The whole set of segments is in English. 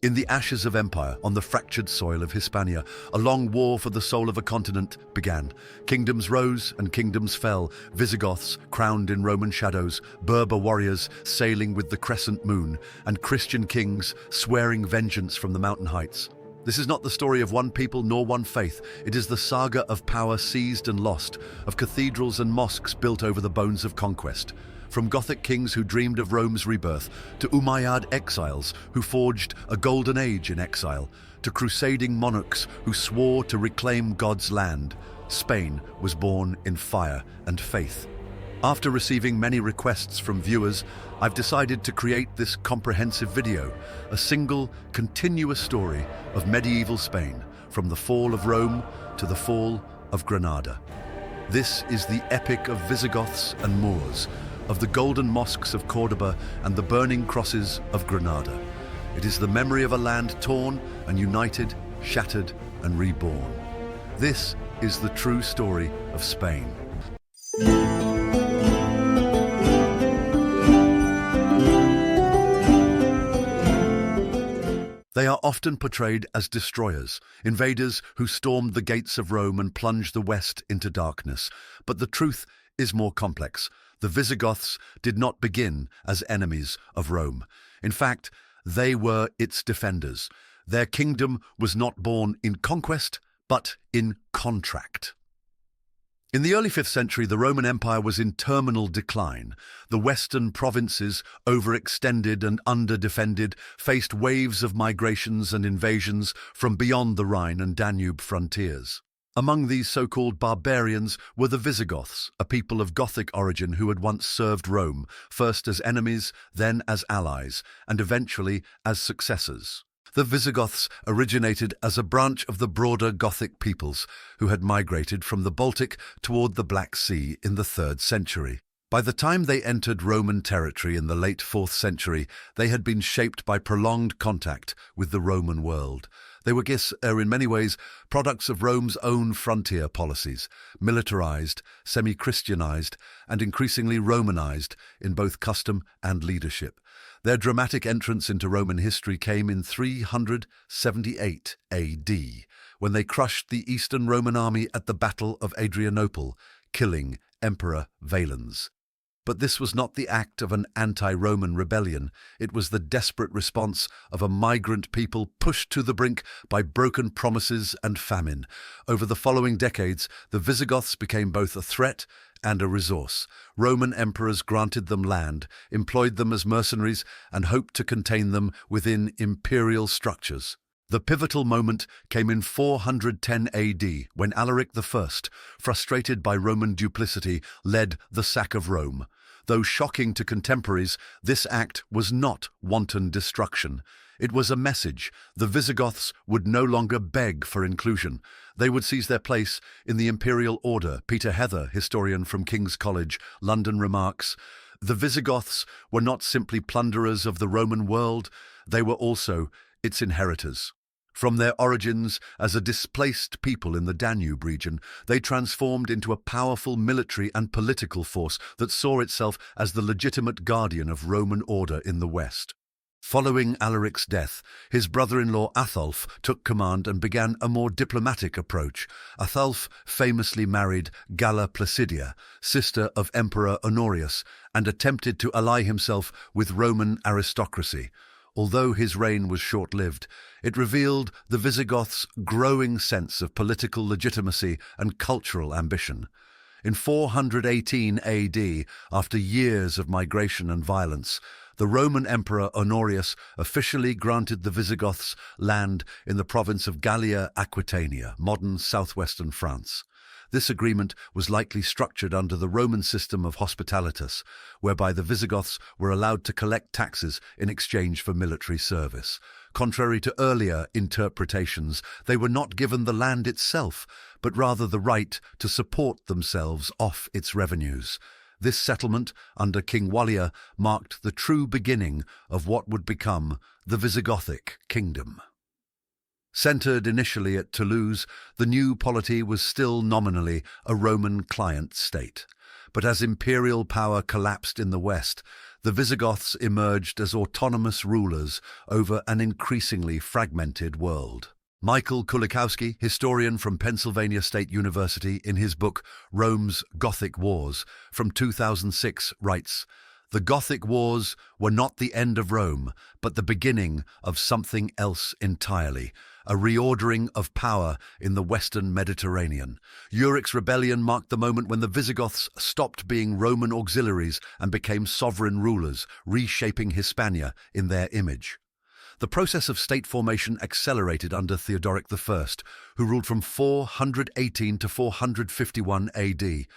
In the ashes of empire, on the fractured soil of Hispania, a long war for the soul of a continent began. Kingdoms rose and kingdoms fell, Visigoths crowned in Roman shadows, Berber warriors sailing with the crescent moon, and Christian kings swearing vengeance from the mountain heights. This is not the story of one people nor one faith. It is the saga of power seized and lost, of cathedrals and mosques built over the bones of conquest. From Gothic kings who dreamed of Rome's rebirth, to Umayyad exiles who forged a golden age in exile, to crusading monarchs who swore to reclaim God's land, Spain was born in fire and faith. After receiving many requests from viewers, I've decided to create this comprehensive video, a single, continuous story of medieval Spain, from the fall of Rome to the fall of Granada. This is the epic of Visigoths and Moors, of the golden mosques of Cordoba and the burning crosses of Granada. It is the memory of a land torn and united, shattered and reborn. This is the true story of Spain. They are often portrayed as destroyers, invaders who stormed the gates of Rome and plunged the West into darkness. But the truth is more complex. The Visigoths did not begin as enemies of Rome. In fact, they were its defenders. Their kingdom was not born in conquest, but in contract. In the early 5th century, the Roman Empire was in terminal decline. The western provinces, overextended and underdefended, faced waves of migrations and invasions from beyond the Rhine and Danube frontiers. Among these so-called barbarians were the Visigoths, a people of Gothic origin who had once served Rome, first as enemies, then as allies, and eventually as successors. The Visigoths originated as a branch of the broader Gothic peoples who had migrated from the Baltic toward the Black Sea in the 3rd century. By the time they entered Roman territory in the late 4th century, they had been shaped by prolonged contact with the Roman world. They were in many ways products of Rome's own frontier policies, militarized, semi-Christianized, and increasingly Romanized in both custom and leadership. Their dramatic entrance into Roman history came in 378 AD, when they crushed the Eastern Roman army at the Battle of Adrianople, killing Emperor Valens. But this was not the act of an anti-Roman rebellion. It was the desperate response of a migrant people pushed to the brink by broken promises and famine. Over the following decades, the Visigoths became both a threat and a resource. Roman emperors granted them land, employed them as mercenaries, and hoped to contain them within imperial structures. The pivotal moment came in 410 AD, when Alaric I, frustrated by Roman duplicity, led the sack of Rome. Though shocking to contemporaries, this act was not wanton destruction. It was a message. The Visigoths would no longer beg for inclusion. They would seize their place in the imperial order. Peter Heather, historian from King's College, London, remarks, "The Visigoths were not simply plunderers of the Roman world, they were also its inheritors." From their origins as a displaced people in the Danube region, they transformed into a powerful military and political force that saw itself as the legitimate guardian of Roman order in the West. Following Alaric's death, his brother-in-law Athalf took command and began a more diplomatic approach. Athalf famously married Galla Placidia, sister of Emperor Honorius, and attempted to ally himself with Roman aristocracy. Although his reign was short-lived, it revealed the Visigoths' growing sense of political legitimacy and cultural ambition. In 418 AD, after years of migration and violence, the Roman Emperor Honorius officially granted the Visigoths land in the province of Gallia Aquitania, modern southwestern France. This agreement was likely structured under the Roman system of hospitalitas, whereby the Visigoths were allowed to collect taxes in exchange for military service. Contrary to earlier interpretations, they were not given the land itself, but rather the right to support themselves off its revenues. This settlement, under King Wallia, marked the true beginning of what would become the Visigothic kingdom. Centred initially at Toulouse, the new polity was still nominally a Roman client state. But as imperial power collapsed in the West, the Visigoths emerged as autonomous rulers over an increasingly fragmented world. Michael Kulikowski, historian from Pennsylvania State University, in his book Rome's Gothic Wars from 2006 writes, "The Gothic Wars were not the end of Rome, but the beginning of something else entirely, a reordering of power in the Western Mediterranean. Eurich's rebellion marked the moment when the Visigoths stopped being Roman auxiliaries and became sovereign rulers, reshaping Hispania in their image. The process of state formation accelerated under Theodoric I, who ruled from 418 to 451 AD.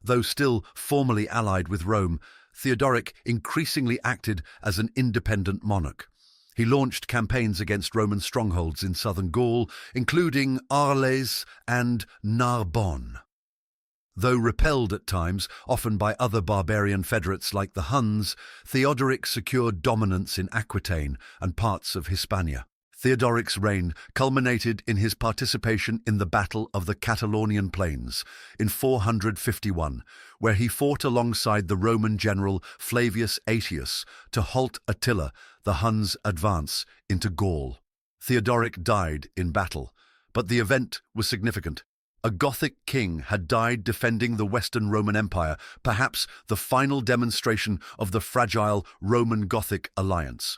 Though still formally allied with Rome, Theodoric increasingly acted as an independent monarch. He launched campaigns against Roman strongholds in southern Gaul, including Arles and Narbonne. Though repelled at times, often by other barbarian federates like the Huns, Theodoric secured dominance in Aquitaine and parts of Hispania. Theodoric's reign culminated in his participation in the Battle of the Catalonian Plains in 451, where he fought alongside the Roman general Flavius Aetius to halt Attila, the Huns' advance into Gaul. Theodoric died in battle, but the event was significant. A Gothic king had died defending the Western Roman Empire, perhaps the final demonstration of the fragile Roman-Gothic alliance.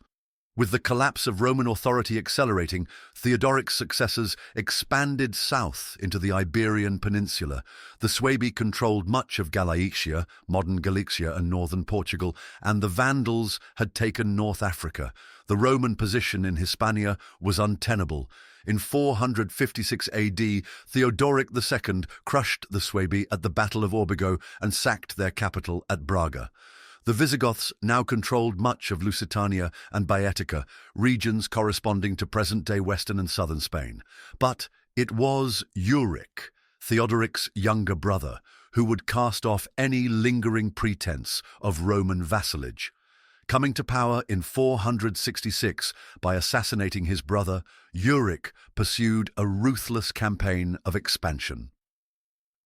With the collapse of Roman authority accelerating, Theodoric's successors expanded south into the Iberian Peninsula. The Suebi controlled much of Galicia, modern Galicia and northern Portugal, and the Vandals had taken North Africa. The Roman position in Hispania was untenable. In 456 AD, Theodoric II crushed the Suebi at the Battle of Orbigo and sacked their capital at Braga. The Visigoths now controlled much of Lusitania and Baetica, regions corresponding to present-day western and southern Spain. But it was Euric, Theodoric's younger brother, who would cast off any lingering pretense of Roman vassalage. Coming to power in 466 by assassinating his brother, Euric pursued a ruthless campaign of expansion.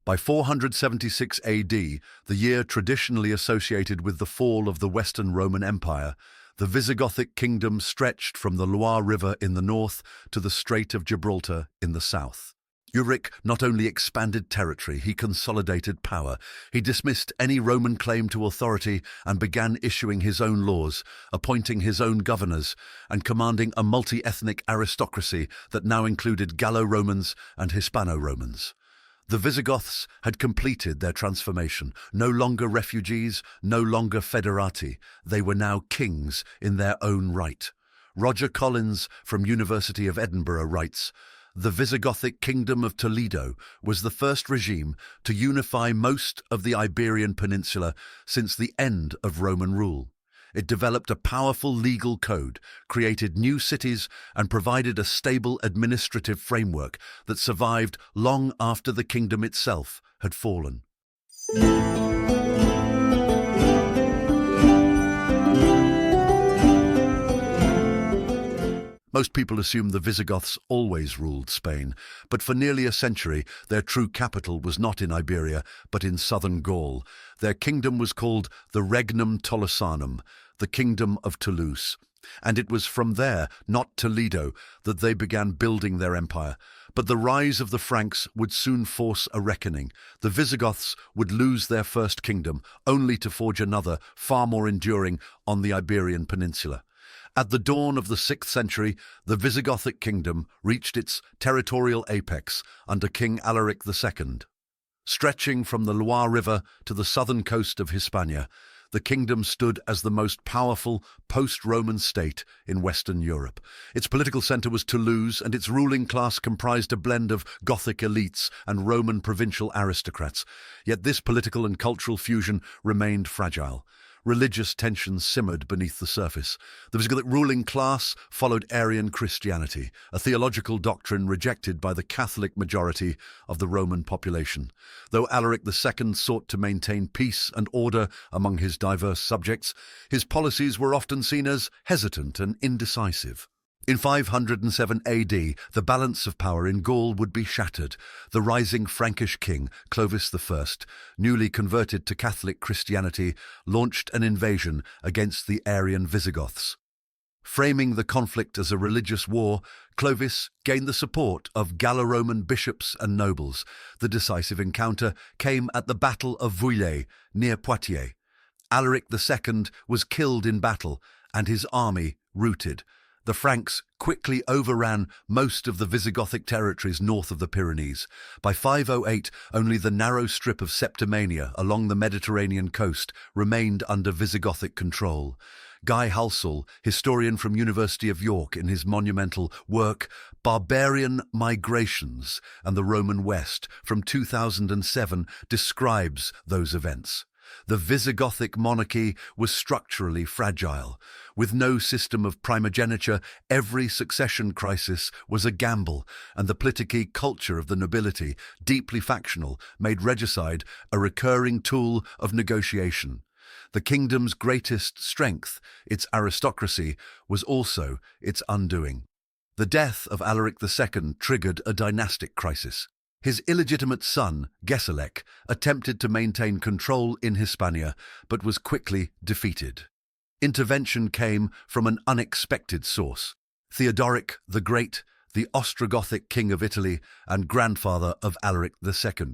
By 476 AD, the year traditionally associated with the fall of the Western Roman Empire, the Visigothic kingdom stretched from the Loire River in the north to the Strait of Gibraltar in the south. Euric not only expanded territory, he consolidated power. He dismissed any Roman claim to authority and began issuing his own laws, appointing his own governors, and commanding a multi-ethnic aristocracy that now included Gallo-Romans and Hispano-Romans. The Visigoths had completed their transformation. No longer refugees, no longer federati. They were now kings in their own right. Roger Collins from University of Edinburgh writes, "The Visigothic Kingdom of Toledo was the first regime to unify most of the Iberian Peninsula since the end of Roman rule. It developed a powerful legal code, created new cities, and provided a stable administrative framework that survived long after the kingdom itself had fallen." Most people assume the Visigoths always ruled Spain, but for nearly a century their true capital was not in Iberia, but in southern Gaul. Their kingdom was called the Regnum Tolosanum, the Kingdom of Toulouse, and it was from there, not Toledo, that they began building their empire. But the rise of the Franks would soon force a reckoning. The Visigoths would lose their first kingdom, only to forge another, far more enduring, on the Iberian Peninsula. At the dawn of the 6th century, the Visigothic kingdom reached its territorial apex under King Alaric II. Stretching from the Loire River to the southern coast of Hispania, the kingdom stood as the most powerful post-Roman state in Western Europe. Its political centre was Toulouse, and its ruling class comprised a blend of Gothic elites and Roman provincial aristocrats. Yet this political and cultural fusion remained fragile. Religious tensions simmered beneath the surface. The Visigothic ruling class followed Arian Christianity, a theological doctrine rejected by the Catholic majority of the Roman population. Though Alaric II sought to maintain peace and order among his diverse subjects, his policies were often seen as hesitant and indecisive. In 507 AD, the balance of power in Gaul would be shattered. The rising Frankish king, Clovis I, newly converted to Catholic Christianity, launched an invasion against the Arian Visigoths. Framing the conflict as a religious war, Clovis gained the support of Gallo-Roman bishops and nobles. The decisive encounter came at the Battle of Vouillé, near Poitiers. Alaric II was killed in battle, and his army routed. The Franks quickly overran most of the Visigothic territories north of the Pyrenees. By 508, only the narrow strip of Septimania along the Mediterranean coast remained under Visigothic control. Guy Halsall, historian from University of York, in his monumental work Barbarian Migrations and the Roman West from 2007, describes those events. The Visigothic monarchy was structurally fragile. With no system of primogeniture, every succession crisis was a gamble, and the political culture of the nobility, deeply factional, made regicide a recurring tool of negotiation. The kingdom's greatest strength, its aristocracy, was also its undoing. The death of Alaric II triggered a dynastic crisis. His illegitimate son, Gesalec, attempted to maintain control in Hispania, but was quickly defeated. Intervention came from an unexpected source. Theodoric the Great, the Ostrogothic king of Italy and grandfather of Alaric II.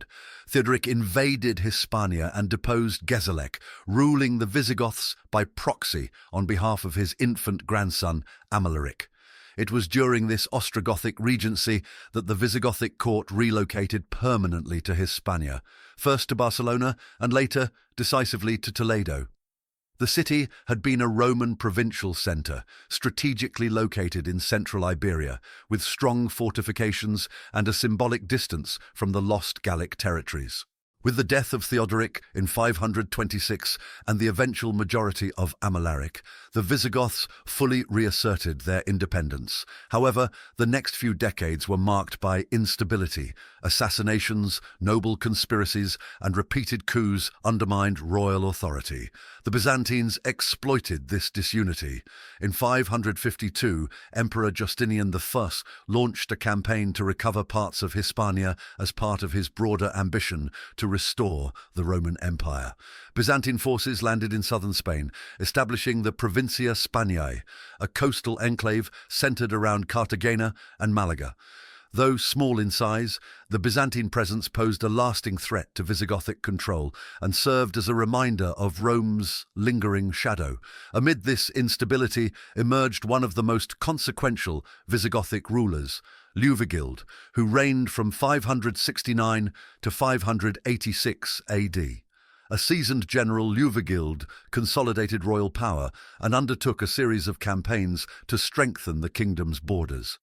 Theodoric invaded Hispania and deposed Gesalec, ruling the Visigoths by proxy on behalf of his infant grandson, Amalaric. It was during this Ostrogothic regency that the Visigothic court relocated permanently to Hispania, first to Barcelona and later, decisively, to Toledo. The city had been a Roman provincial centre, strategically located in central Iberia, with strong fortifications and a symbolic distance from the lost Gallic territories. With the death of Theodoric in 526 and the eventual majority of Amalaric, the Visigoths fully reasserted their independence. However, the next few decades were marked by instability. Assassinations, noble conspiracies, and repeated coups undermined royal authority. The Byzantines exploited this disunity. In 552, Emperor Justinian I launched a campaign to recover parts of Hispania as part of his broader ambition to restore the Roman Empire. Byzantine forces landed in southern Spain, establishing the Provincia Spaniae, a coastal enclave centered around Cartagena and Malaga. Though small in size, the Byzantine presence posed a lasting threat to Visigothic control and served as a reminder of Rome's lingering shadow. Amid this instability emerged one of the most consequential Visigothic rulers, Liuvigild, who reigned from 569 to 586 AD. A seasoned general, Liuvigild consolidated royal power and undertook a series of campaigns to strengthen the kingdom's borders.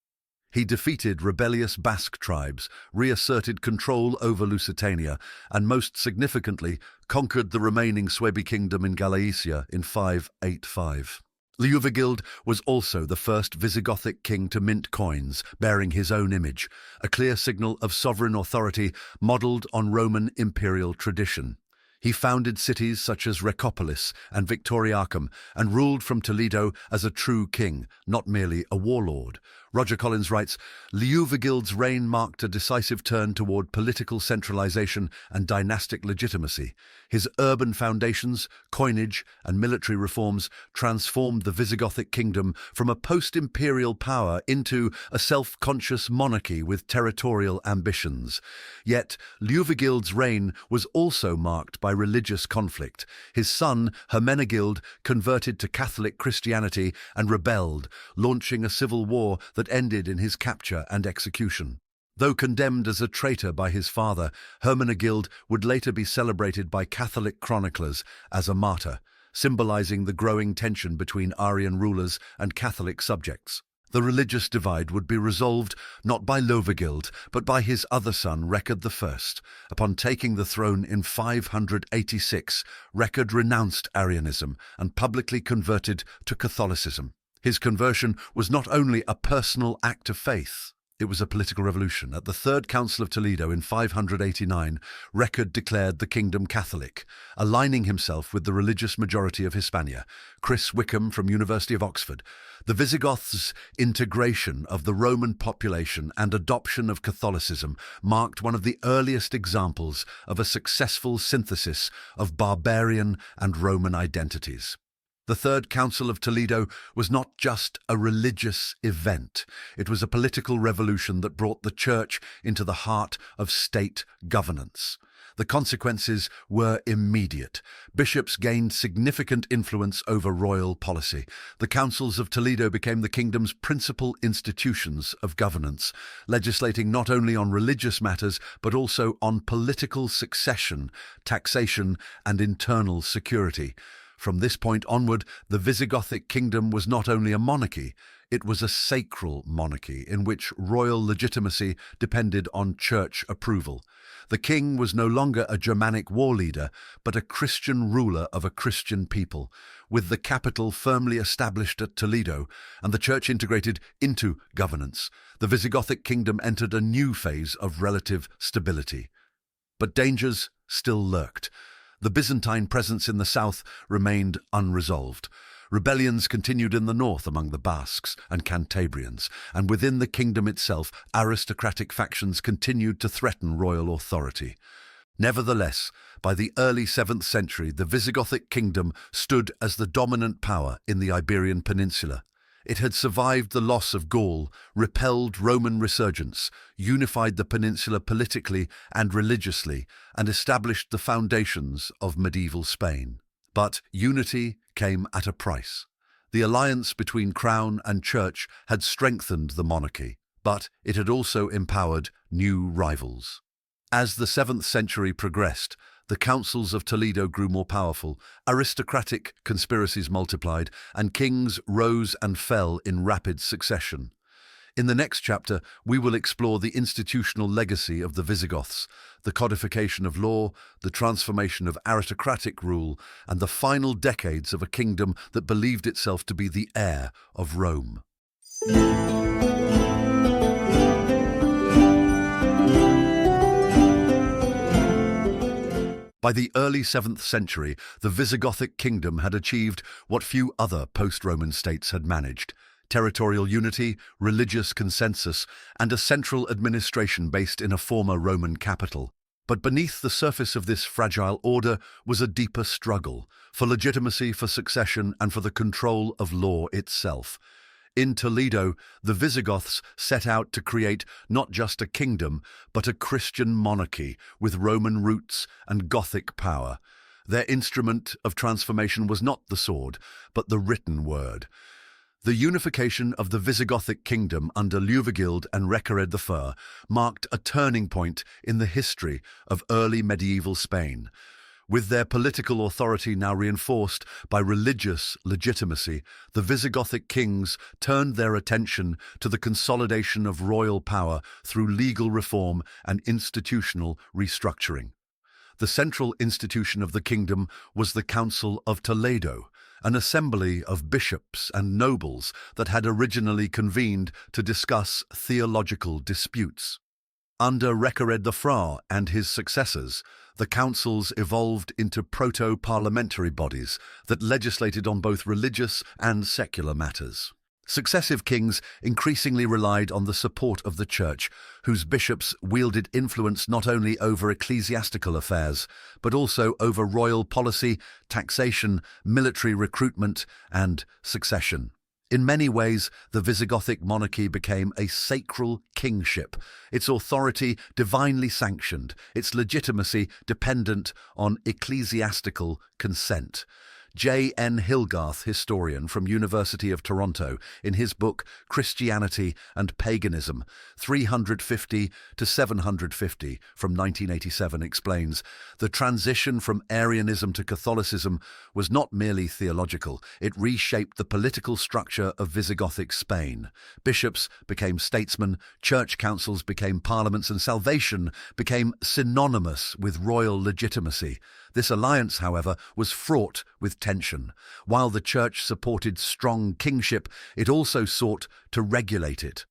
He defeated rebellious Basque tribes, reasserted control over Lusitania, and most significantly, conquered the remaining Suebi kingdom in Galicia in 585. Liuvigild was also the first Visigothic king to mint coins bearing his own image, a clear signal of sovereign authority modelled on Roman imperial tradition. He founded cities such as Recopolis and Victoriacum and ruled from Toledo as a true king, not merely a warlord. Roger Collins writes, Liuvigild's reign marked a decisive turn toward political centralization and dynastic legitimacy. His urban foundations, coinage, and military reforms transformed the Visigothic kingdom from a post-imperial power into a self-conscious monarchy with territorial ambitions. Yet, Liuvigild's reign was also marked by religious conflict. His son, Hermenegild, converted to Catholic Christianity and rebelled, launching a civil war that ended in his capture and execution. Though condemned as a traitor by his father, Hermenegild would later be celebrated by Catholic chroniclers as a martyr, symbolizing the growing tension between Arian rulers and Catholic subjects. The religious divide would be resolved not by Liuvigild, but by his other son, Recard I. Upon taking the throne in 586, Recard renounced Arianism and publicly converted to Catholicism. His conversion was not only a personal act of faith, it was a political revolution. At the Third Council of Toledo in 589, Record declared the kingdom Catholic, aligning himself with the religious majority of Hispania. Chris Wickham from University of Oxford. The Visigoths' integration of the Roman population and adoption of Catholicism marked one of the earliest examples of a successful synthesis of barbarian and Roman identities. The Third Council of Toledo was not just a religious event. It was a political revolution that brought the Church into the heart of state governance. The consequences were immediate. Bishops gained significant influence over royal policy. The councils of Toledo became the kingdom's principal institutions of governance, legislating not only on religious matters but also on political succession, taxation, and internal security. From this point onward, the Visigothic kingdom was not only a monarchy, it was a sacral monarchy in which royal legitimacy depended on church approval. The king was no longer a Germanic war leader, but a Christian ruler of a Christian people, with the capital firmly established at Toledo and the church integrated into governance. The Visigothic kingdom entered a new phase of relative stability. But dangers still lurked. The Byzantine presence in the south remained unresolved. Rebellions continued in the north among the Basques and Cantabrians, and within the kingdom itself, aristocratic factions continued to threaten royal authority. Nevertheless, by the early 7th century, the Visigothic kingdom stood as the dominant power in the Iberian Peninsula. It had survived the loss of Gaul, repelled Roman resurgence, unified the peninsula politically and religiously, and established the foundations of medieval Spain. But unity came at a price. The alliance between crown and church had strengthened the monarchy, but it had also empowered new rivals. As the 7th century progressed, the councils of Toledo grew more powerful, aristocratic conspiracies multiplied, and kings rose and fell in rapid succession. In the next chapter, we will explore the institutional legacy of the Visigoths, the codification of law, the transformation of aristocratic rule, and the final decades of a kingdom that believed itself to be the heir of Rome. By the early 7th century, the Visigothic kingdom had achieved what few other post-Roman states had managed: territorial unity, religious consensus, and a central administration based in a former Roman capital. But beneath the surface of this fragile order was a deeper struggle for legitimacy, for succession, and for the control of law itself. In Toledo, the Visigoths set out to create not just a kingdom, but a Christian monarchy with Roman roots and Gothic power. Their instrument of transformation was not the sword, but the written word. The unification of the Visigothic kingdom under Liudvigild and Recared I marked a turning point in the history of early medieval Spain. With their political authority now reinforced by religious legitimacy, the Visigothic kings turned their attention to the consolidation of royal power through legal reform and institutional restructuring. The central institution of the kingdom was the Council of Toledo, an assembly of bishops and nobles that had originally convened to discuss theological disputes. Under Recared I and his successors, the councils evolved into proto-parliamentary bodies that legislated on both religious and secular matters. Successive kings increasingly relied on the support of the church, whose bishops wielded influence not only over ecclesiastical affairs, but also over royal policy, taxation, military recruitment, and succession. In many ways, the Visigothic monarchy became a sacral kingship, its authority divinely sanctioned, its legitimacy dependent on ecclesiastical consent. J.N. Hilgarth, historian from University of Toronto, in his book Christianity and Paganism, 350 to 750 from 1987, explains, the transition from Arianism to Catholicism was not merely theological, it reshaped the political structure of Visigothic Spain. Bishops became statesmen, church councils became parliaments, and salvation became synonymous with royal legitimacy. This alliance, however, was fraught with tension. While the church supported strong kingship, it also sought to regulate it.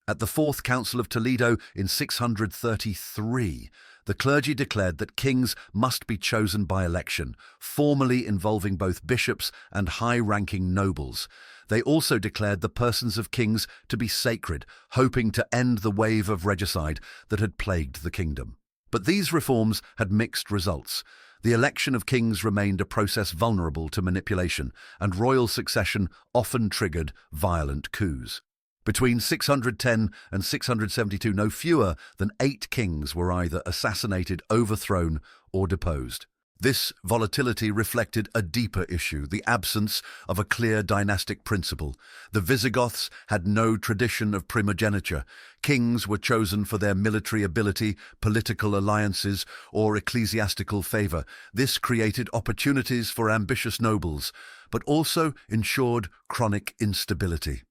At the Fourth Council of Toledo in 633, the clergy declared that kings must be chosen by election, formally involving both bishops and high-ranking nobles. They also declared the persons of kings to be sacred, hoping to end the wave of regicide that had plagued the kingdom. But these reforms had mixed results. The election of kings remained a process vulnerable to manipulation, and royal succession often triggered violent coups. Between 610 and 672, no fewer than 8 kings were either assassinated, overthrown, or deposed. This volatility reflected a deeper issue, the absence of a clear dynastic principle. The Visigoths had no tradition of primogeniture. Kings were chosen for their military ability, political alliances, or ecclesiastical favor. This created opportunities for ambitious nobles, but also ensured chronic instability.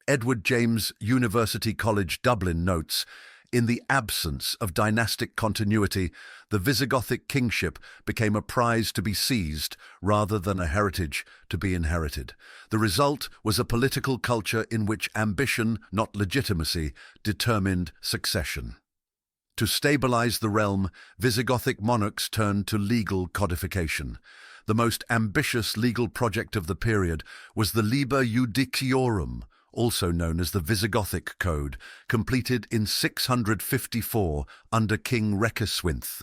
Edward James University College Dublin notes, in the absence of dynastic continuity, the Visigothic kingship became a prize to be seized rather than a heritage to be inherited. The result was a political culture in which ambition, not legitimacy, determined succession. To stabilize the realm, Visigothic monarchs turned to legal codification. The most ambitious legal project of the period was the Liber Judiciorum, also known as the Visigothic Code, completed in 654 under King Reconquista.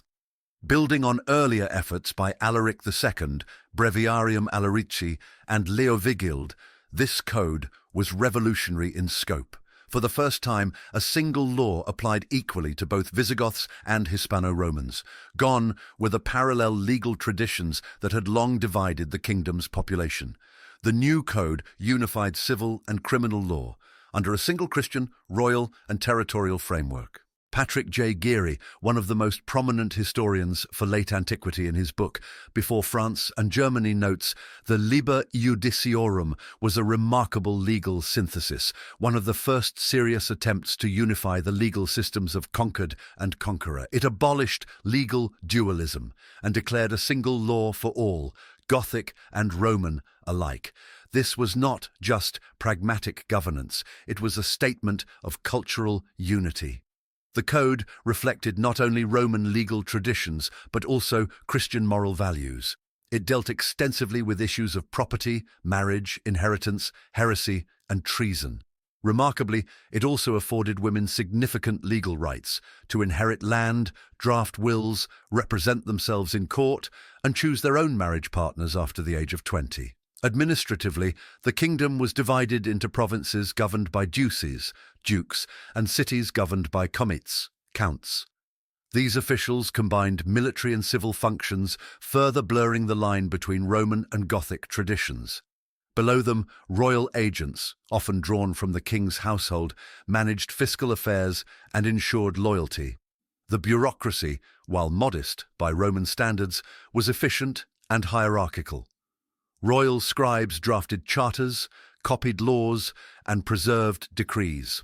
Building on earlier efforts by Alaric II, Breviarium Alarici, and Leovigild, this code was revolutionary in scope. For the first time, a single law applied equally to both Visigoths and Hispano-Romans. Gone were the parallel legal traditions that had long divided the kingdom's population. The new code unified civil and criminal law under a single Christian, royal, and territorial framework. Patrick J. Geary, one of the most prominent historians for late antiquity in his book, Before France and Germany, notes, the Liber Judiciorum was a remarkable legal synthesis, one of the first serious attempts to unify the legal systems of conquered and conqueror. It abolished legal dualism and declared a single law for all, Gothic and Roman alike. This was not just pragmatic governance, it was a statement of cultural unity. The code reflected not only Roman legal traditions, but also Christian moral values. It dealt extensively with issues of property, marriage, inheritance, heresy, and treason. Remarkably, it also afforded women significant legal rights to inherit land, draft wills, represent themselves in court, and choose their own marriage partners after the age of 20. Administratively, the kingdom was divided into provinces governed by duces, dukes, and cities governed by comites, counts. These officials combined military and civil functions, further blurring the line between Roman and Gothic traditions. Below them, royal agents, often drawn from the king's household, managed fiscal affairs and ensured loyalty. The bureaucracy, while modest by Roman standards, was efficient and hierarchical. Royal scribes drafted charters, copied laws, and preserved decrees.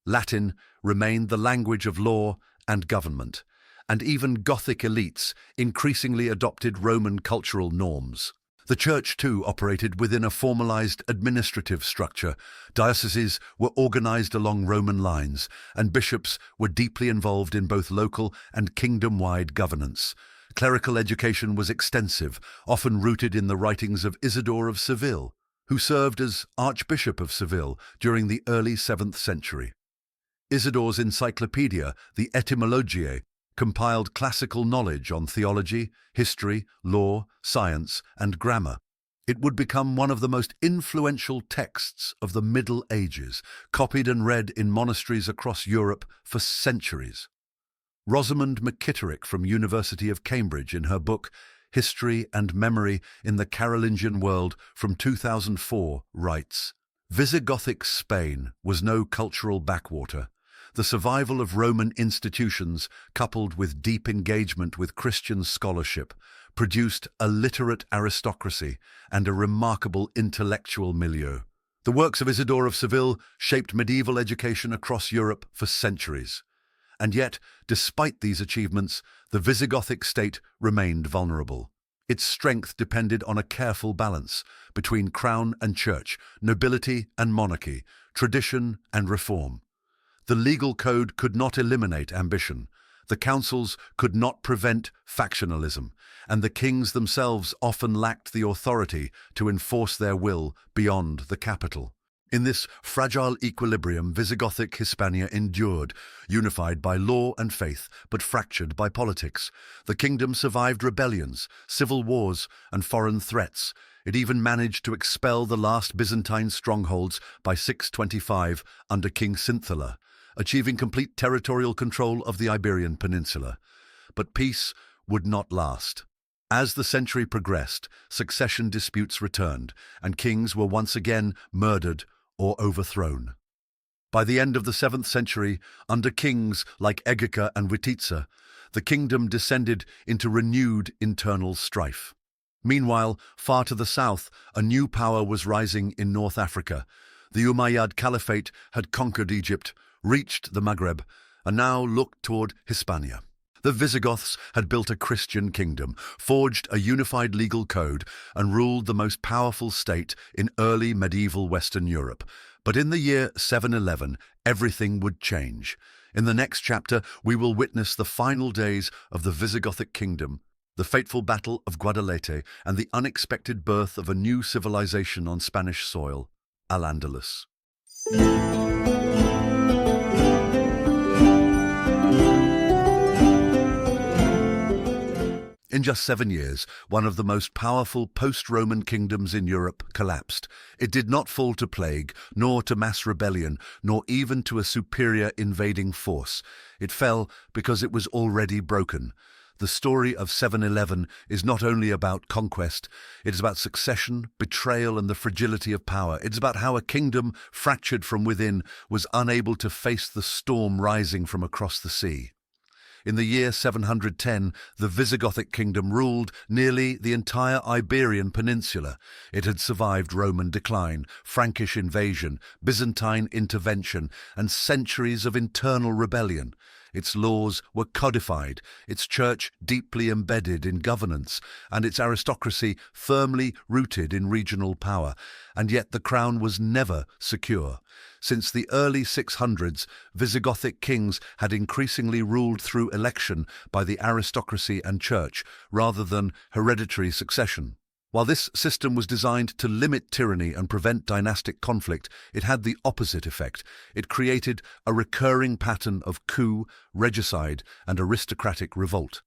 Latin remained the language of law and government, and even Gothic elites increasingly adopted Roman cultural norms. The Church, too, operated within a formalized administrative structure. Dioceses were organized along Roman lines, and bishops were deeply involved in both local and kingdom-wide governance. Clerical education was extensive, often rooted in the writings of Isidore of Seville, who served as Archbishop of Seville during the early 7th century. Isidore's encyclopedia, the Etymologiae, compiled classical knowledge on theology, history, law, science, and grammar. It would become one of the most influential texts of the Middle Ages, copied and read in monasteries across Europe for centuries. Rosamund McKitterick from University of Cambridge, in her book History and Memory in the Carolingian World from 2004, writes, Visigothic Spain was no cultural backwater. The survival of Roman institutions, coupled with deep engagement with Christian scholarship, produced a literate aristocracy and a remarkable intellectual milieu. The works of Isidore of Seville shaped medieval education across Europe for centuries. And yet, despite these achievements, the Visigothic state remained vulnerable. Its strength depended on a careful balance between crown and church, nobility and monarchy, tradition and reform. The legal code could not eliminate ambition. The councils could not prevent factionalism, and the kings themselves often lacked the authority to enforce their will beyond the capital. In this fragile equilibrium, Visigothic Hispania endured, unified by law and faith, but fractured by politics. The kingdom survived rebellions, civil wars, and foreign threats. It even managed to expel the last Byzantine strongholds by 625 under King Cinthala, achieving complete territorial control of the Iberian Peninsula. But peace would not last. As the century progressed, succession disputes returned, and kings were once again murdered or overthrown. By the end of the 7th century, under kings like Egica and Wititza, the kingdom descended into renewed internal strife. Meanwhile, far to the south, a new power was rising in North Africa. The Umayyad Caliphate had conquered Egypt, reached the Maghreb, and now looked toward Hispania. The Visigoths had built a Christian kingdom, forged a unified legal code, and ruled the most powerful state in early medieval Western Europe. But in the year 711, everything would change. In the next chapter, we will witness the final days of the Visigothic kingdom, the fateful battle of Guadalete, and the unexpected birth of a new civilization on Spanish soil, Al-Andalus. In just 7 years, one of the most powerful post-Roman kingdoms in Europe collapsed. It did not fall to plague, nor to mass rebellion, nor even to a superior invading force. It fell because it was already broken. The story of 711 is not only about conquest, it is about succession, betrayal, and the fragility of power. It's about how a kingdom, fractured from within, was unable to face the storm rising from across the sea. In the year 710, the Visigothic kingdom ruled nearly the entire Iberian Peninsula. It had survived Roman decline, Frankish invasion, Byzantine intervention, and centuries of internal rebellion. Its laws were codified, its church deeply embedded in governance, and its aristocracy firmly rooted in regional power. And yet the crown was never secure. Since the early 600s, Visigothic kings had increasingly ruled through election by the aristocracy and church, rather than hereditary succession. While this system was designed to limit tyranny and prevent dynastic conflict, it had the opposite effect. It created a recurring pattern of coup, regicide, and aristocratic revolt.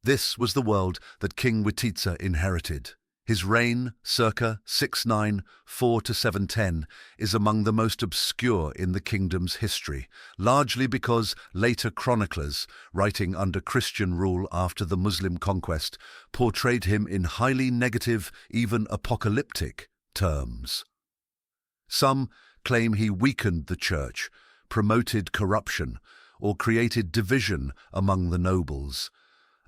This was the world that King Wititza inherited. His reign, circa 694 to 710, is among the most obscure in the kingdom's history, largely because later chroniclers, writing under Christian rule after the Muslim conquest, portrayed him in highly negative, even apocalyptic, terms. Some claim he weakened the church, promoted corruption, or created division among the nobles.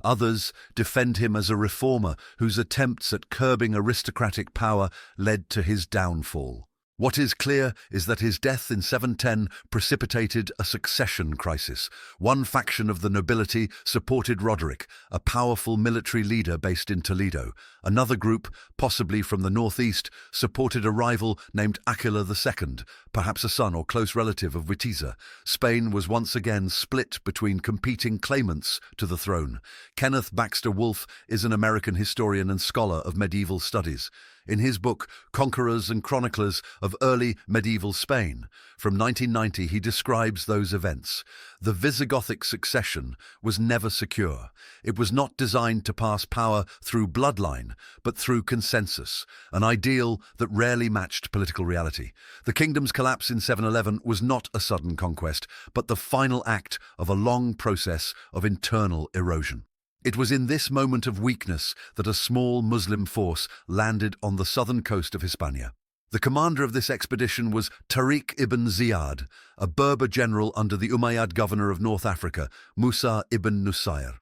Others defend him as a reformer whose attempts at curbing aristocratic power led to his downfall. What is clear is that his death in 710 precipitated a succession crisis. One faction of the nobility supported Roderick, a powerful military leader based in Toledo. Another group, possibly from the northeast, supported a rival named Aquila II, perhaps a son or close relative of Wititza. Spain was once again split between competing claimants to the throne. Kenneth Baxter Wolfe is an American historian and scholar of medieval studies. In his book, Conquerors and Chroniclers of Early Medieval Spain, from 1990, he describes those events. The Visigothic succession was never secure. It was not designed to pass power through bloodline, but through consensus, an ideal that rarely matched political reality. The kingdom's collapse in 711 was not a sudden conquest, but the final act of a long process of internal erosion. It was in this moment of weakness that a small Muslim force landed on the southern coast of Hispania. The commander of this expedition was Tariq ibn Ziyad, a Berber general under the Umayyad governor of North Africa, Musa ibn Nusayr.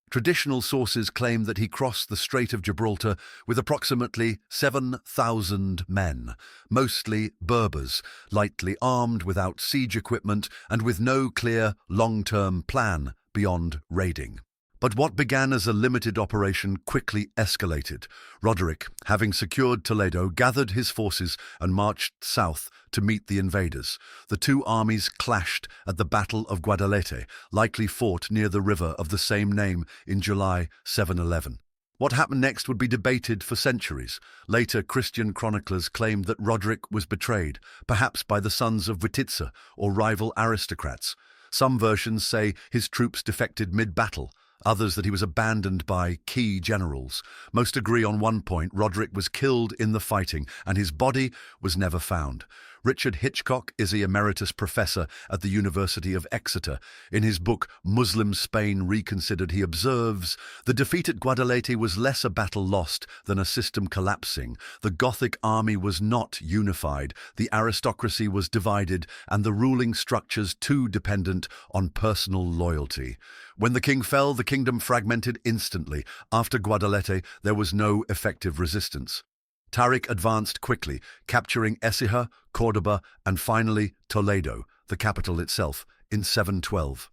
Traditional sources claim that he crossed the Strait of Gibraltar with approximately 7,000 men, mostly Berbers, lightly armed, without siege equipment, and with no clear long-term plan beyond raiding. But what began as a limited operation quickly escalated. Roderick, having secured Toledo, gathered his forces and marched south to meet the invaders. The two armies clashed at the Battle of Guadalete, likely fought near the river of the same name in July 711. What happened next would be debated for centuries. Later, Christian chroniclers claimed that Roderick was betrayed, perhaps by the sons of Wititza or rival aristocrats. Some versions say his troops defected mid-battle, others that he was abandoned by key generals. Most agree on one point: Roderick was killed in the fighting, and his body was never found. Richard Hitchcock is an emeritus professor at the University of Exeter. In his book Muslim Spain Reconsidered, he observes, "The defeat at Guadalete was less a battle lost than a system collapsing. The Gothic army was not unified, the aristocracy was divided, and the ruling structures too dependent on personal loyalty. When the king fell, the kingdom fragmented instantly. After Guadalete, there was no effective resistance." Tariq advanced quickly, capturing Écija, Cordoba, and finally Toledo, the capital itself, in 712.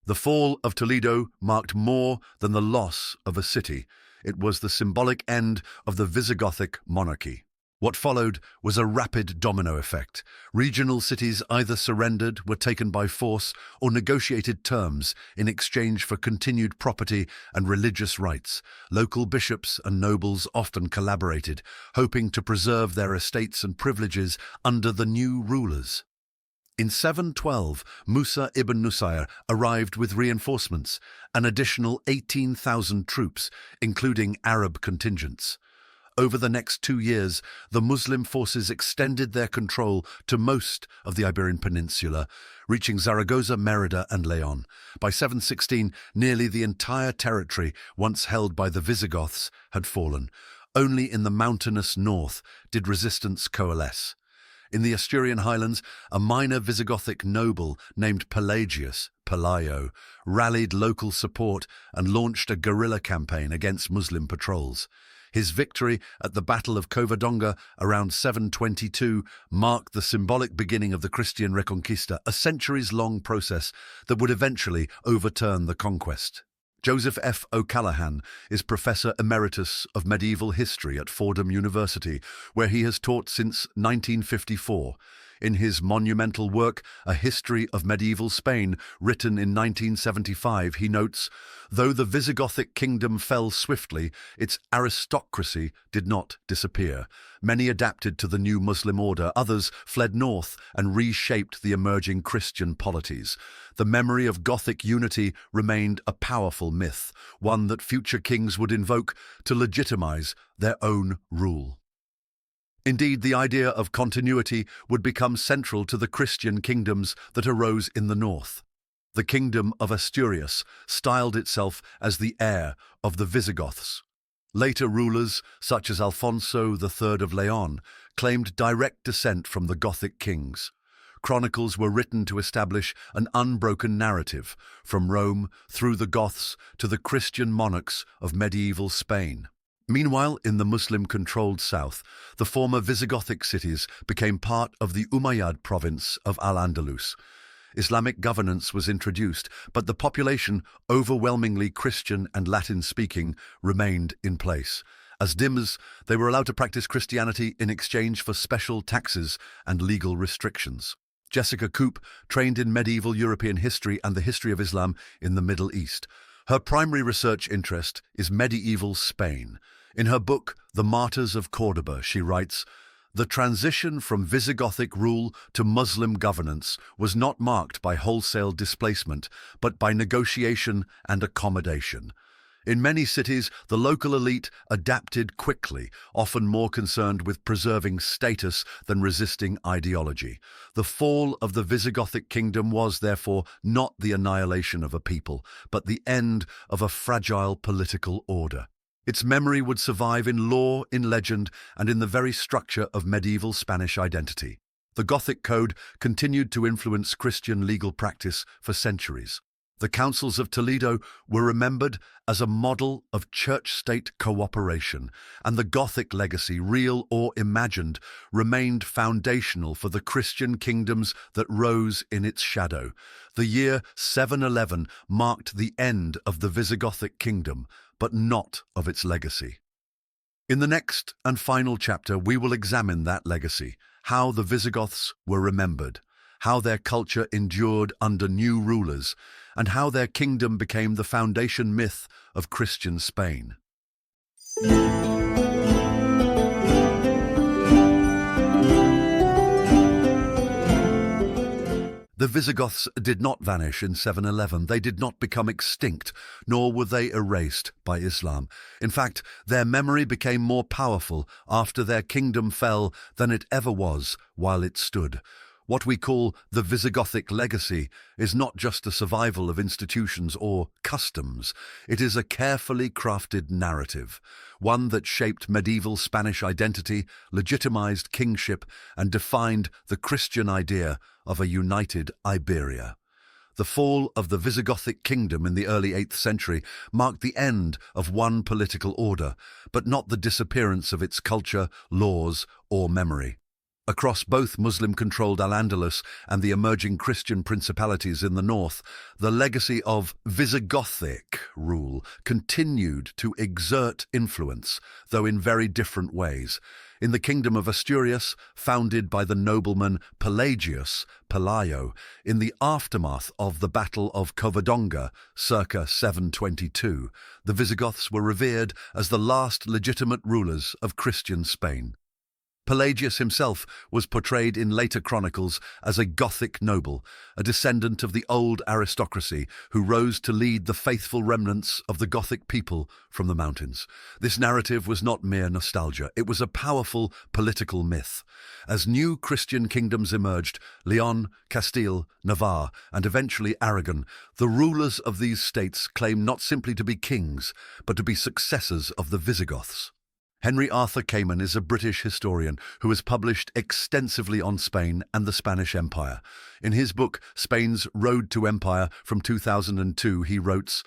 The fall of Toledo marked more than the loss of a city. It was the symbolic end of the Visigothic monarchy. What followed was a rapid domino effect. Regional cities either surrendered, were taken by force, or negotiated terms in exchange for continued property and religious rights. Local bishops and nobles often collaborated, hoping to preserve their estates and privileges under the new rulers. In 712, Musa ibn Nusayr arrived with reinforcements, an additional 18,000 troops, including Arab contingents. Over the next 2 years, the Muslim forces extended their control to most of the Iberian Peninsula, reaching Zaragoza, Merida, and Leon. By 716, nearly the entire territory once held by the Visigoths had fallen. Only in the mountainous north did resistance coalesce. In the Asturian highlands, a minor Visigothic noble named Pelayo, rallied local support and launched a guerrilla campaign against Muslim patrols. His victory at the Battle of Covadonga around 722 marked the symbolic beginning of the Christian Reconquista, a centuries-long process that would eventually overturn the conquest. Joseph F. O'Callaghan is Professor Emeritus of Medieval History at Fordham University, where he has taught since 1954. In his monumental work, A History of Medieval Spain, written in 1975, he notes, "Though the Visigothic kingdom fell swiftly, its aristocracy did not disappear. Many adapted to the new Muslim order, others fled north and reshaped the emerging Christian polities. The memory of Gothic unity remained a powerful myth, one that future kings would invoke to legitimize their own rule." Indeed, the idea of continuity would become central to the Christian kingdoms that arose in the north. The kingdom of Asturias styled itself as the heir of the Visigoths. Later rulers, such as Alfonso III of Leon, claimed direct descent from the Gothic kings. Chronicles were written to establish an unbroken narrative, from Rome through the Goths to the Christian monarchs of medieval Spain. Meanwhile, in the Muslim-controlled south, the former Visigothic cities became part of the Umayyad province of Al-Andalus. Islamic governance was introduced, but the population, overwhelmingly Christian and Latin-speaking, remained in place. As dhimmis, they were allowed to practice Christianity in exchange for special taxes and legal restrictions. Jessica Coop trained in medieval European history and the history of Islam in the Middle East. Her primary research interest is medieval Spain. In her book, The Martyrs of Cordoba, she writes, "The transition from Visigothic rule to Muslim governance was not marked by wholesale displacement, but by negotiation and accommodation. In many cities, the local elite adapted quickly, often more concerned with preserving status than resisting ideology. The fall of the Visigothic kingdom was, therefore, not the annihilation of a people, but the end of a fragile political order. Its memory would survive in lore, in legend, and in the very structure of medieval Spanish identity. The Gothic code continued to influence Christian legal practice for centuries. The councils of Toledo were remembered as a model of church-state cooperation, and the Gothic legacy, real or imagined, remained foundational for the Christian kingdoms that rose in its shadow. The year 711 marked the end of the Visigothic kingdom, but not of its legacy. In the next and final chapter, we will examine that legacy, how the Visigoths were remembered, how their culture endured under new rulers, and how their kingdom became the foundation myth of Christian Spain. The Visigoths did not vanish in 711. They did not become extinct, nor were they erased by Islam. In fact, their memory became more powerful after their kingdom fell than it ever was while it stood. What we call the Visigothic legacy is not just a survival of institutions or customs. It is a carefully crafted narrative, one that shaped medieval Spanish identity, legitimized kingship, and defined the Christian idea of a united Iberia. The fall of the Visigothic kingdom in the early 8th century marked the end of one political order, but not the disappearance of its culture, laws, or memory. Across both Muslim-controlled Al-Andalus and the emerging Christian principalities in the north, the legacy of Visigothic rule continued to exert influence, though in very different ways. In the kingdom of Asturias, founded by the nobleman Pelayo, in the aftermath of the Battle of Covadonga, circa 722, the Visigoths were revered as the last legitimate rulers of Christian Spain. Pelagius himself was portrayed in later chronicles as a Gothic noble, a descendant of the old aristocracy who rose to lead the faithful remnants of the Gothic people from the mountains. This narrative was not mere nostalgia, it was a powerful political myth. As new Christian kingdoms emerged, Leon, Castile, Navarre, and eventually Aragon, the rulers of these states claimed not simply to be kings, but to be successors of the Visigoths. Henry Arthur Kamen is a British historian who has published extensively on Spain and the Spanish Empire. In his book, Spain's Road to Empire from 2002, he wrote,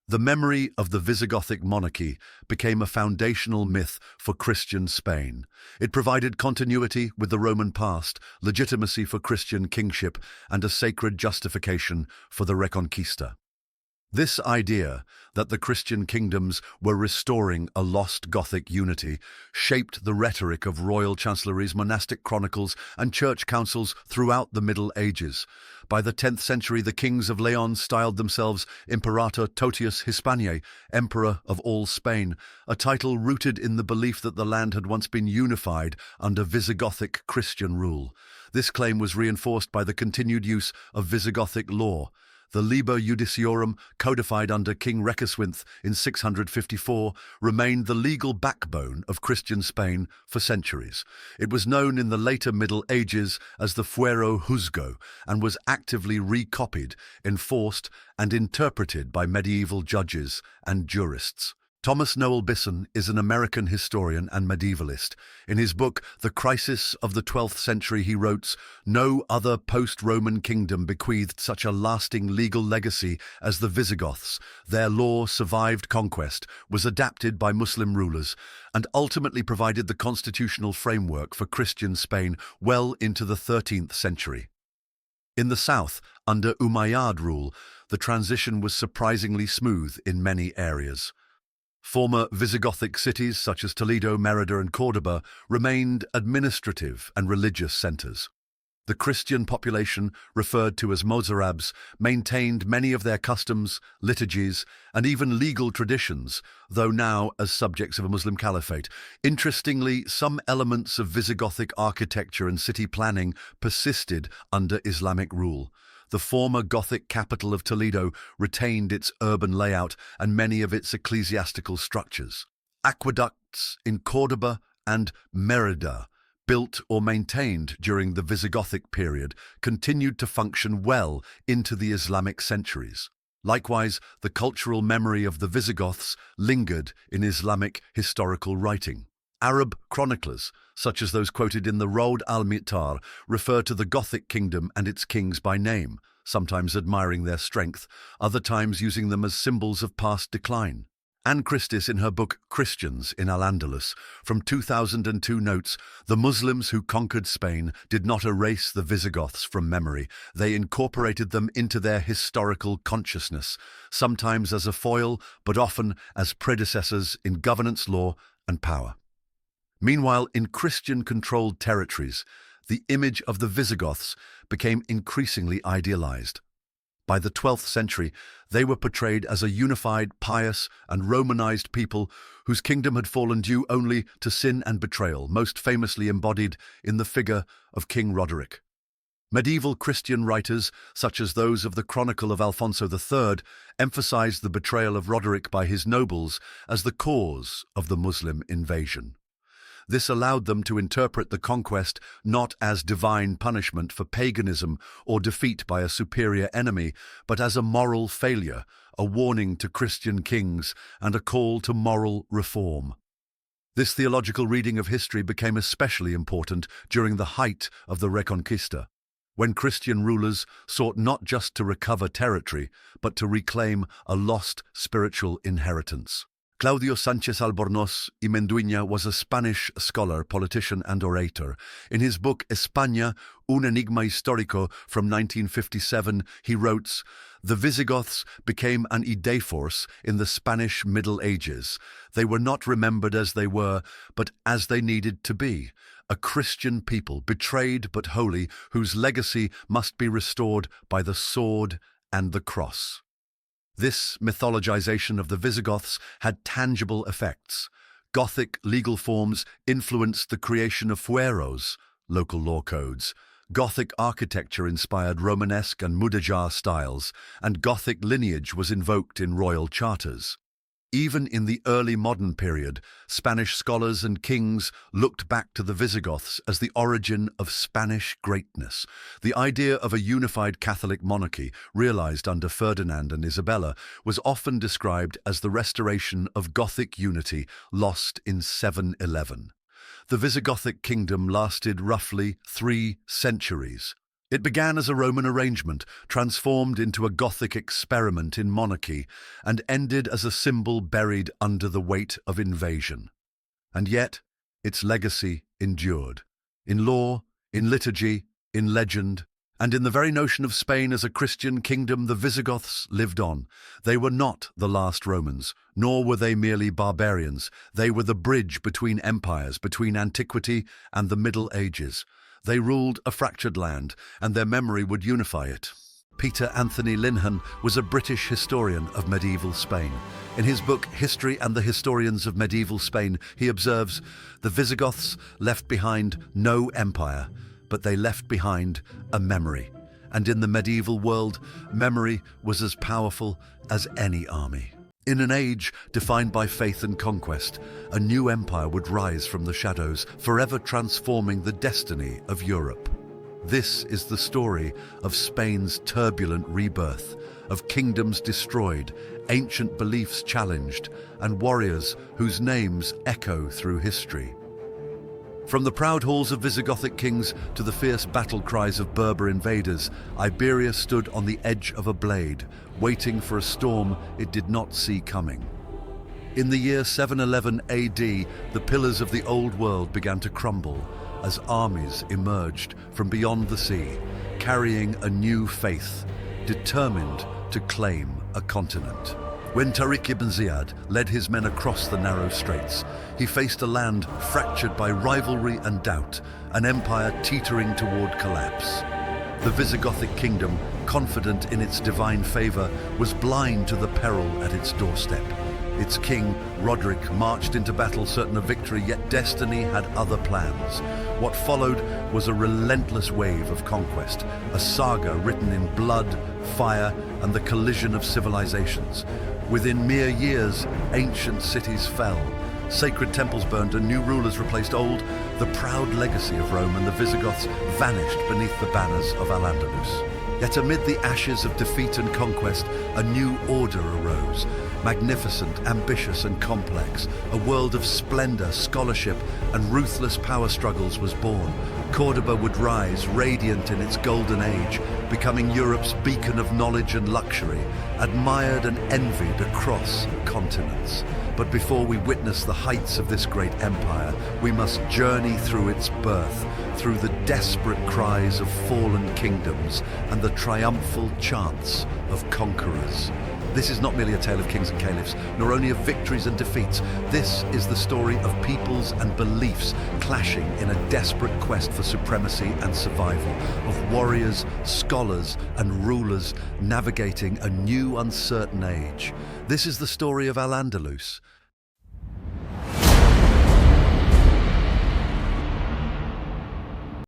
"The memory of the Visigothic monarchy became a foundational myth for Christian Spain. It provided continuity with the Roman past, legitimacy for Christian kingship, and a sacred justification for the Reconquista." This idea that the Christian kingdoms were restoring a lost Gothic unity shaped the rhetoric of royal chancelleries, monastic chronicles, and church councils throughout the Middle Ages. By the 10th century, the kings of Leon styled themselves Imperator Totius Hispaniae, Emperor of all Spain, a title rooted in the belief that the land had once been unified under Visigothic Christian rule. This claim was reinforced by the continued use of Visigothic law. The Liber Judiciorum, codified under King Requeswinth in 654, remained the legal backbone of Christian Spain for centuries. It was known in the later Middle Ages as the Fuero Juzgo and was actively recopied, enforced, and interpreted by medieval judges and jurists. Thomas Noel Bisson is an American historian and medievalist. In his book, The Crisis of the 12th Century, he wrote, "No other post-Roman kingdom bequeathed such a lasting legal legacy as the Visigoths. Their law survived conquest, was adapted by Muslim rulers, and ultimately provided the constitutional framework for Christian Spain well into the 13th century. In the south, under Umayyad rule, the transition was surprisingly smooth in many areas. Former Visigothic cities such as Toledo, Merida, and Cordoba remained administrative and religious centers. The Christian population, referred to as Mozarabs, maintained many of their customs, liturgies, and even legal traditions, though now as subjects of a Muslim caliphate. Interestingly, some elements of Visigothic architecture and city planning persisted under Islamic rule. The former Gothic capital of Toledo retained its urban layout and many of its ecclesiastical structures. Aqueducts in Cordoba and Merida, built or maintained during the Visigothic period, continued to function well into the Islamic centuries. Likewise, the cultural memory of the Visigoths lingered in Islamic historical writing. Arab chroniclers, such as those quoted in the Road al-Mi'tar, refer to the Gothic kingdom and its kings by name, sometimes admiring their strength, other times using them as symbols of past decline. Anne Christis, in her book Christians in Al-Andalus from 2002, notes, "The Muslims who conquered Spain did not erase the Visigoths from memory. They incorporated them into their historical consciousness, sometimes as a foil, but often as predecessors in governance, law, and power." Meanwhile, in Christian-controlled territories, the image of the Visigoths became increasingly idealized. By the 12th century, they were portrayed as a unified, pious, and Romanized people whose kingdom had fallen due only to sin and betrayal, most famously embodied in the figure of King Roderick. Medieval Christian writers, such as those of the Chronicle of Alfonso III, emphasized the betrayal of Roderick by his nobles as the cause of the Muslim invasion. This allowed them to interpret the conquest not as divine punishment for paganism or defeat by a superior enemy, but as a moral failure, a warning to Christian kings, and a call to moral reform. This theological reading of history became especially important during the height of the Reconquista, when Christian rulers sought not just to recover territory, but to reclaim a lost spiritual inheritance. Claudio Sánchez Albornoz y Mendueña was a Spanish scholar, politician, and orator. In his book España, un enigma histórico from 1957, he wrote, "The Visigoths became an idée force in the Spanish Middle Ages. They were not remembered as they were, but as they needed to be. A Christian people, betrayed but holy, whose legacy must be restored by the sword and the cross." This mythologization of the Visigoths had tangible effects. Gothic legal forms influenced the creation of fueros, local law codes. Gothic architecture inspired Romanesque and Mudéjar styles, and Gothic lineage was invoked in royal charters. Even in the early modern period, Spanish scholars and kings looked back to the Visigoths as the origin of Spanish greatness. The idea of a unified Catholic monarchy, realized under Ferdinand and Isabella, was often described as the restoration of Gothic unity lost in 711. The Visigothic kingdom lasted roughly 3 centuries. It began as a Roman arrangement, transformed into a Gothic experiment in monarchy, and ended as a symbol buried under the weight of invasion. And yet, its legacy endured. In law, in liturgy, in legend, and in the very notion of Spain as a Christian kingdom, the Visigoths lived on. They were not the last Romans, nor were they merely barbarians. They were the bridge between empires, between antiquity and the Middle Ages. They ruled a fractured land, and their memory would unify it. Peter Anthony Linhan was a British historian of medieval Spain. In his book History and the Historians of Medieval Spain, he observes, "The Visigoths left behind no empire, but they left behind a memory. And in the medieval world, memory was as powerful as any army." In an age defined by faith and conquest, a new empire would rise from the shadows, forever transforming the destiny of Europe. This is the story of Spain's turbulent rebirth, of kingdoms destroyed, ancient beliefs challenged, and warriors whose names echo through history. From the proud halls of Visigothic kings to the fierce battle cries of Berber invaders, Iberia stood on the edge of a blade, waiting for a storm it did not see coming. In the year 711 AD, the pillars of the old world began to crumble as armies emerged from beyond the sea, carrying a new faith, determined to claim a continent. When Tariq ibn Ziyad led his men across the narrow straits, he faced a land fractured by rivalry and doubt, an empire teetering toward collapse. The Visigothic kingdom, confident in its divine favor, was blind to the peril at its doorstep. Its king, Roderick, marched into battle certain of victory, yet destiny had other plans. What followed was a relentless wave of conquest, a saga written in blood, fire, and the collision of civilizations. Within mere years, ancient cities fell, sacred temples burned, and new rulers replaced old. The proud legacy of Rome and the Visigoths vanished beneath the banners of Al-Andalus. Yet amid the ashes of defeat and conquest, a new order arose. Magnificent, ambitious and complex, a world of splendor, scholarship and ruthless power struggles was born. Cordoba would rise, radiant in its golden age, becoming Europe's beacon of knowledge and luxury, admired and envied across continents. But before we witness the heights of this great empire, we must journey through its birth, through the desperate cries of fallen kingdoms and the triumphal chants of conquerors. This is not merely a tale of kings and caliphs, nor only of victories and defeats. This is the story of peoples and beliefs clashing in a desperate quest for supremacy and survival, of warriors, scholars, and rulers navigating a new uncertain age. This is the story of Al-Andalus.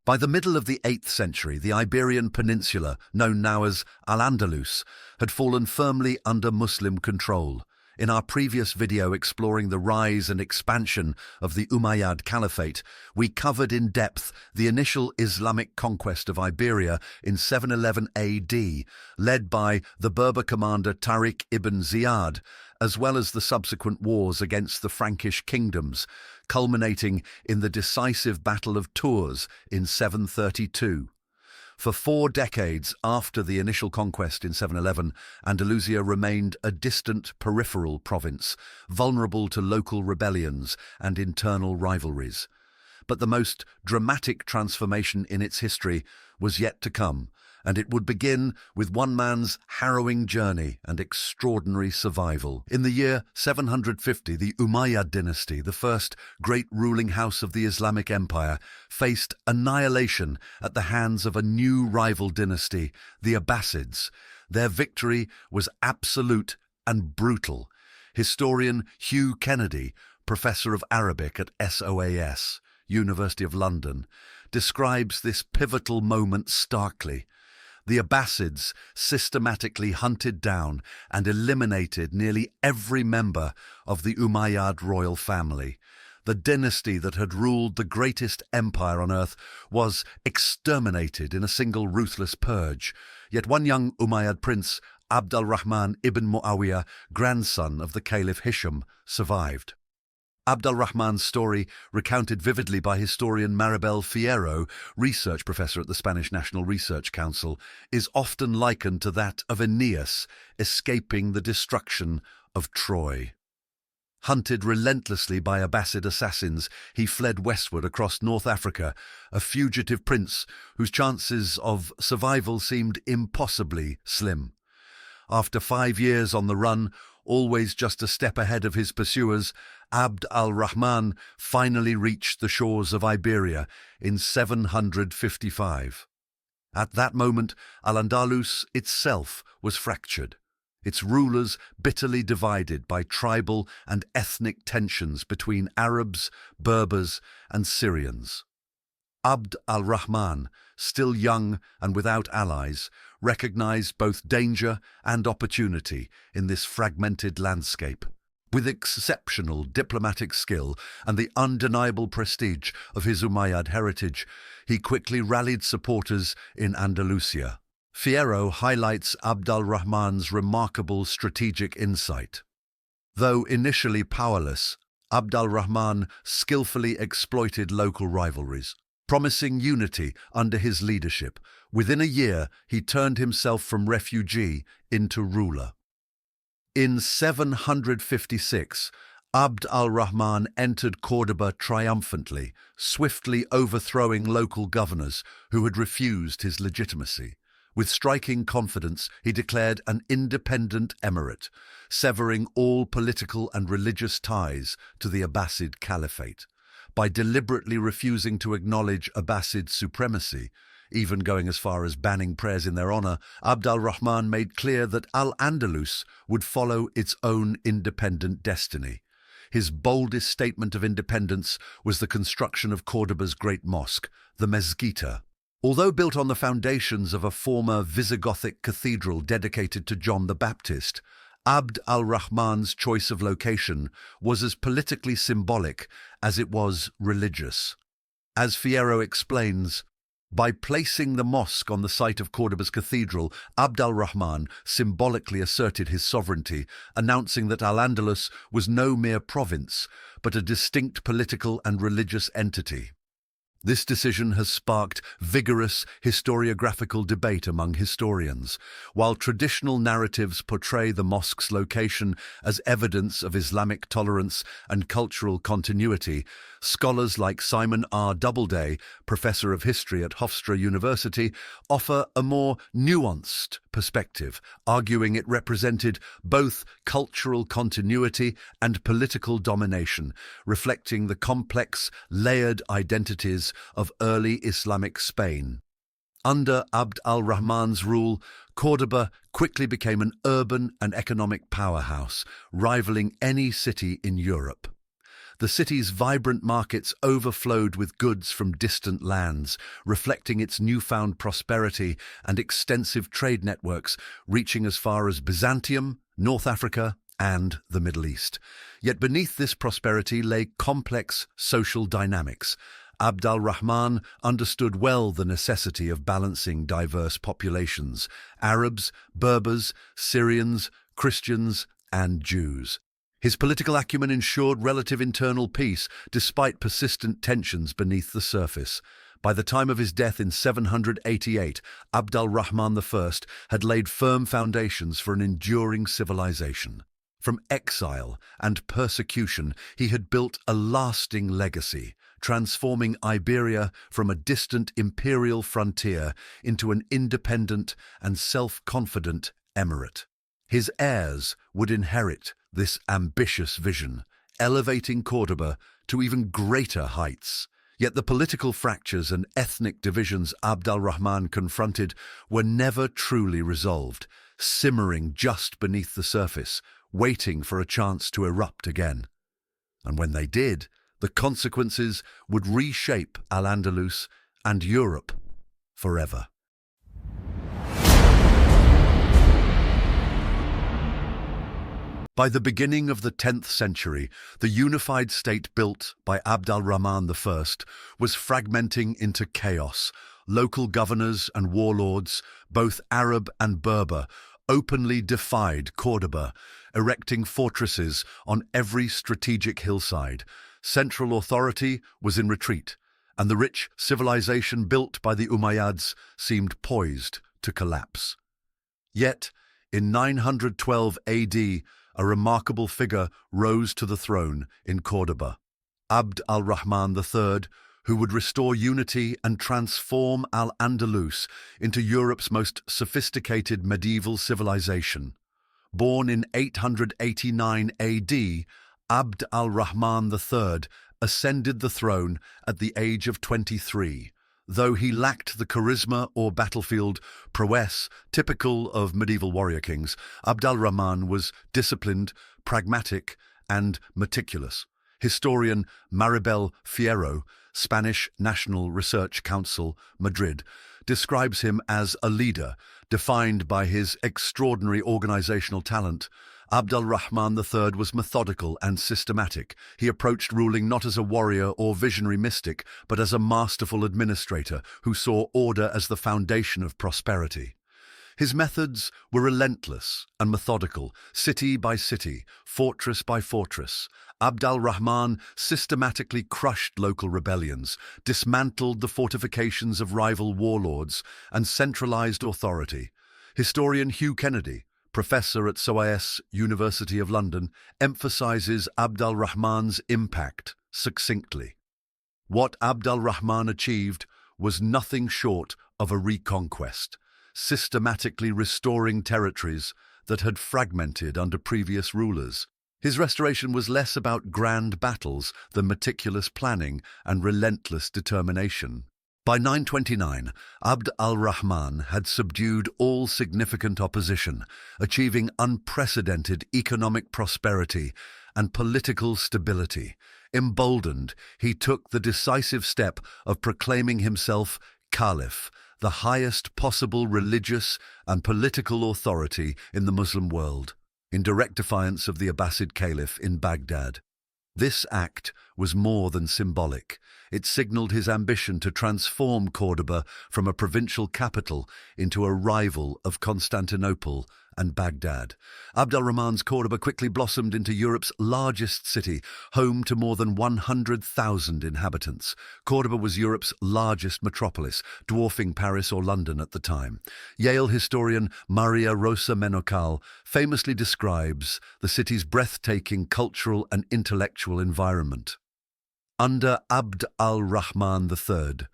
By the middle of the 8th century, the Iberian Peninsula, known now as Al-Andalus, had fallen firmly under Muslim control. In our previous video exploring the rise and expansion of the Umayyad Caliphate, we covered in depth the initial Islamic conquest of Iberia in 711 AD, led by the Berber commander Tariq ibn Ziyad, as well as the subsequent wars against the Frankish kingdoms, culminating in the decisive Battle of Tours in 732. For 4 decades after the initial conquest in 711, Andalusia remained a distant peripheral province, vulnerable to local rebellions and internal rivalries. But the most dramatic transformation in its history was yet to come, and it would begin with one man's harrowing journey and extraordinary survival. In the year 750, the Umayyad dynasty, the first great ruling house of the Islamic Empire, faced annihilation at the hands of a new rival dynasty, the Abbasids. Their victory was absolute and brutal. Historian Hugh Kennedy, professor of Arabic at SOAS, University of London, describes this pivotal moment starkly. The Abbasids systematically hunted down and eliminated nearly every member of the Umayyad royal family. The dynasty that had ruled the greatest empire on earth was exterminated in a single ruthless purge. Yet one young Umayyad prince, Abd al-Rahman ibn Muawiyah, grandson of the Caliph Hisham, survived. Abd al-Rahman's story, recounted vividly by historian Maribel Fierro, research professor at the Spanish National Research Council, is often likened to that of Aeneas escaping the destruction of Troy. Hunted relentlessly by Abbasid assassins, he fled westward across North Africa, a fugitive prince whose chances of survival seemed impossibly slim. After 5 years on the run, always just a step ahead of his pursuers, Abd al-Rahman finally reached the shores of Iberia in 755. At that moment, Al-Andalus itself was fractured, its rulers bitterly divided by tribal and ethnic tensions between Arabs, Berbers, and Syrians. Abd al-Rahman, still young and without allies, recognized both danger and opportunity in this fragmented landscape. With exceptional diplomatic skill and the undeniable prestige of his Umayyad heritage, he quickly rallied supporters in Andalusia. Fierro highlights Abd al-Rahman's remarkable strategic insight. Though initially powerless, Abd al-Rahman skillfully exploited local rivalries. Promising unity under his leadership, within a year he turned himself from refugee into ruler. In 756, Abd al-Rahman entered Cordoba triumphantly, swiftly overthrowing local governors who had refused his legitimacy. With striking confidence, he declared an independent emirate, severing all political and religious ties to the Abbasid Caliphate. By deliberately refusing to acknowledge Abbasid supremacy, even going as far as banning prayers in their honor, Abd al-Rahman made clear that Al-Andalus would follow its own independent destiny. His boldest statement of independence was the construction of Cordoba's great mosque, the Mezquita. Although built on the foundations of a former Visigothic cathedral dedicated to John the Baptist, Abd al-Rahman's choice of location was as politically symbolic as it was religious. As Fierro explains, By placing the mosque on the site of Cordoba's cathedral, Abd al-Rahman symbolically asserted his sovereignty, announcing that Al-Andalus was no mere province, but a distinct political and religious entity. This decision has sparked vigorous historiographical debate among historians. While traditional narratives portray the mosque's location as evidence of Islamic tolerance and cultural continuity, scholars like Simon R. Doubleday, professor of history at Hofstra University, offer a more nuanced perspective, arguing it represented both cultural continuity and political domination, reflecting the complex, layered identities of early Islamic Spain. Under Abd al-Rahman's rule, Cordoba quickly became an urban and economic powerhouse, rivaling any city in Europe. The city's vibrant markets overflowed with goods from distant lands, reflecting its newfound prosperity and extensive trade networks reaching as far as Byzantium, North Africa, and the Middle East. Yet beneath this prosperity lay complex social dynamics. Abd al-Rahman understood well the necessity of balancing diverse populations: Arabs, Berbers, Syrians, Christians, and Jews. His political acumen ensured relative internal peace despite persistent tensions beneath the surface. By the time of his death in 788, Abd al-Rahman I had laid firm foundations for an enduring civilization. From exile and persecution, he had built a lasting legacy, transforming Iberia from a distant imperial frontier into an independent and self-confident emirate. His heirs would inherit this ambitious vision, elevating Cordoba to even greater heights. Yet the political fractures and ethnic divisions Abd al-Rahman confronted were never truly resolved, simmering just beneath the surface, waiting for a chance to erupt again. And when they did, the consequences would reshape Al-Andalus and Europe forever. By the beginning of the 10th century, the unified state built by Abd al-Rahman I was fragmenting into chaos. Local governors and warlords, both Arab and Berber, openly defied Cordoba, erecting fortresses on every strategic hillside. Central authority was in retreat, and the rich civilization built by the Umayyads seemed poised to collapse. Yet, in 912 AD, a remarkable figure rose to the throne in Cordoba, Abd al-Rahman III, who would restore unity and transform Al-Andalus into Europe's most sophisticated medieval civilization. Born in 889 AD, Abd al-Rahman III ascended the throne at the age of 23. Though he lacked the charisma or battlefield prowess typical of medieval warrior kings, Abd al-Rahman was disciplined, pragmatic, and meticulous. Historian Maribel Fierro, Spanish National Research Council, Madrid, describes him as a leader, defined by his extraordinary organizational talent. Abd al-Rahman III was methodical and systematic. He approached ruling not as a warrior or visionary mystic, but as a masterful administrator who saw order as the foundation of prosperity. His methods were relentless and methodical, city by city, fortress by fortress. Abd al-Rahman systematically crushed local rebellions, dismantled the fortifications of rival warlords, and centralized authority. Historian Hugh Kennedy, professor at SOAS University of London, emphasizes Abd al-Rahman's impact succinctly. What Abd al-Rahman achieved was nothing short of a reconquest, systematically restoring territories that had fragmented under previous rulers. His restoration was less about grand battles than meticulous planning and relentless determination. By 929, Abd al-Rahman had subdued all significant opposition, achieving unprecedented economic prosperity and political stability. Emboldened, he took the decisive step of proclaiming himself Caliph, the highest possible religious and political authority in the Muslim world, in direct defiance of the Abbasid Caliph in Baghdad. This act was more than symbolic. It signaled his ambition to transform Cordoba from a provincial capital into a rival of Constantinople and Baghdad. Abd al-Rahman's Cordoba quickly blossomed into Europe's largest city, home to more than 100,000 inhabitants. Cordoba was Europe's largest metropolis, dwarfing Paris or London at the time. Yale historian Maria Rosa Menocal famously describes the city's breathtaking cultural and intellectual environment. Under Abd al-Rahman III,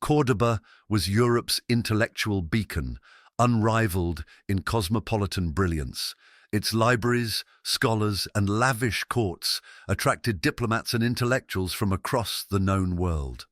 Cordoba was Europe's intellectual beacon, unrivaled in cosmopolitan brilliance. Its libraries, scholars, and lavish courts attracted diplomats and intellectuals from across the known world.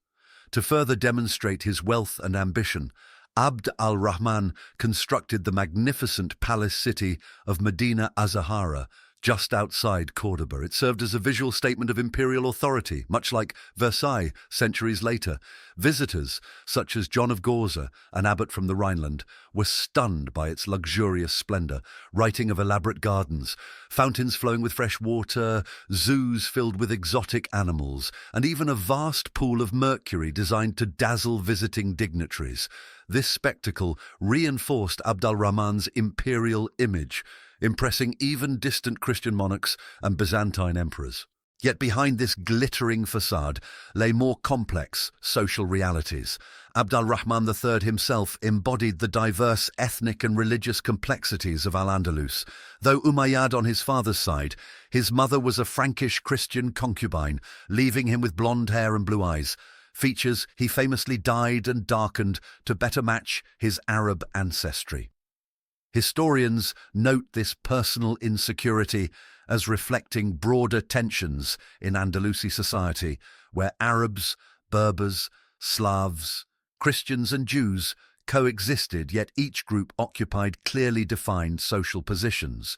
To further demonstrate his wealth and ambition, Abd al-Rahman constructed the magnificent palace city of Medina Azahara, just outside Cordoba. It served as a visual statement of imperial authority, much like Versailles centuries later. Visitors, such as John of Gauza, an abbot from the Rhineland, were stunned by its luxurious splendor, writing of elaborate gardens, fountains flowing with fresh water, zoos filled with exotic animals, and even a vast pool of mercury designed to dazzle visiting dignitaries. This spectacle reinforced Abd al-Rahman's imperial image, impressing even distant Christian monarchs and Byzantine emperors. Yet behind this glittering facade lay more complex social realities. Abd al-Rahman III himself embodied the diverse ethnic and religious complexities of Al-Andalus. Though Umayyad on his father's side, his mother was a Frankish Christian concubine, leaving him with blonde hair and blue eyes, features he famously dyed and darkened to better match his Arab ancestry. Historians note this personal insecurity as reflecting broader tensions in Andalusi society, where Arabs, Berbers, Slavs, Christians and Jews coexisted, yet each group occupied clearly defined social positions.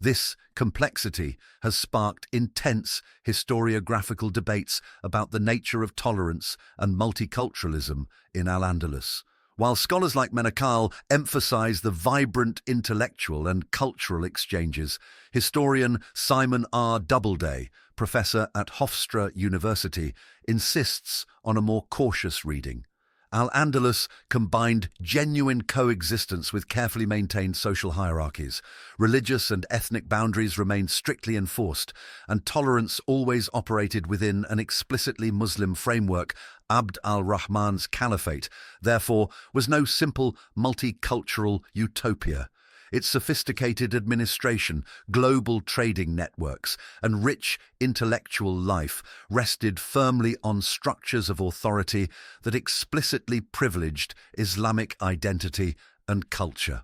This complexity has sparked intense historiographical debates about the nature of tolerance and multiculturalism in Al-Andalus. While scholars like Menakal emphasize the vibrant intellectual and cultural exchanges, historian Simon R. Doubleday, professor at Hofstra University, insists on a more cautious reading. Al-Andalus combined genuine coexistence with carefully maintained social hierarchies. Religious and ethnic boundaries remained strictly enforced, and tolerance always operated within an explicitly Muslim framework. Abd al-Rahman's caliphate, therefore, was no simple multicultural utopia. Its sophisticated administration, global trading networks, and rich intellectual life rested firmly on structures of authority that explicitly privileged Islamic identity and culture.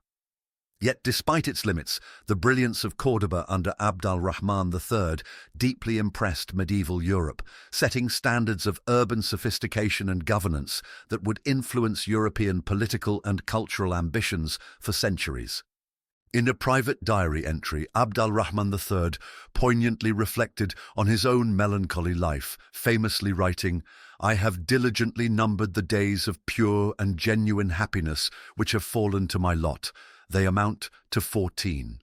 Yet despite its limits, the brilliance of Cordoba under Abd al-Rahman III deeply impressed medieval Europe, setting standards of urban sophistication and governance that would influence European political and cultural ambitions for centuries. In a private diary entry, Abd al-Rahman III poignantly reflected on his own melancholy life, famously writing, "I have diligently numbered the days of pure and genuine happiness which have fallen to my lot. They amount to 14.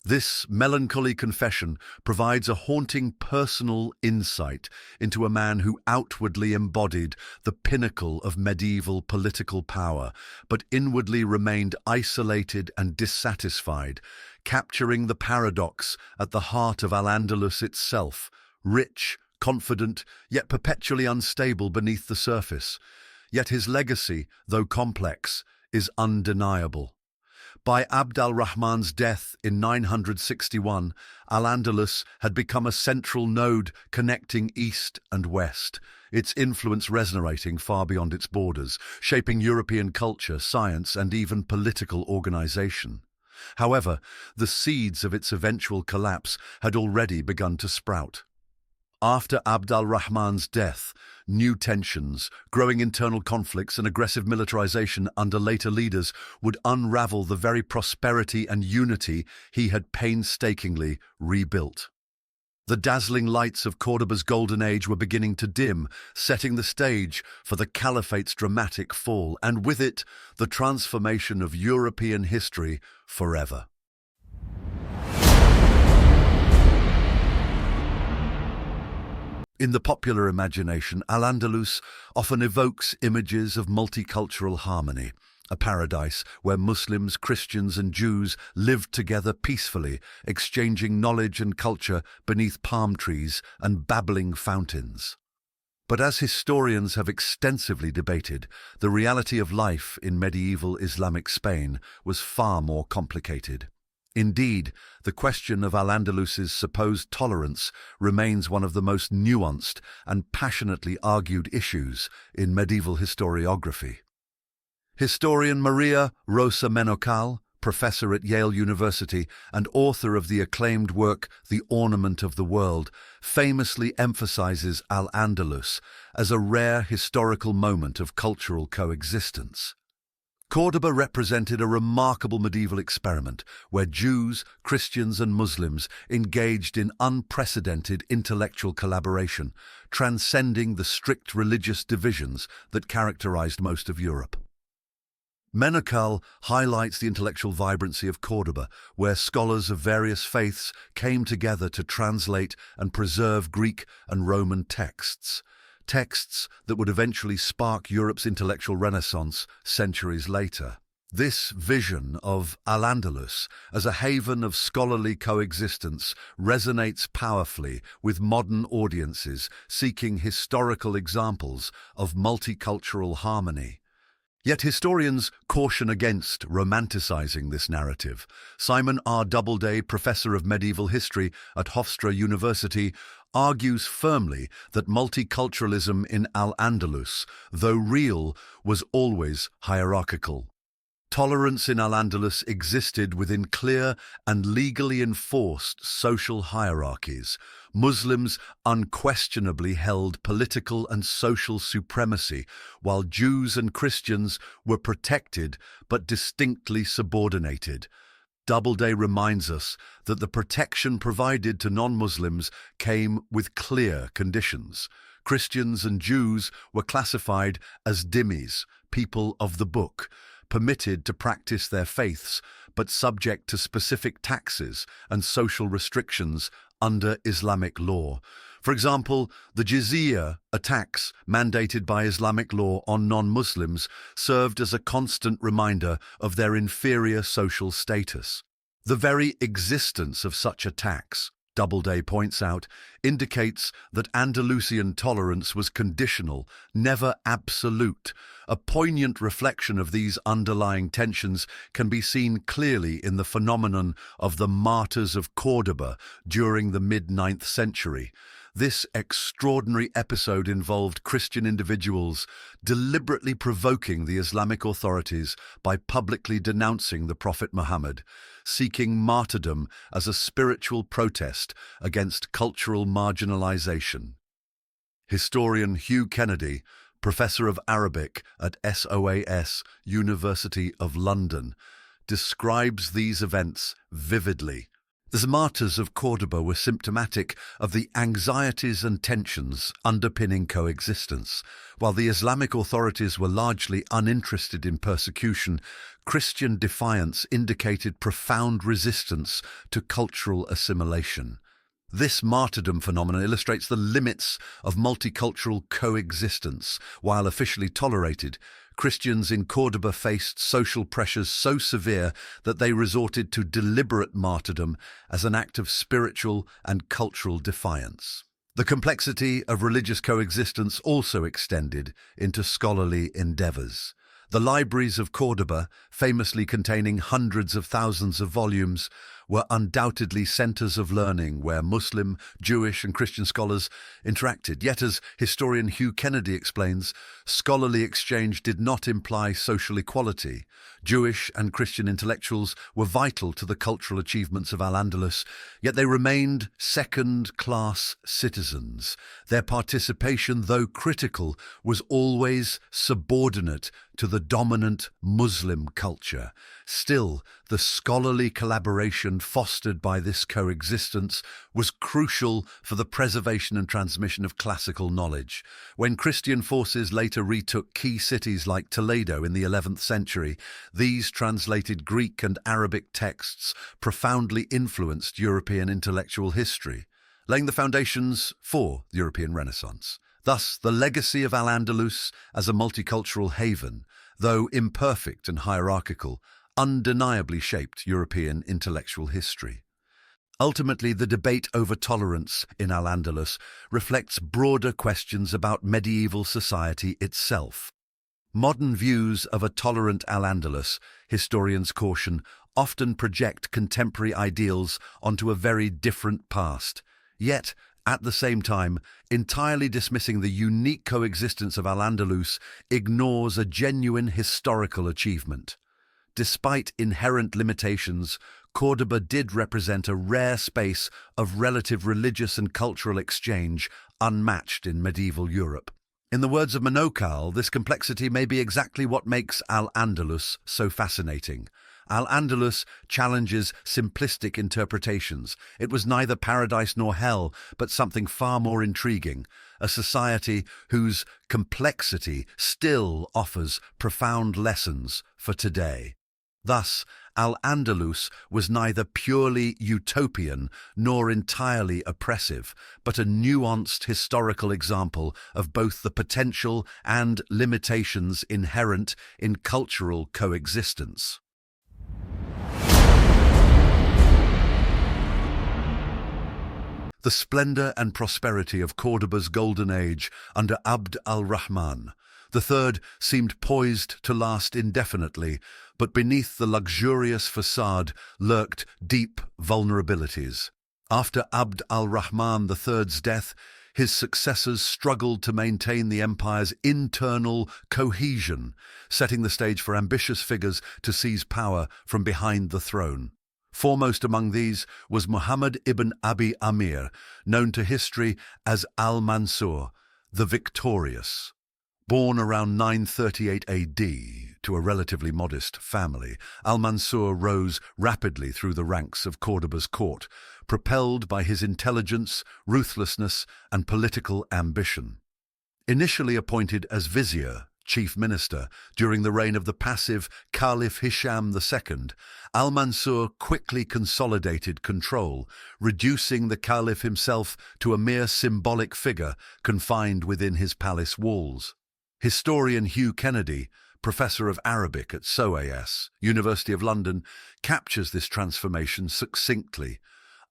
This melancholy confession provides a haunting personal insight into a man who outwardly embodied the pinnacle of medieval political power, but inwardly remained isolated and dissatisfied, capturing the paradox at the heart of Al-Andalus itself, rich, confident, yet perpetually unstable beneath the surface. Yet his legacy, though complex, is undeniable. By Abd al-Rahman's death in 961, Al-Andalus had become a central node connecting East and West, its influence resonating far beyond its borders, shaping European culture, science, and even political organization. However, the seeds of its eventual collapse had already begun to sprout. After Abd al-Rahman's death, new tensions, growing internal conflicts and aggressive militarization under later leaders would unravel the very prosperity and unity he had painstakingly rebuilt. The dazzling lights of Cordoba's golden age were beginning to dim, setting the stage for the caliphate's dramatic fall, and with it, the transformation of European history forever. In the popular imagination, Al-Andalus often evokes images of multicultural harmony, a paradise where Muslims, Christians and Jews lived together peacefully, exchanging knowledge and culture beneath palm trees and babbling fountains. But as historians have extensively debated, the reality of life in medieval Islamic Spain was far more complicated. Indeed, the question of Al-Andalus's supposed tolerance remains one of the most nuanced and passionately argued issues in medieval historiography. Historian Maria Rosa Menocal, professor at Yale University and author of the acclaimed work The Ornament of the World, famously emphasizes Al-Andalus as a rare historical moment of cultural coexistence. Cordoba represented a remarkable medieval experiment where Jews, Christians and Muslims engaged in unprecedented intellectual collaboration, transcending the strict religious divisions that characterized most of Europe. Menocal highlights the intellectual vibrancy of Cordoba, where scholars of various faiths came together to translate and preserve Greek and Roman texts that would eventually spark Europe's intellectual renaissance centuries later. This vision of Al-Andalus as a haven of scholarly coexistence resonates powerfully with modern audiences seeking historical examples of multicultural harmony. Yet historians caution against romanticizing this narrative. Simon R. Doubleday, professor of medieval history at Hofstra University, argues firmly that multiculturalism in Al-Andalus, though real, was always hierarchical. Tolerance in Al-Andalus existed within clear and legally enforced social hierarchies. Muslims unquestionably held political and social supremacy, while Jews and Christians were protected but distinctly subordinated. Doubleday reminds us that the protection provided to non-Muslims came with clear conditions. Christians and Jews were classified as dhimmis, people of the book, permitted to practice their faiths, but subject to specific taxes and social restrictions under Islamic law. For example, the jizya, a tax mandated by Islamic law on non-Muslims, served as a constant reminder of their inferior social status. The very existence of such a tax, Doubleday points out, indicates that Andalusian tolerance was conditional, never absolute. A poignant reflection of these underlying tensions can be seen clearly in the phenomenon of the martyrs of Cordoba during the mid-9th century. This extraordinary episode involved Christian individuals deliberately provoking the Islamic authorities by publicly denouncing the Prophet Muhammad, seeking martyrdom as a spiritual protest against cultural marginalization. Historian Hugh Kennedy, professor of Arabic at SOAS, University of London, describes these events vividly. The martyrs of Cordoba were symptomatic of the anxieties and tensions underpinning coexistence. While the Islamic authorities were largely uninterested in persecution, Christian defiance indicated profound resistance to cultural assimilation. This martyrdom phenomenon illustrates the limits of multicultural coexistence. While officially tolerated, Christians in Cordoba faced social pressures so severe that they resorted to deliberate martyrdom as an act of spiritual and cultural defiance. The complexity of religious coexistence also extended into scholarly endeavors. The libraries of Cordoba, famously containing hundreds of thousands of volumes, were undoubtedly centers of learning where Muslim, Jewish and Christian scholars interacted. Yet, as historian Hugh Kennedy explains, scholarly exchange did not imply social equality. Jewish and Christian intellectuals were vital to the cultural achievements of Al-Andalus, yet they remained second-class citizens. Their participation, though critical, was always subordinate to the dominant Muslim culture. Still, the scholarly collaboration fostered by this coexistence was crucial for the preservation and transmission of classical knowledge. When Christian forces later retook key cities like Toledo in the 11th century, these translated Greek and Arabic texts profoundly influenced European intellectual history. laying the foundations for the European Renaissance. Thus, the legacy of Al-Andalus as a multicultural haven, though imperfect and hierarchical, undeniably shaped European intellectual history. Ultimately, the debate over tolerance in Al-Andalus reflects broader questions about medieval society itself. Modern views of a tolerant Al-Andalus, historians caution, often project contemporary ideals onto a very different past. Yet, at the same time, entirely dismissing the unique coexistence of Al-Andalus ignores a genuine historical achievement. Despite inherent limitations, Cordoba did represent a rare space of relative religious and cultural exchange unmatched in medieval Europe. In the words of Monocal, this complexity may be exactly what makes Al-Andalus so fascinating. Al-Andalus challenges simplistic interpretations. It was neither paradise nor hell, but something far more intriguing, a society whose complexity still offers profound lessons for today. Thus, Al-Andalus was neither purely utopian nor entirely oppressive, but a nuanced historical example of both the potential and limitations inherent in cultural coexistence. The splendor and prosperity of Cordoba's golden age under Abd al-Rahman III seemed poised to last indefinitely, but beneath the luxurious facade lurked deep vulnerabilities. After Abd al-Rahman III's death, his successors struggled to maintain the empire's internal cohesion, setting the stage for ambitious figures to seize power from behind the throne. Foremost among these was Muhammad ibn Abi Amir, known to history as Al-Mansur, the Victorious. Born around 938 AD to a relatively modest family, Al-Mansur rose rapidly through the ranks of Cordoba's court, propelled by his intelligence, ruthlessness, and political ambition. Initially appointed as vizier, chief minister, during the reign of the passive Caliph Hisham II, Al-Mansur quickly consolidated control, reducing the Caliph himself to a mere symbolic figure confined within his palace walls. Historian Hugh Kennedy, professor of Arabic at SOAS, University of London, captures this transformation succinctly.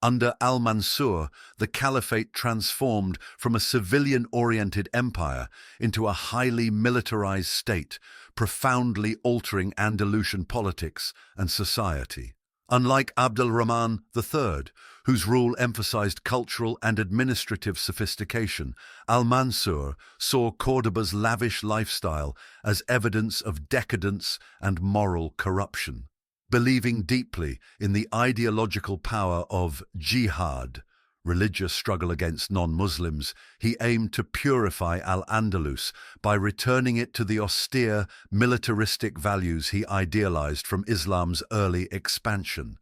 Under Al-Mansur, the caliphate transformed from a civilian-oriented empire into a highly militarized state, profoundly altering Andalusian politics and society. Unlike Abd al-Rahman III, whose rule emphasized cultural and administrative sophistication, Al-Mansur saw Cordoba's lavish lifestyle as evidence of decadence and moral corruption. Believing deeply in the ideological power of jihad, religious struggle against non-Muslims, he aimed to purify Al-Andalus by returning it to the austere, militaristic values he idealized from Islam's early expansion.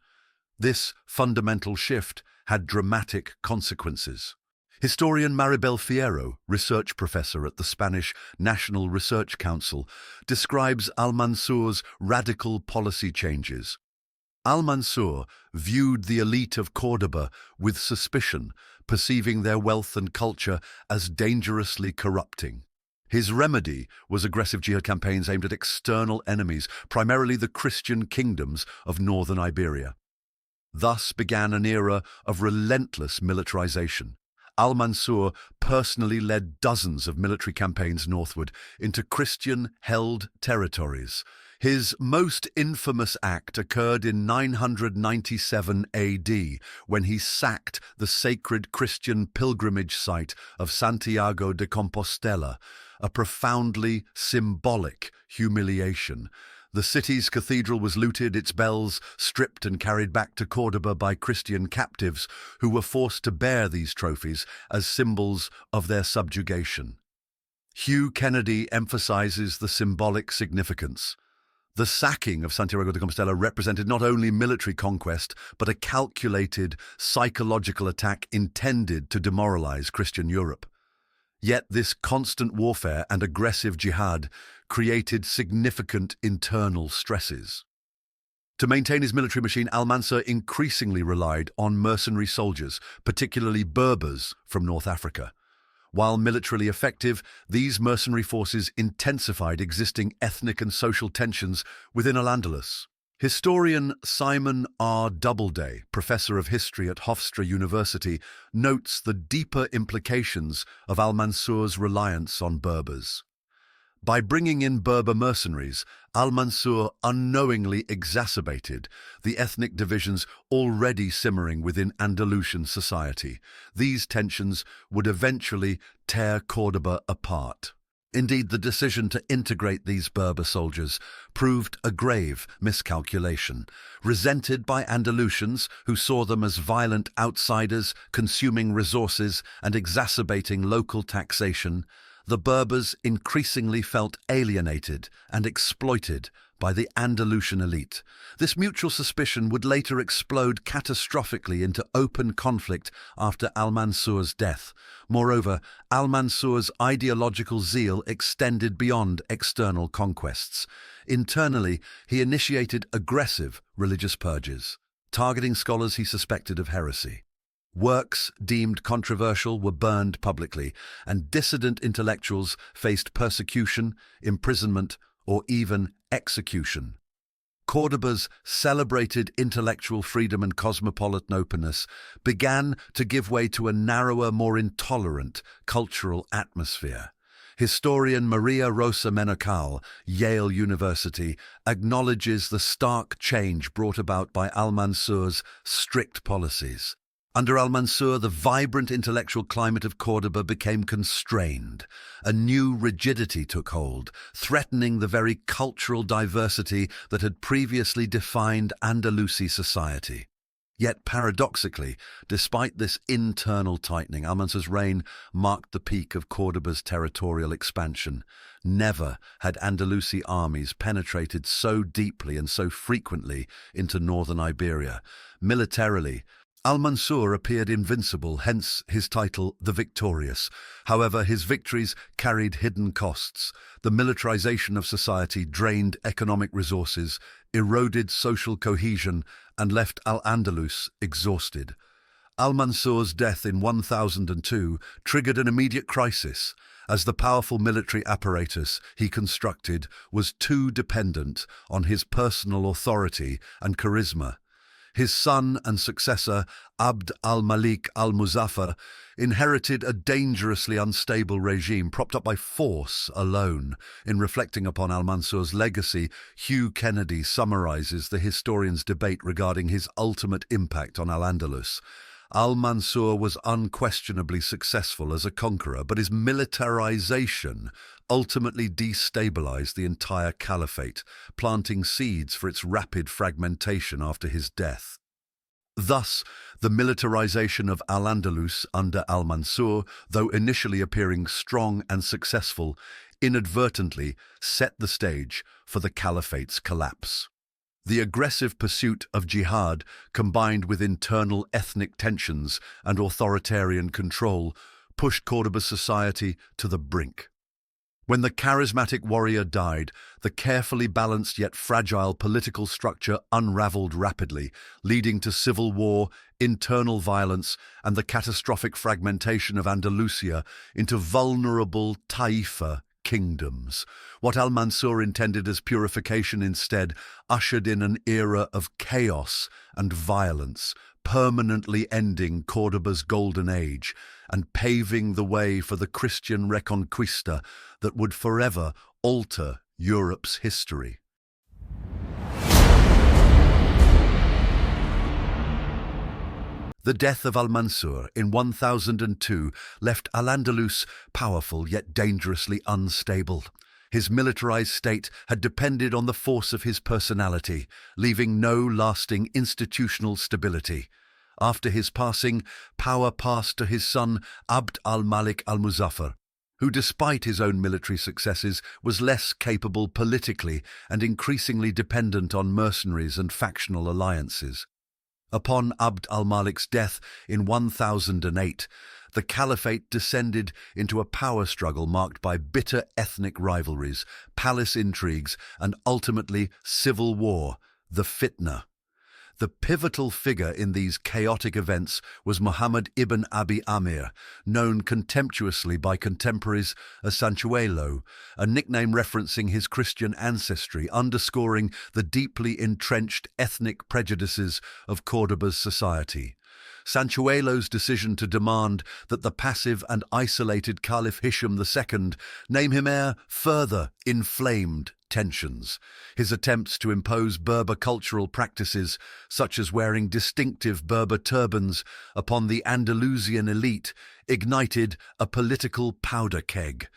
This fundamental shift had dramatic consequences. Historian Maribel Fierro, research professor at the Spanish National Research Council, describes Al-Mansur's radical policy changes. Al-Mansur viewed the elite of Cordoba with suspicion, perceiving their wealth and culture as dangerously corrupting. His remedy was aggressive jihad campaigns aimed at external enemies, primarily the Christian kingdoms of northern Iberia. Thus began an era of relentless militarization. Al-Mansur personally led dozens of military campaigns northward into Christian-held territories. His most infamous act occurred in 997 AD, when he sacked the sacred Christian pilgrimage site of Santiago de Compostela, a profoundly symbolic humiliation. The city's cathedral was looted, its bells stripped and carried back to Cordoba by Christian captives who were forced to bear these trophies as symbols of their subjugation. Hugh Kennedy emphasizes the symbolic significance. The sacking of Santiago de Compostela represented not only military conquest, but a calculated psychological attack intended to demoralize Christian Europe. Yet this constant warfare and aggressive jihad created significant internal stresses. To maintain his military machine, Al-Mansur increasingly relied on mercenary soldiers, particularly Berbers from North Africa. While militarily effective, these mercenary forces intensified existing ethnic and social tensions within Al-Andalus. Historian Simon R. Doubleday, professor of history at Hofstra University, notes the deeper implications of Al-Mansur's reliance on Berbers. By bringing in Berber mercenaries, Al-Mansur unknowingly exacerbated the ethnic divisions already simmering within Andalusian society. These tensions would eventually tear Cordoba apart. Indeed, the decision to integrate these Berber soldiers proved a grave miscalculation. Resented by Andalusians who saw them as violent outsiders, consuming resources and exacerbating local taxation, the Berbers increasingly felt alienated and exploited by the Andalusian elite. This mutual suspicion would later explode catastrophically into open conflict after Al-Mansur's death. Moreover, Al-Mansur's ideological zeal extended beyond external conquests. Internally, he initiated aggressive religious purges, targeting scholars he suspected of heresy. Works deemed controversial were burned publicly, and dissident intellectuals faced persecution, imprisonment, or even execution. Cordoba's celebrated intellectual freedom and cosmopolitan openness began to give way to a narrower, more intolerant cultural atmosphere. Historian Maria Rosa Menocal, Yale University, acknowledges the stark change brought about by Al-Mansur's strict policies. Under Al-Mansur, the vibrant intellectual climate of Cordoba became constrained. A new rigidity took hold, threatening the very cultural diversity that had previously defined Andalusi society. Yet paradoxically, despite this internal tightening, Al-Mansur's reign marked the peak of Cordoba's territorial expansion. Never had Andalusi armies penetrated so deeply and so frequently into northern Iberia. Militarily, Al-Mansur appeared invincible, hence his title, the Victorious. However, his victories carried hidden costs. The militarization of society drained economic resources, eroded social cohesion, and left Al-Andalus exhausted. Al-Mansur's death in 1002 triggered an immediate crisis, as the powerful military apparatus he constructed was too dependent on his personal authority and charisma. His son and successor, Abd al-Malik al-Muzaffar, inherited a dangerously unstable regime propped up by force alone. In reflecting upon al-Mansur's legacy, Hugh Kennedy summarizes the historian's debate regarding his ultimate impact on Al-Andalus. Al-Mansur was unquestionably successful as a conqueror, but his militarization ultimately destabilized the entire caliphate, planting seeds for its rapid fragmentation after his death. Thus, the militarization of Al-Andalus under Al-Mansur, though initially appearing strong and successful, inadvertently set the stage for the caliphate's collapse. The aggressive pursuit of jihad, combined with internal ethnic tensions and authoritarian control, pushed Cordoba's society to the brink. When the charismatic warrior died, the carefully balanced yet fragile political structure unraveled rapidly, leading to civil war, internal violence, and the catastrophic fragmentation of Andalusia into vulnerable Taifa kingdoms. What Al-Mansur intended as purification instead ushered in an era of chaos and violence, permanently ending Cordoba's golden age and paving the way for the Christian Reconquista that would forever alter Europe's history. The death of Al-Mansur in 1002 left Al-Andalus powerful yet dangerously unstable. His militarized state had depended on the force of his personality, leaving no lasting institutional stability. After his passing, power passed to his son Abd al-Malik al-Muzaffar, who despite his own military successes was less capable politically and increasingly dependent on mercenaries and factional alliances. Upon Abd al-Malik's death in 1008, the caliphate descended into a power struggle marked by bitter ethnic rivalries, palace intrigues, and ultimately civil war the fitna. The pivotal figure in these chaotic events was Muhammad ibn Abi Amir, known contemptuously by contemporaries as Sanchuelo, a nickname referencing his Christian ancestry, underscoring the deeply entrenched ethnic prejudices of Cordoba's society. Sanchuelo's decision to demand that the passive and isolated Caliph Hisham II name him heir further inflamed tensions. His attempts to impose Berber cultural practices, such as wearing distinctive Berber turbans upon the Andalusian elite, ignited a political powder keg.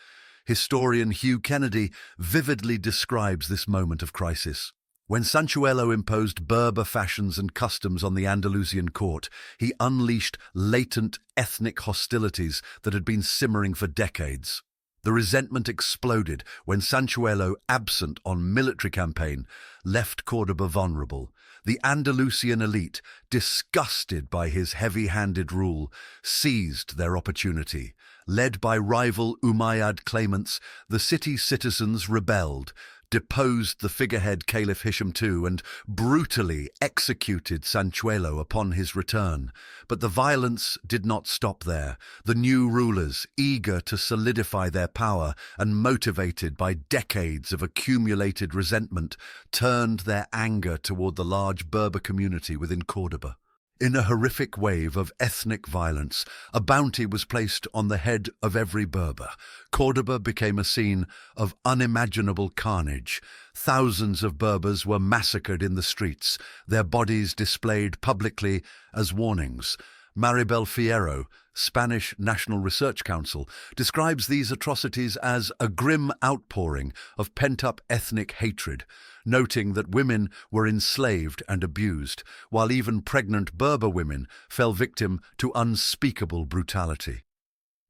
Historian Hugh Kennedy vividly describes this moment of crisis. When Sanchuelo imposed Berber fashions and customs on the Andalusian court, he unleashed latent ethnic hostilities that had been simmering for decades. The resentment exploded when Sanchuelo, absent on military campaign, left Cordoba vulnerable. The Andalusian elite, disgusted by his heavy-handed rule, seized their opportunity. Led by rival Umayyad claimants, the city's citizens rebelled, deposed the figurehead Caliph Hisham II, and brutally executed Sanchuelo upon his return. But the violence did not stop there. The new rulers, eager to solidify their power and motivated by decades of accumulated resentment, turned their anger toward the large Berber community within Cordoba. In a horrific wave of ethnic violence, a bounty was placed on the head of every Berber. Cordoba became a scene of unimaginable carnage. Thousands of Berbers were massacred in the streets, their bodies displayed publicly as warnings. Maribel Fierro, Spanish National Research Council, describes these atrocities as a grim outpouring of pent-up ethnic hatred, noting that women were enslaved and abused, while even pregnant Berber women fell victim to unspeakable brutality.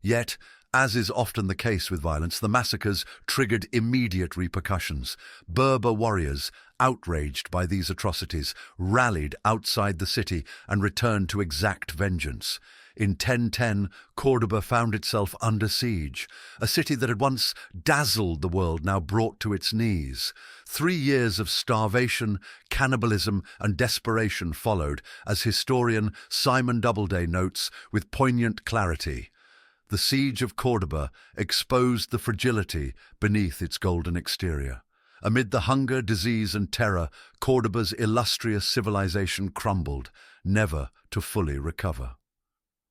Yet, as is often the case with violence, the massacres triggered immediate repercussions. Berber warriors, outraged by these atrocities, rallied outside the city and returned to exact vengeance. In 1010, Cordoba found itself under siege. A city that had once dazzled the world now brought to its knees. 3 years of starvation, cannibalism, and desperation followed, as historian Simon Doubleday notes with poignant clarity. The siege of Cordoba exposed the fragility beneath its golden exterior. Amid the hunger, disease, and terror, Cordoba's illustrious civilization crumbled, never to fully recover.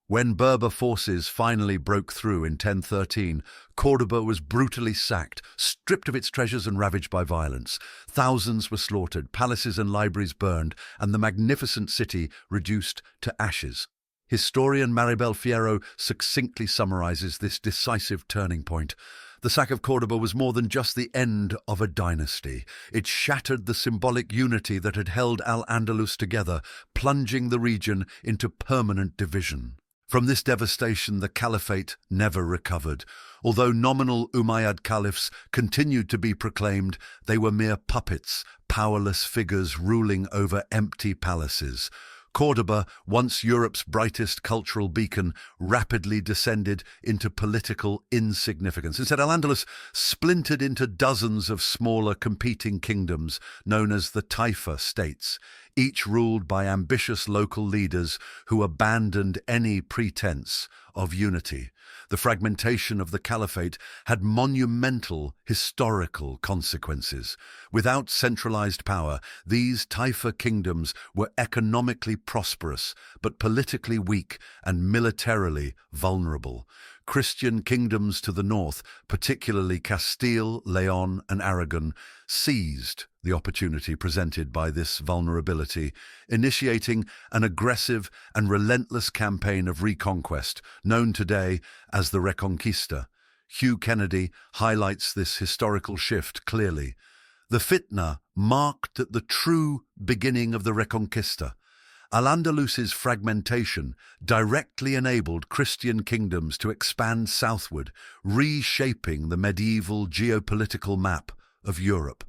When Berber forces finally broke through in 1013, Cordoba was brutally sacked, stripped of its treasures and ravaged by violence. Thousands were slaughtered, palaces and libraries burned, and the magnificent city reduced to ashes. Historian Maribel Fierro succinctly summarizes this decisive turning point. The sack of Cordoba was more than just the end of a dynasty. It shattered the symbolic unity that had held Al-Andalus together, plunging the region into permanent division. From this devastation, the caliphate never recovered. Although nominal Umayyad caliphs continued to be proclaimed, they were mere puppets, powerless figures ruling over empty palaces. Cordoba, once Europe's brightest cultural beacon, rapidly descended into political insignificance. Instead, Al-Andalus splintered into dozens of smaller competing kingdoms known as the Taifa states, each ruled by ambitious local leaders who abandoned any pretense of unity. The fragmentation of the caliphate had monumental historical consequences. Without centralized power, these Taifa kingdoms were economically prosperous, but politically weak and militarily vulnerable. Christian kingdoms to the north, particularly Castile, Leon, and Aragon, seized the opportunity presented by this vulnerability, initiating an aggressive and relentless campaign of reconquest, known today as the Reconquista. Hugh Kennedy highlights this historical shift clearly. The fitna marked the true beginning of the Reconquista. Al-Andalus's fragmentation directly enabled Christian kingdoms to expand southward, reshaping the medieval geopolitical map of Europe.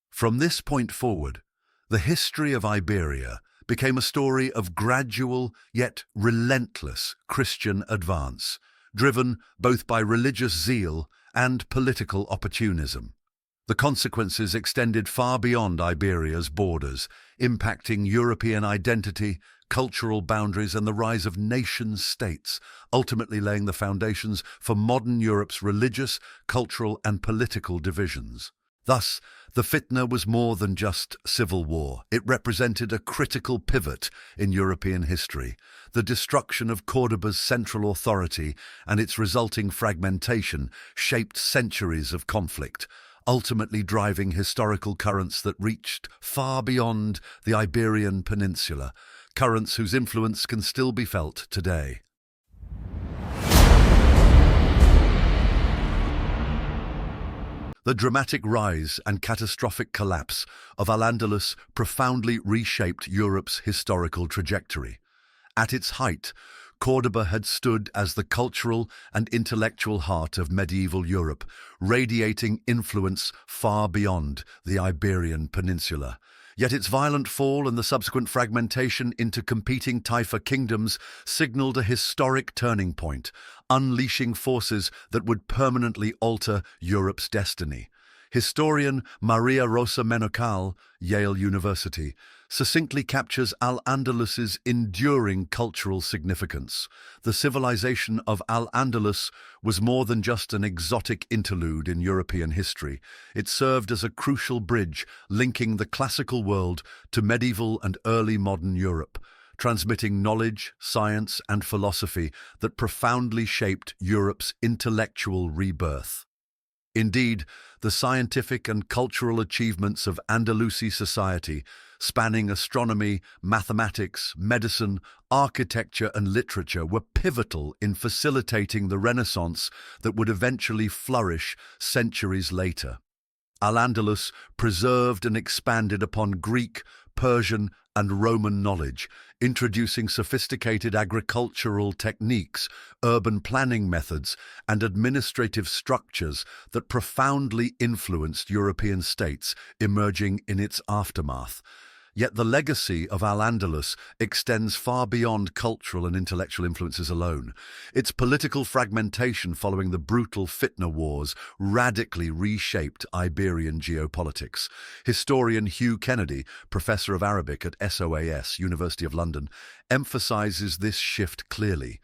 From this point forward, the history of Iberia became a story of gradual yet relentless Christian advance, driven both by religious zeal and political opportunism. The consequences extended far beyond Iberia's borders, impacting European identity, cultural boundaries, and the rise of nation-states, ultimately laying the foundations for modern Europe's religious, cultural, and political divisions. Thus, the Fitna was more than just civil war. It represented a critical pivot in European history. The destruction of Cordoba's central authority and its resulting fragmentation shaped centuries of conflict, ultimately driving historical currents that reached far beyond the Iberian Peninsula, currents whose influence can still be felt today. The dramatic rise and catastrophic collapse of Al-Andalus profoundly reshaped Europe's historical trajectory. At its height, Cordoba had stood as the cultural and intellectual heart of medieval Europe, radiating influence far beyond the Iberian Peninsula. Yet its violent fall and the subsequent fragmentation into competing Taifa kingdoms signaled a historic turning point, unleashing forces that would permanently alter Europe's destiny. Historian Maria Rosa Menocal, Yale University, succinctly captures Al-Andalus's enduring cultural significance. The civilization of Al-Andalus was more than just an exotic interlude in European history. It served as a crucial bridge linking the classical world to medieval and early modern Europe, transmitting knowledge, science, and philosophy that profoundly shaped Europe's intellectual rebirth. Indeed, the scientific and cultural achievements of Andalusi society, spanning astronomy, mathematics, medicine, architecture, and literature, were pivotal in facilitating the Renaissance that would eventually flourish centuries later. Al-Andalus preserved and expanded upon Greek, Persian, and Roman knowledge, introducing sophisticated agricultural techniques, urban planning methods, and administrative structures that profoundly influenced European states emerging in its aftermath. Yet the legacy of Al-Andalus extends far beyond cultural and intellectual influences alone. Its political fragmentation following the brutal Fitna Wars radically reshaped Iberian geopolitics. Historian Hugh Kennedy, professor of Arabic at SOAS, University of London, emphasizes this shift clearly.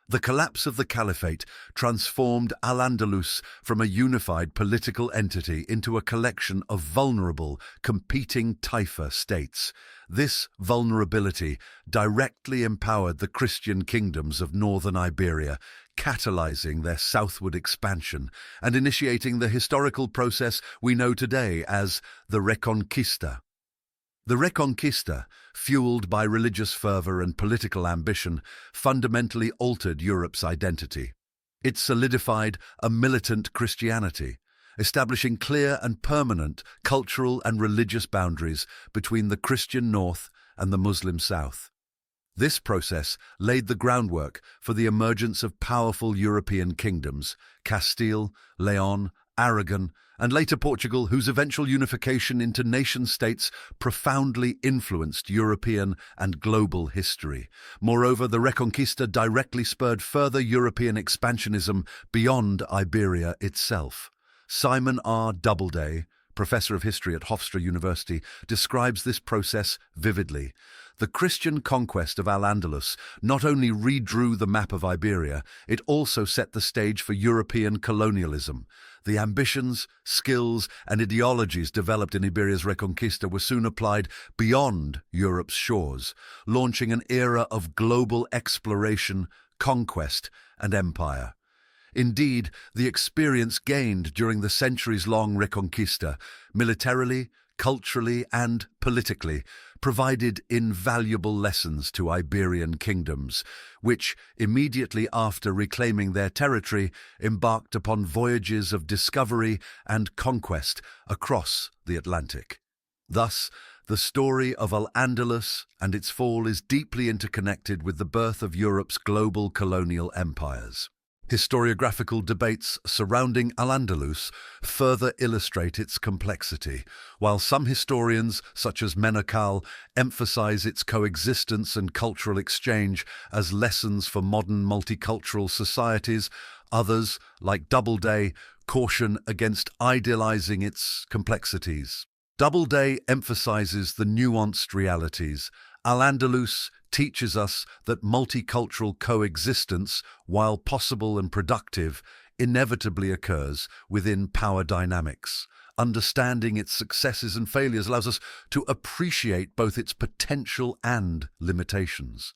The collapse of the Caliphate transformed Al-Andalus from a unified political entity into a collection of vulnerable, competing Taifa states. This vulnerability directly empowered the Christian kingdoms of northern Iberia, catalyzing their southward expansion and initiating the historical process we know today as the Reconquista. The Reconquista, fueled by religious fervor and political ambition, fundamentally altered Europe's identity. It solidified a militant Christianity, establishing clear and permanent cultural and religious boundaries between the Christian North and the Muslim South. This process laid the groundwork for the emergence of powerful European kingdoms, Castile, Leon, Aragon, and later Portugal, whose eventual unification into nation-states profoundly influenced European and global history. Moreover, the Reconquista directly spurred further European expansionism beyond Iberia itself. Simon R. Doubleday, professor of history at Hofstra University, describes this process vividly. The Christian conquest of Al-Andalus not only redrew the map of Iberia, it also set the stage for European colonialism. The ambitions, skills, and ideologies developed in Iberia's Reconquista were soon applied beyond Europe's shores, launching an era of global exploration, conquest, and empire. Indeed, the experience gained during the centuries-long Reconquista, militarily, culturally, and politically, provided invaluable lessons to Iberian kingdoms, which, immediately after reclaiming their territory, embarked upon voyages of discovery and conquest across the Atlantic. Thus, the story of Al-Andalus and its fall is deeply interconnected with the birth of Europe's global colonial empires. Historiographical debates surrounding Al-Andalus further illustrate its complexity. While some historians, such as Menocal, emphasize its coexistence and cultural exchange as lessons for modern multicultural societies, others, like Doubleday, caution against idealizing its complexities. Doubleday emphasizes the nuanced realities. Al-Andalus teaches us that multicultural coexistence, while possible and productive, inevitably occurs within power dynamics. Understanding its successes and failures allows us to appreciate both its potential and limitations.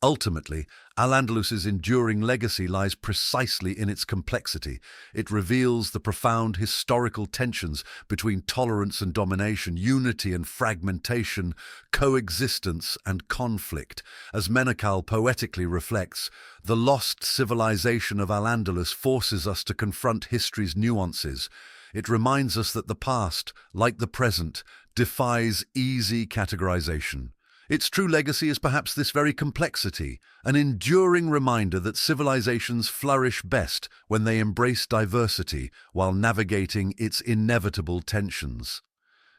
Ultimately, Al-Andalus's enduring legacy lies precisely in its complexity. It reveals the profound historical tensions between tolerance and domination, unity and fragmentation, coexistence and conflict. As Menachal poetically reflects, the lost civilization of Al-Andalus forces us to confront history's nuances. It reminds us that the past, like the present, defies easy categorization. Its true legacy is perhaps this very complexity, an enduring reminder that civilizations flourish best when they embrace diversity while navigating its inevitable tensions.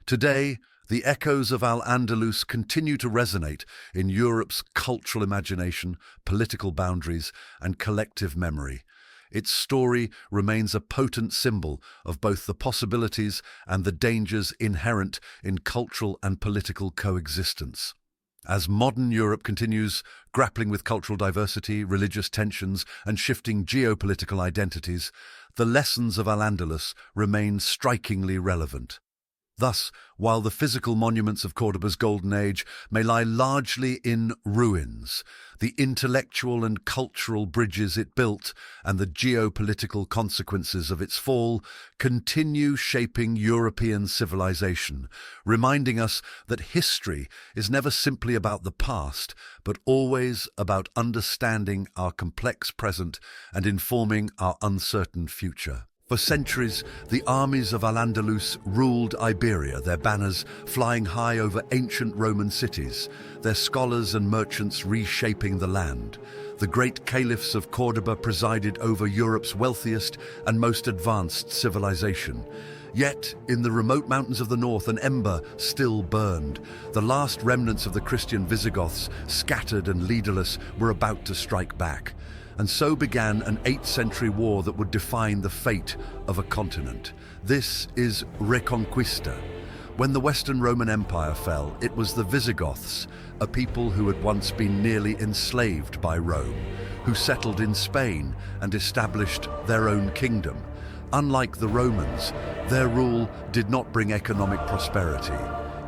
Today, the echoes of Al-Andalus continue to resonate in Europe's cultural imagination, political boundaries, and collective memory. Its story remains a potent symbol of both the possibilities and the dangers inherent in cultural and political coexistence. As modern Europe continues grappling with cultural diversity, religious tensions, and shifting geopolitical identities, the lessons of Al-Andalus remain strikingly relevant. Thus, while the physical monuments of Cordoba's golden age may lie largely in ruins, the intellectual and cultural bridges it built and the geopolitical consequences of its fall continue shaping European civilization, reminding us that history is never simply about the past, but always about understanding our complex present and informing our uncertain future. For centuries, the armies of Al-Andalus ruled Iberia, their banners flying high over ancient Roman cities, their scholars and merchants reshaping the land. The great caliphs of Cordoba presided over Europe's wealthiest and most advanced civilization. Yet, in the remote mountains of the north, an ember still burned. The last remnants of the Christian Visigoths, scattered and leaderless, were about to strike back. And so began an 8th century war that would define the fate of a continent. This is Reconquista. When the Western Roman Empire fell, it was the Visigoths, a people who had once been nearly enslaved by Rome, who settled in Spain and established their own kingdom. Unlike the Romans, their rule did not bring economic prosperity.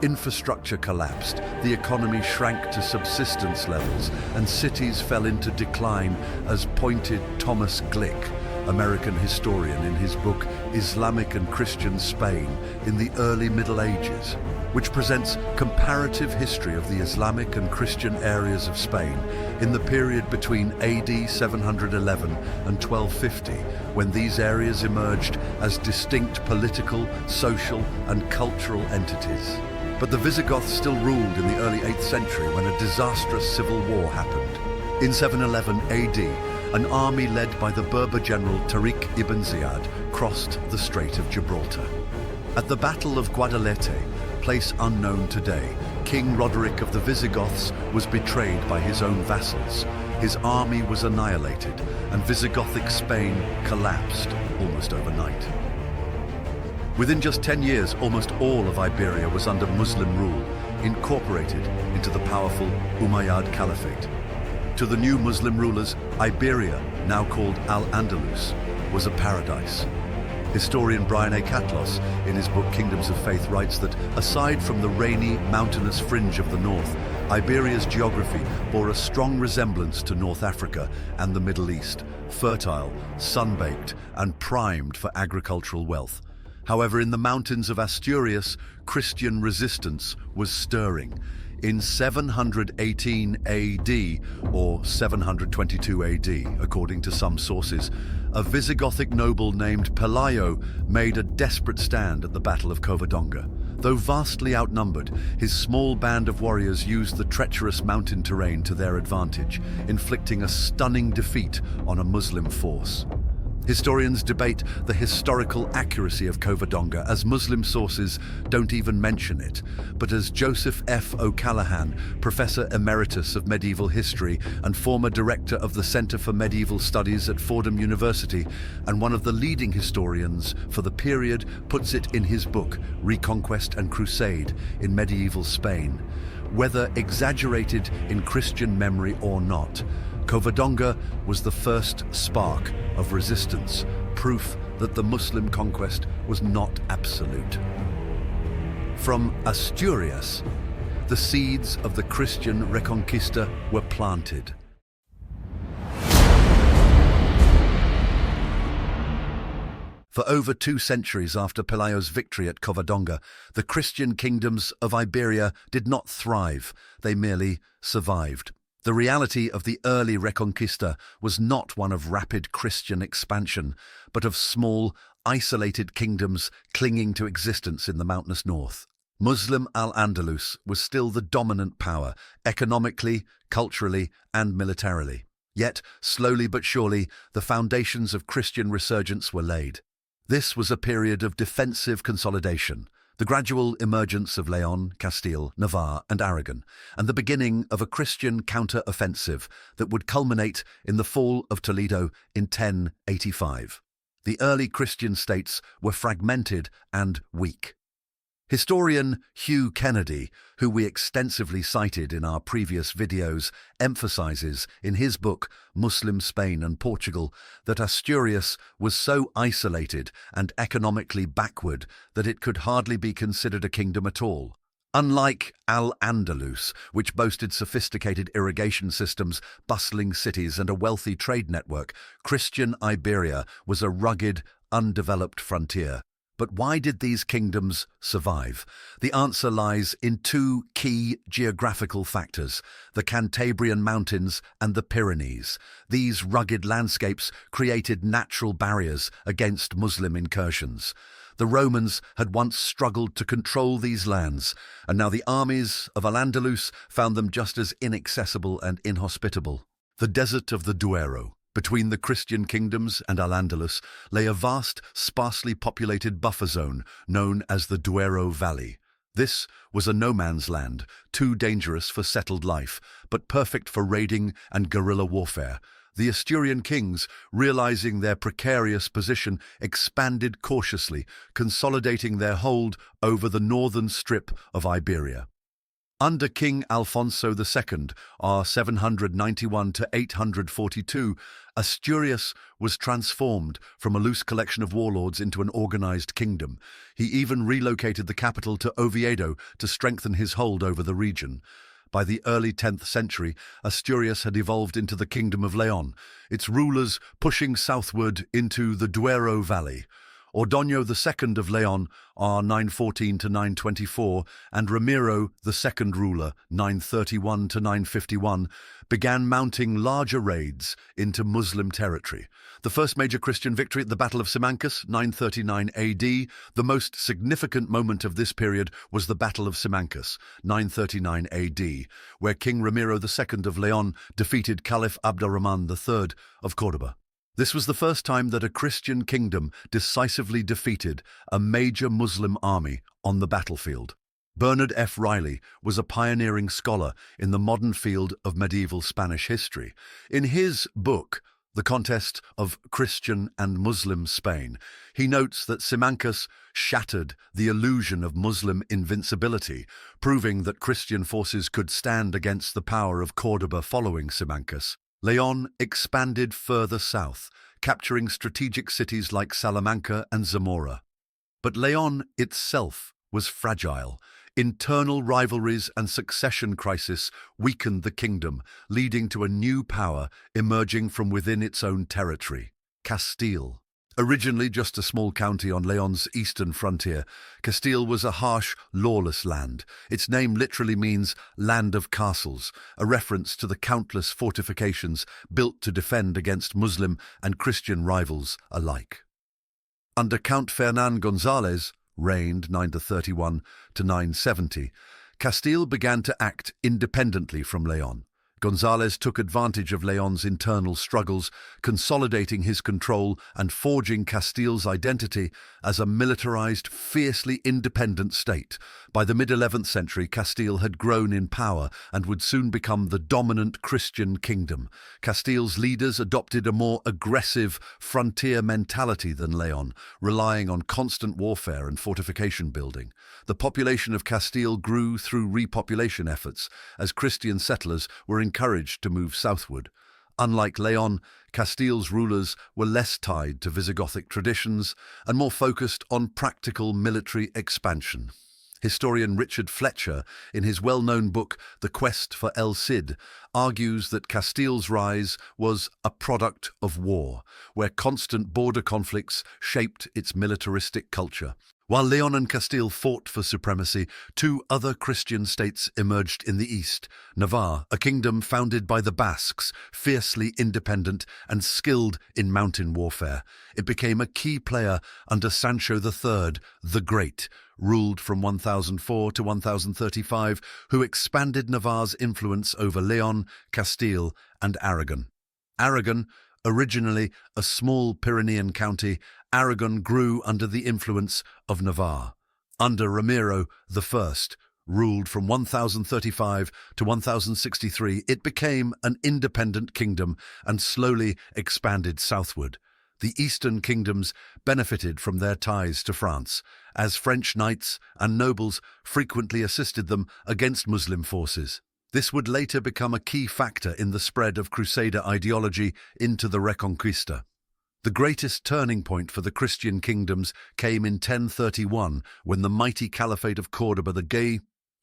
Infrastructure collapsed, the economy shrank to subsistence levels, and cities fell into decline, as pointed Thomas Glick, American historian, in his book Islamic and Christian Spain in the Early Middle Ages, which presents comparative history of the Islamic and Christian areas of Spain in the period between AD 711 and 1250, when these areas emerged as distinct political, social, and cultural entities. But the Visigoths still ruled in the early 8th century when a disastrous civil war happened. In 711 AD, an army led by the Berber general Tariq ibn Ziyad crossed the Strait of Gibraltar. At the Battle of Guadalete, place unknown today, King Roderick of the Visigoths was betrayed by his own vassals. His army was annihilated, and Visigothic Spain collapsed almost overnight. Within just 10 years, almost all of Iberia was under Muslim rule, incorporated into the powerful Umayyad Caliphate. To the new Muslim rulers, Iberia, now called Al-Andalus, was a paradise. Historian Brian A. Catlos, in his book Kingdoms of Faith, writes that aside from the rainy, mountainous fringe of the north, Iberia's geography bore a strong resemblance to North Africa and the Middle East, fertile, sun-baked, and primed for agricultural wealth. However, in the mountains of Asturias, Christian resistance was stirring. In 718 AD, or 722 AD, according to some sources, a Visigothic noble named Pelayo made a desperate stand at the Battle of Covadonga. Though vastly outnumbered, his small band of warriors used the treacherous mountain terrain to their advantage, inflicting a stunning defeat on a Muslim force. Historians debate the historical accuracy of Covadonga, as Muslim sources don't even mention it. But as Joseph F. O'Callaghan, Professor Emeritus of Medieval History and former Director of the Center for Medieval Studies at Fordham University, and one of the leading historians for the period, puts it in his book, Reconquest and Crusade in Medieval Spain, whether exaggerated in Christian memory or not, Covadonga was the first spark of resistance, proof that the Muslim conquest was not absolute. From Asturias, the seeds of the Christian Reconquista were planted. For over 2 centuries after Pelayo's victory at Covadonga, the Christian kingdoms of Iberia did not thrive, they merely survived. The reality of the early Reconquista was not one of rapid Christian expansion, but of small, isolated kingdoms clinging to existence in the mountainous north. Muslim Al-Andalus was still the dominant power, economically, culturally, and militarily. Yet, slowly but surely, the foundations of Christian resurgence were laid. This was a period of defensive consolidation, the gradual emergence of Leon, Castile, Navarre, and Aragon, and the beginning of a Christian counter-offensive that would culminate in the fall of Toledo in 1085. The early Christian states were fragmented and weak. Historian Hugh Kennedy, who we extensively cited in our previous videos, emphasizes in his book Muslim Spain and Portugal that Asturias was so isolated and economically backward that it could hardly be considered a kingdom at all. Unlike Al-Andalus, which boasted sophisticated irrigation systems, bustling cities, and a wealthy trade network, Christian Iberia was a rugged, undeveloped frontier. But why did these kingdoms survive? The answer lies in 2 key geographical factors: the Cantabrian Mountains and the Pyrenees. These rugged landscapes created natural barriers against Muslim incursions. The Romans had once struggled to control these lands, and now the armies of Al-Andalus found them just as inaccessible and inhospitable. The desert of the Duero, between the Christian kingdoms and Al-Andalus, lay a vast, sparsely populated buffer zone known as the Duero Valley. This was a no-man's land, too dangerous for settled life, but perfect for raiding and guerrilla warfare. The Asturian kings, realizing their precarious position, expanded cautiously, consolidating their hold over the northern strip of Iberia. Under King Alfonso II, r. 791 to 842, Asturias was transformed from a loose collection of warlords into an organized kingdom. He even relocated the capital to Oviedo to strengthen his hold over the region. By the early 10th century, Asturias had evolved into the Kingdom of Leon, its rulers pushing southward into the Duero Valley. Ordoño II of Leon, r. 914 to 924, and Ramiro, the second ruler, 931 to 951, began mounting larger raids into Muslim territory. The first major Christian victory at the Battle of Simancas, 939 AD, the most significant moment of this period was the Battle of Simancas, 939 AD, where King Ramiro II of Leon defeated Caliph Abdurrahman III of Cordoba. This was the first time that a Christian kingdom decisively defeated a major Muslim army on the battlefield. Bernard F. Riley was a pioneering scholar in the modern field of medieval Spanish history. In his book, The Contest of Christian and Muslim Spain, he notes that Simancas shattered the illusion of Muslim invincibility, proving that Christian forces could stand against the power of Cordoba following Simancas. Leon expanded further south, capturing strategic cities like Salamanca and Zamora. But Leon itself was fragile. Internal rivalries and succession crisis weakened the kingdom, leading to a new power emerging from within its own territory: Castile. Originally just a small county on Leon's eastern frontier, Castile was a harsh, lawless land. Its name literally means land of castles, a reference to the countless fortifications built to defend against Muslim and Christian rivals alike. Under Count Fernán González, reigned 931 to 970, Castile began to act independently from Leon. Gonzalez took advantage of Leon's internal struggles, consolidating his control and forging Castile's identity as a militarized, fiercely independent state. By the mid-11th century, Castile had grown in power and would soon become the dominant Christian kingdom. Castile's leaders adopted a more aggressive frontier mentality than Leon, relying on constant warfare and fortification building. The population of Castile grew through repopulation efforts, as Christian settlers were encouraged to move southward. Unlike Leon, Castile's rulers were less tied to Visigothic traditions and more focused on practical military expansion. Historian Richard Fletcher, in his well-known book The Quest for El Cid, argues that Castile's rise was a product of war, where constant border conflicts shaped its militaristic culture. While Leon and Castile fought for supremacy, two other Christian states emerged in the east. Navarre, a kingdom founded by the Basques, fiercely independent and skilled in mountain warfare. It became a key player under Sancho III, the Great, ruled from 1004 to 1035, who expanded Navarre's influence over Leon, Castile, and Aragon. Aragon, originally a small Pyrenean county, Aragon grew under the influence of Navarre. Under Ramiro I, ruled from 1035 to 1063, it became an independent kingdom and slowly expanded southward. The eastern kingdoms benefited from their ties to France, as French knights and nobles frequently assisted them against Muslim forces. This would later become a key factor in the spread of Crusader ideology into the Reconquista. The greatest turning point for the Christian kingdoms came in 1031, when the mighty Caliphate of Cordoba,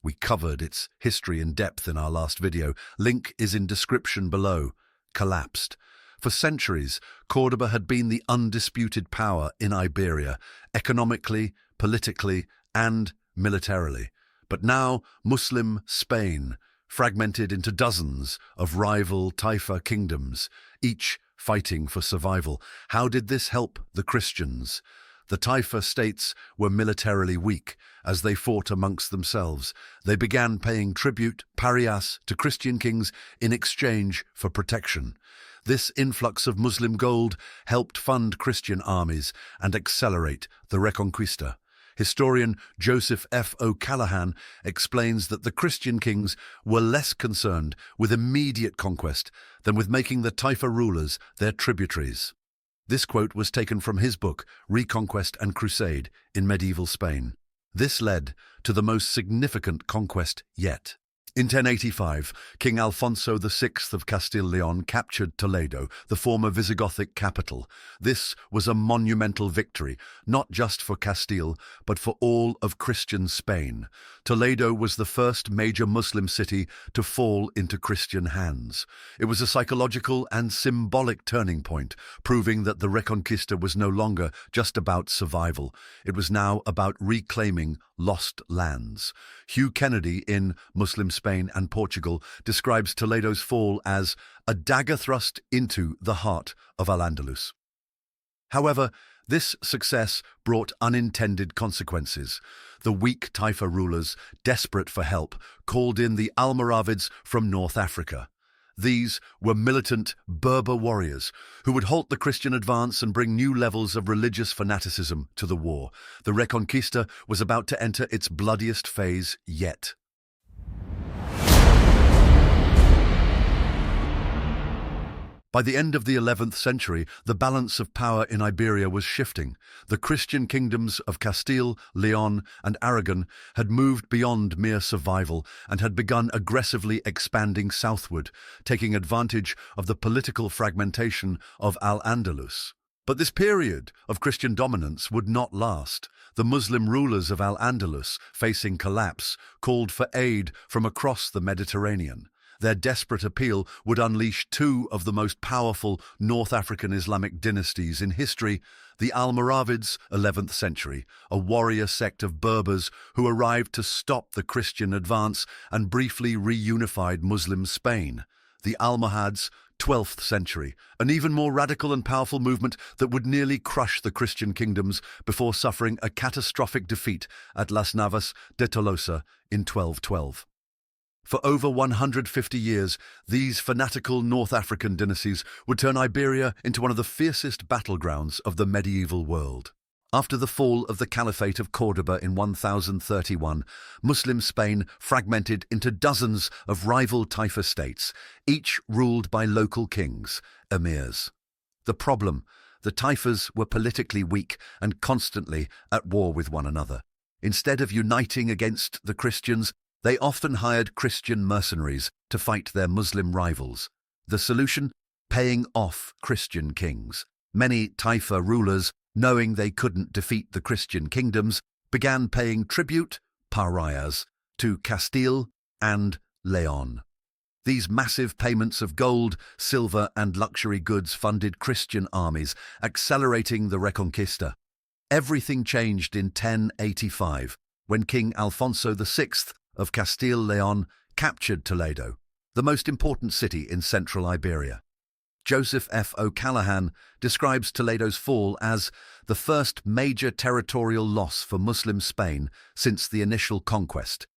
we covered its history in depth in our last video, link is in description below, collapsed. For centuries, Cordoba had been the undisputed power in Iberia, economically, politically, and militarily. But now, Muslim Spain, fragmented into dozens of rival Taifa kingdoms, each fighting for survival. How did this help the Christians? The Taifa states were militarily weak as they fought amongst themselves. They began paying tribute, parias, to Christian kings in exchange for protection. This influx of Muslim gold helped fund Christian armies and accelerate the Reconquista. Historian Joseph F. O'Callaghan explains that the Christian kings were less concerned with immediate conquest than with making the Taifa rulers their tributaries. This quote was taken from his book, Reconquest and Crusade, in medieval Spain. This led to the most significant conquest yet. In 1085, King Alfonso VI of Castile-Leon captured Toledo, the former Visigothic capital. This was a monumental victory, not just for Castile, but for all of Christian Spain. Toledo was the first major Muslim city to fall into Christian hands. It was a psychological and symbolic turning point, proving that the Reconquista was no longer just about survival. It was now about reclaiming lost lands. Hugh Kennedy, in Muslim Spain and Portugal, describes Toledo's fall as a dagger thrust into the heart of Al-Andalus. However, this success brought unintended consequences. The weak Taifa rulers, desperate for help, called in the Almoravids from North Africa. These were militant Berber warriors who would halt the Christian advance and bring new levels of religious fanaticism to the war. The Reconquista was about to enter its bloodiest phase yet. By the end of the 11th century, the balance of power in Iberia was shifting. The Christian kingdoms of Castile, Leon, and Aragon had moved beyond mere survival and had begun aggressively expanding southward, taking advantage of the political fragmentation of Al-Andalus. But this period of Christian dominance would not last. The Muslim rulers of Al-Andalus, facing collapse, called for aid from across the Mediterranean. Their desperate appeal would unleash two of the most powerful North African Islamic dynasties in history, the Almoravids, 11th century, a warrior sect of Berbers who arrived to stop the Christian advance and briefly reunified Muslim Spain. The Almohads, 12th century, an even more radical and powerful movement that would nearly crush the Christian kingdoms before suffering a catastrophic defeat at Las Navas de Tolosa in 1212. For over 150 years, these fanatical North African dynasties would turn Iberia into one of the fiercest battlegrounds of the medieval world. After the fall of the Caliphate of Cordoba in 1031, Muslim Spain fragmented into dozens of rival Taifa states, each ruled by local kings, emirs. The problem: the Taifas were politically weak and constantly at war with one another. Instead of uniting against the Christians, they often hired Christian mercenaries to fight their Muslim rivals. The solution? Paying off Christian kings. Many Taifa rulers, knowing they couldn't defeat the Christian kingdoms, began paying tribute, parias, to Castile and Leon. These massive payments of gold, silver and luxury goods funded Christian armies, accelerating the Reconquista. Everything changed in 1085, when King Alfonso VI of Castile-Leon captured Toledo, the most important city in central Iberia. Joseph F. O'Callaghan describes Toledo's fall as the first major territorial loss for Muslim Spain since the initial conquest,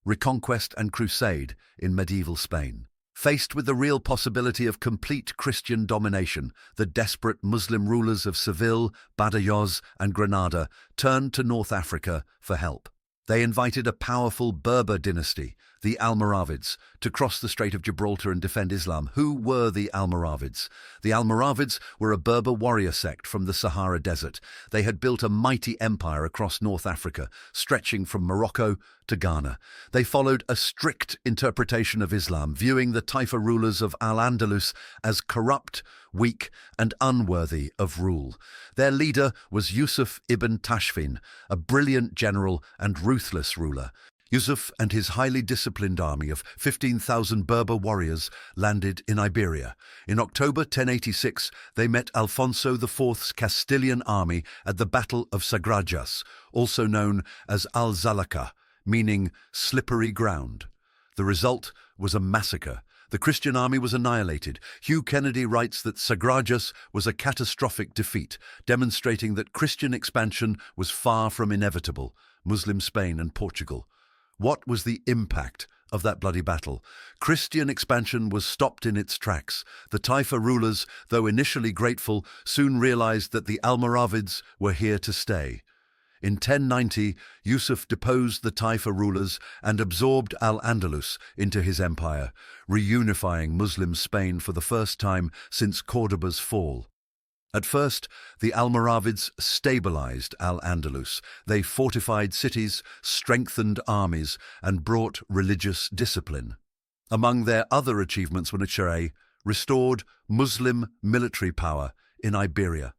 Reconquest and Crusade in medieval Spain. Faced with the real possibility of complete Christian domination, the desperate Muslim rulers of Seville, Badajoz, and Granada turned to North Africa for help. They invited a powerful Berber dynasty, the Almoravids, to cross the Strait of Gibraltar and defend Islam. Who were the Almoravids? The Almoravids were a Berber warrior sect from the Sahara Desert. They had built a mighty empire across North Africa, stretching from Morocco to Ghana. They followed a strict interpretation of Islam, viewing the Taifa rulers of Al-Andalus as corrupt, weak, and unworthy of rule. Their leader was Yusuf ibn Tashfin, a brilliant general and ruthless ruler. Yusuf and his highly disciplined army of 15,000 Berber warriors landed in Iberia. In October 1086, they met Alfonso IV's Castilian army at the Battle of Sagrajas, also known as Al-Zalaqa, meaning slippery ground. The result was a massacre. The Christian army was annihilated. Hugh Kennedy writes that Sagrajas was a catastrophic defeat, demonstrating that Christian expansion was far from inevitable. Muslim Spain and Portugal. What was the impact of that bloody battle? Christian expansion was stopped in its tracks. The Taifa rulers, though initially grateful, soon realized that the Almoravids were here to stay. In 1090, Yusuf deposed the Taifa rulers and absorbed Al-Andalus into his empire, reunifying Muslim Spain for the first time since Cordoba's fall. At first, the Almoravids stabilized Al-Andalus. They fortified cities, strengthened armies, and brought religious discipline. Among their other achievements were restored Muslim military power in Iberia,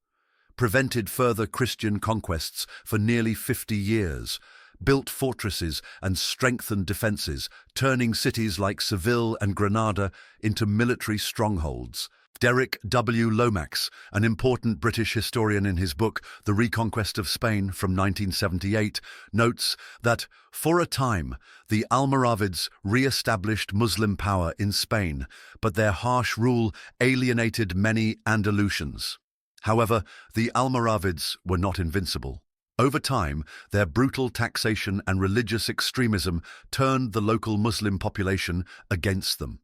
prevented further Christian conquests for nearly 50 years, built fortresses and strengthened defenses, turning cities like Seville and Granada into military strongholds. Derek W. Lomax, an important British historian in his book The Reconquest of Spain from 1978, notes that, for a time, the Almoravids re-established Muslim power in Spain, but their harsh rule alienated many Andalusians. However, the Almoravids were not invincible. Over time, their brutal taxation and religious extremism turned the local Muslim population against them.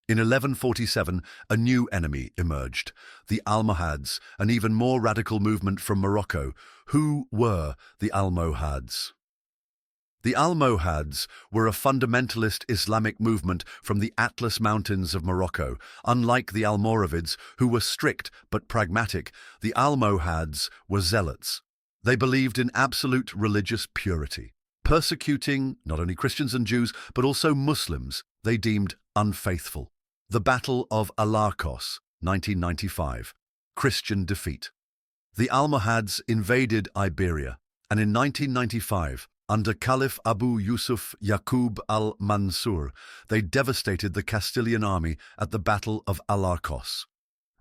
In 1147, a new enemy emerged, the Almohads, an even more radical movement from Morocco. Who were the Almohads? The Almohads were a fundamentalist Islamic movement from the Atlas Mountains of Morocco. Unlike the Almoravids, who were strict but pragmatic, the Almohads were zealots. They believed in absolute religious purity, persecuting not only Christians and Jews, but also Muslims they deemed unfaithful. The Battle of Al-Arcos, 1995. Christian defeat. The Almohads invaded Iberia, and in 1995, under Caliph Abu Yusuf Yaqub al-Mansur, they devastated the Castilian army at the Battle of Al-Arcos.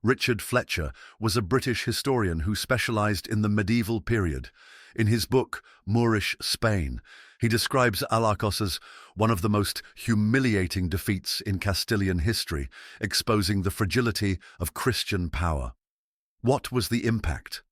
Richard Fletcher was a British historian who specialized in the medieval period. In his book, Moorish Spain, he describes Al-Arcos as one of the most humiliating defeats in Castilian history, exposing the fragility of Christian power. What was the impact?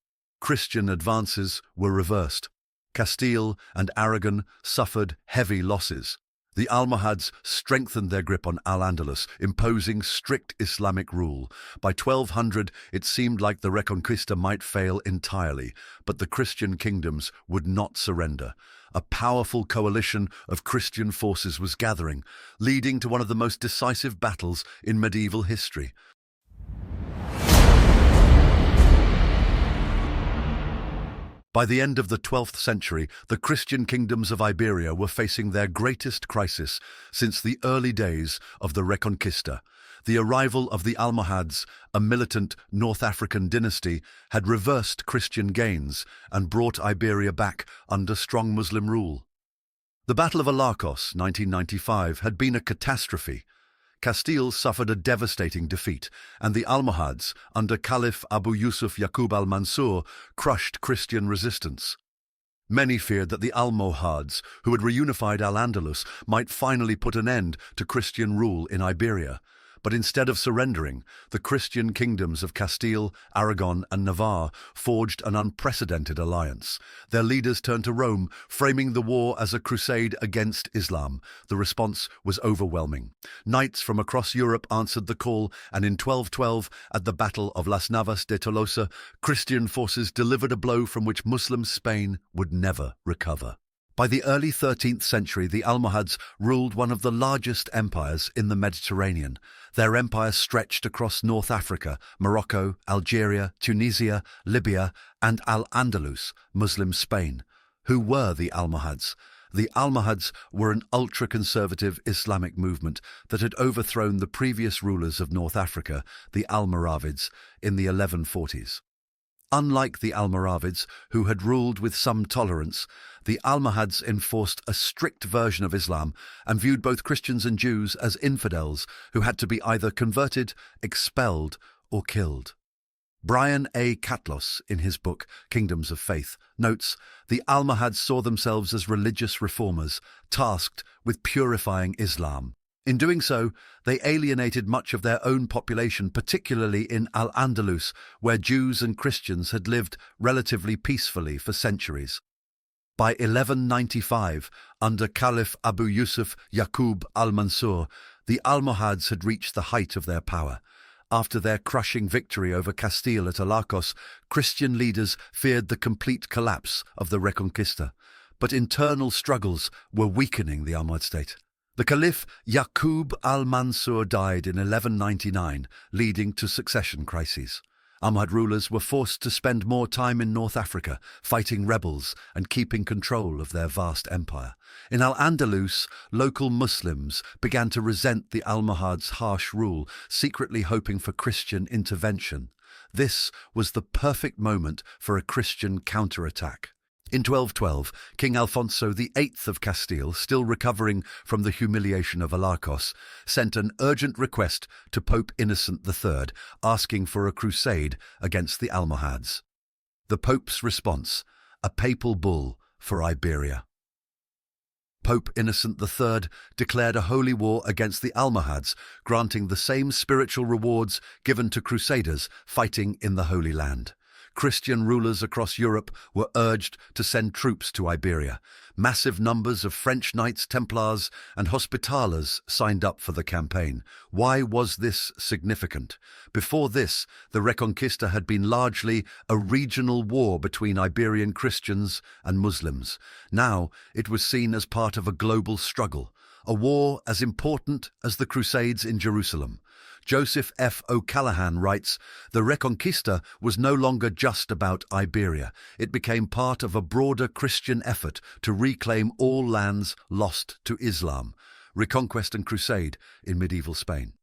Christian advances were reversed. Castile and Aragon suffered heavy losses. The Almohads strengthened their grip on Al-Andalus, imposing strict Islamic rule. By 1200, it seemed like the Reconquista might fail entirely, but the Christian kingdoms would not surrender. A powerful coalition of Christian forces was gathering, leading to one of the most decisive battles in medieval history. By the end of the 12th century, the Christian kingdoms of Iberia were facing their greatest crisis since the early days of the Reconquista. The arrival of the Almohads, a militant North African dynasty, had reversed Christian gains and brought Iberia back under strong Muslim rule. The Battle of Alarcos, 1995, had been a catastrophe. Castile suffered a devastating defeat, and the Almohads, under Caliph Abu Yusuf Yaqub al-Mansur, crushed Christian resistance. Many feared that the Almohads, who had reunified Al-Andalus, might finally put an end to Christian rule in Iberia. But instead of surrendering, the Christian kingdoms of Castile, Aragon, and Navarre forged an unprecedented alliance. Their leaders turned to Rome, framing the war as a crusade against Islam. The response was overwhelming. Knights from across Europe answered the call, and in 1212, at the Battle of Las Navas de Tolosa, Christian forces delivered a blow from which Muslim Spain would never recover. By the early 13th century, the Almohads ruled one of the largest empires in the Mediterranean. Their empire stretched across North Africa, Morocco, Algeria, Tunisia, Libya, and Al-Andalus, Muslim Spain. Who were the Almohads? The Almohads were an ultra-conservative Islamic movement that had overthrown the previous rulers of North Africa, the Almoravids, in the 1140s. Unlike the Almoravids, who had ruled with some tolerance, the Almohads enforced a strict version of Islam and viewed both Christians and Jews as infidels who had to be either converted, expelled, or killed. Brian A. Catlos, in his book Kingdoms of Faith, notes, the Almohads saw themselves as religious reformers, tasked with purifying Islam. In doing so, they alienated much of their own population, particularly in Al-Andalus, where Jews and Christians had lived relatively peacefully for centuries. By 1195, under Caliph Abu Yusuf Yaqub al-Mansur, the Almohads had reached the height of their power. After their crushing victory over Castile at Alarcos, Christian leaders feared the complete collapse of the Reconquista, but internal struggles were weakening the Almohad state. The Caliph Yaqub al-Mansur died in 1199, leading to succession crises. Almohad rulers were forced to spend more time in North Africa, fighting rebels and keeping control of their vast empire. In Al-Andalus, local Muslims began to resent the Almohads' harsh rule, secretly hoping for Christian intervention. This was the perfect moment for a Christian counterattack. In 1212, King Alfonso VIII of Castile, still recovering from the humiliation of Alarcos, sent an urgent request to Pope Innocent III, asking for a crusade against the Almohads. The Pope's response: a papal bull for Iberia. Pope Innocent III declared a holy war against the Almohads, granting the same spiritual rewards given to crusaders fighting in the Holy Land. Christian rulers across Europe were urged to send troops to Iberia. Massive numbers of French Knights Templars and Hospitallers signed up for the campaign. Why was this significant? Before this, the Reconquista had been largely a regional war between Iberian Christians and Muslims. Now it was seen as part of a global struggle, a war as important as the Crusades in Jerusalem. Joseph F. O'Callaghan writes, the Reconquista was no longer just about Iberia. It became part of a broader Christian effort to reclaim all lands lost to Islam. Reconquest and Crusade in medieval Spain.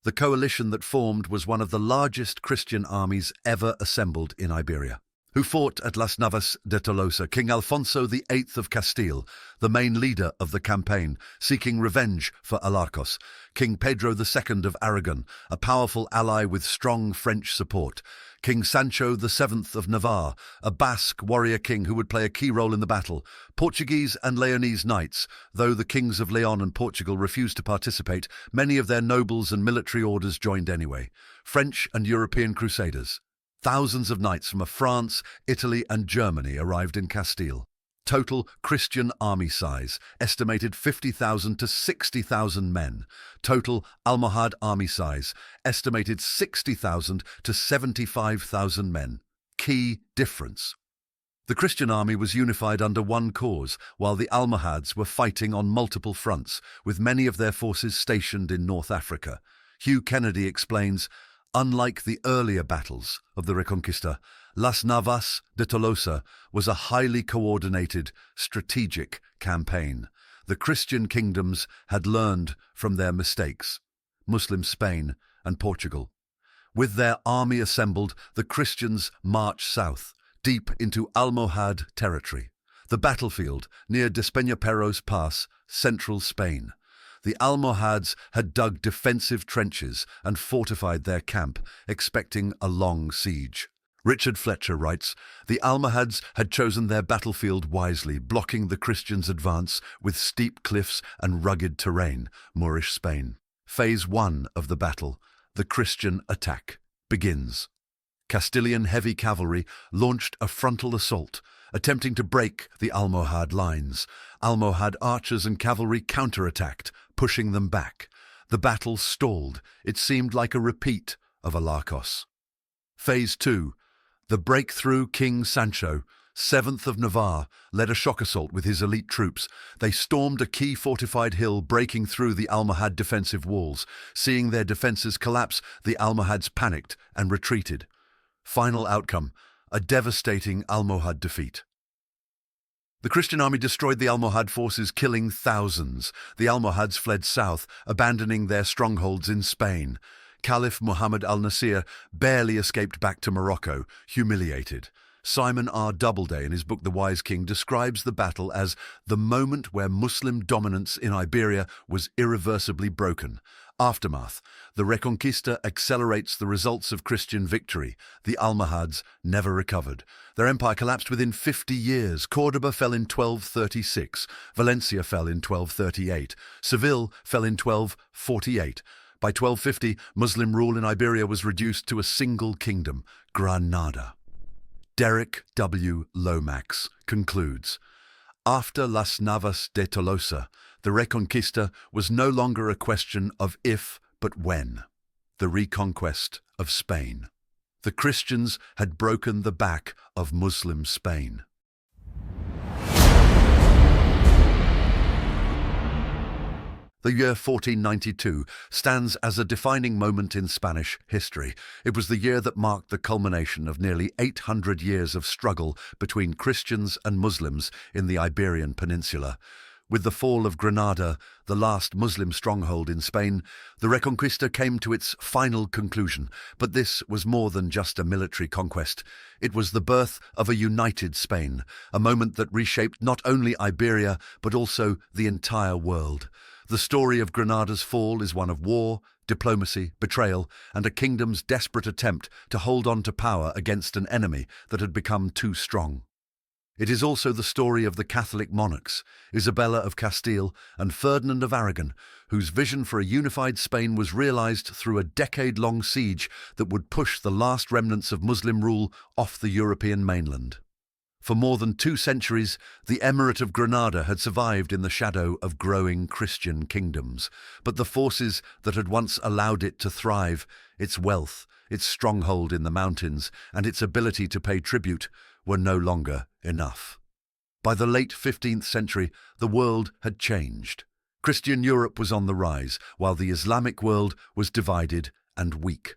The coalition that formed was one of the largest Christian armies ever assembled in Iberia. Who fought at Las Navas de Tolosa? King Alfonso VIII of Castile, the main leader of the campaign, seeking revenge for Alarcos. King Pedro II of Aragon, a powerful ally with strong French support. King Sancho VII of Navarre, a Basque warrior king who would play a key role in the battle. Portuguese and Leonese knights. Though the kings of Leon and Portugal refused to participate, many of their nobles and military orders joined anyway. French and European crusaders. Thousands of knights from France, Italy, and Germany arrived in Castile. Total Christian army size, estimated 50,000 to 60,000 men. Total Almohad army size, estimated 60,000 to 75,000 men. Key difference. The Christian army was unified under one cause, while the Almohads were fighting on multiple fronts, with many of their forces stationed in North Africa. Hugh Kennedy explains, unlike the earlier battles of the Reconquista, Las Navas de Tolosa was a highly coordinated, strategic campaign. The Christian kingdoms had learned from their mistakes, Muslim Spain and Portugal. With their army assembled, the Christians marched south, deep into Almohad territory. The battlefield near Despeñaperros Pass, central Spain. The Almohads had dug defensive trenches and fortified their camp, expecting a long siege. Richard Fletcher writes, the Almohads had chosen their battlefield wisely, blocking the Christians' advance with steep cliffs and rugged terrain, Moorish Spain. Phase 1 of the battle, the Christian attack, begins. Castilian heavy cavalry launched a frontal assault, attempting to break the Almohad lines. Almohad archers and cavalry counterattacked, pushing them back. The battle stalled. It seemed like a repeat of Alarcos. Phase 2. The breakthrough. King Sancho, 7th of Navarre, led a shock assault with his elite troops. They stormed a key fortified hill, breaking through the Almohad defensive walls. Seeing their defenses collapse, the Almohads panicked and retreated. Final outcome, a devastating Almohad defeat. The Christian army destroyed the Almohad forces, killing thousands. The Almohads fled south, abandoning their strongholds in Spain. Caliph Muhammad al-Nasir barely escaped back to Morocco, humiliated. Simon R. Doubleday, in his book The Wise King, describes the battle as the moment where Muslim dominance in Iberia was irreversibly broken. Aftermath. The Reconquista accelerates the results of Christian victory. The Almohads never recovered. Their empire collapsed within 50 years. Cordoba fell in 1236. Valencia fell in 1238. Seville fell in 1248. By 1250, Muslim rule in Iberia was reduced to a single kingdom, Granada. Derek W. Lomax concludes, after Las Navas de Tolosa, the Reconquista was no longer a question of if, but when. The reconquest of Spain. The Christians had broken the back of Muslim Spain. The year 1492 stands as a defining moment in Spanish history. It was the year that marked the culmination of nearly 800 years of struggle between Christians and Muslims in the Iberian Peninsula. With the fall of Granada, the last Muslim stronghold in Spain, the Reconquista came to its final conclusion. But this was more than just a military conquest. It was the birth of a united Spain, a moment that reshaped not only Iberia, but also the entire world. The story of Granada's fall is one of war, diplomacy, betrayal, and a kingdom's desperate attempt to hold on to power against an enemy that had become too strong. It is also the story of the Catholic monarchs, Isabella of Castile and Ferdinand of Aragon, whose vision for a unified Spain was realized through a decade-long siege that would push the last remnants of Muslim rule off the European mainland. For more than 2 centuries, the Emirate of Granada had survived in the shadow of growing Christian kingdoms. But the forces that had once allowed it to thrive, its wealth, its stronghold in the mountains, and its ability to pay tribute, were no longer enough. By the late 15th century, the world had changed. Christian Europe was on the rise, while the Islamic world was divided and weak.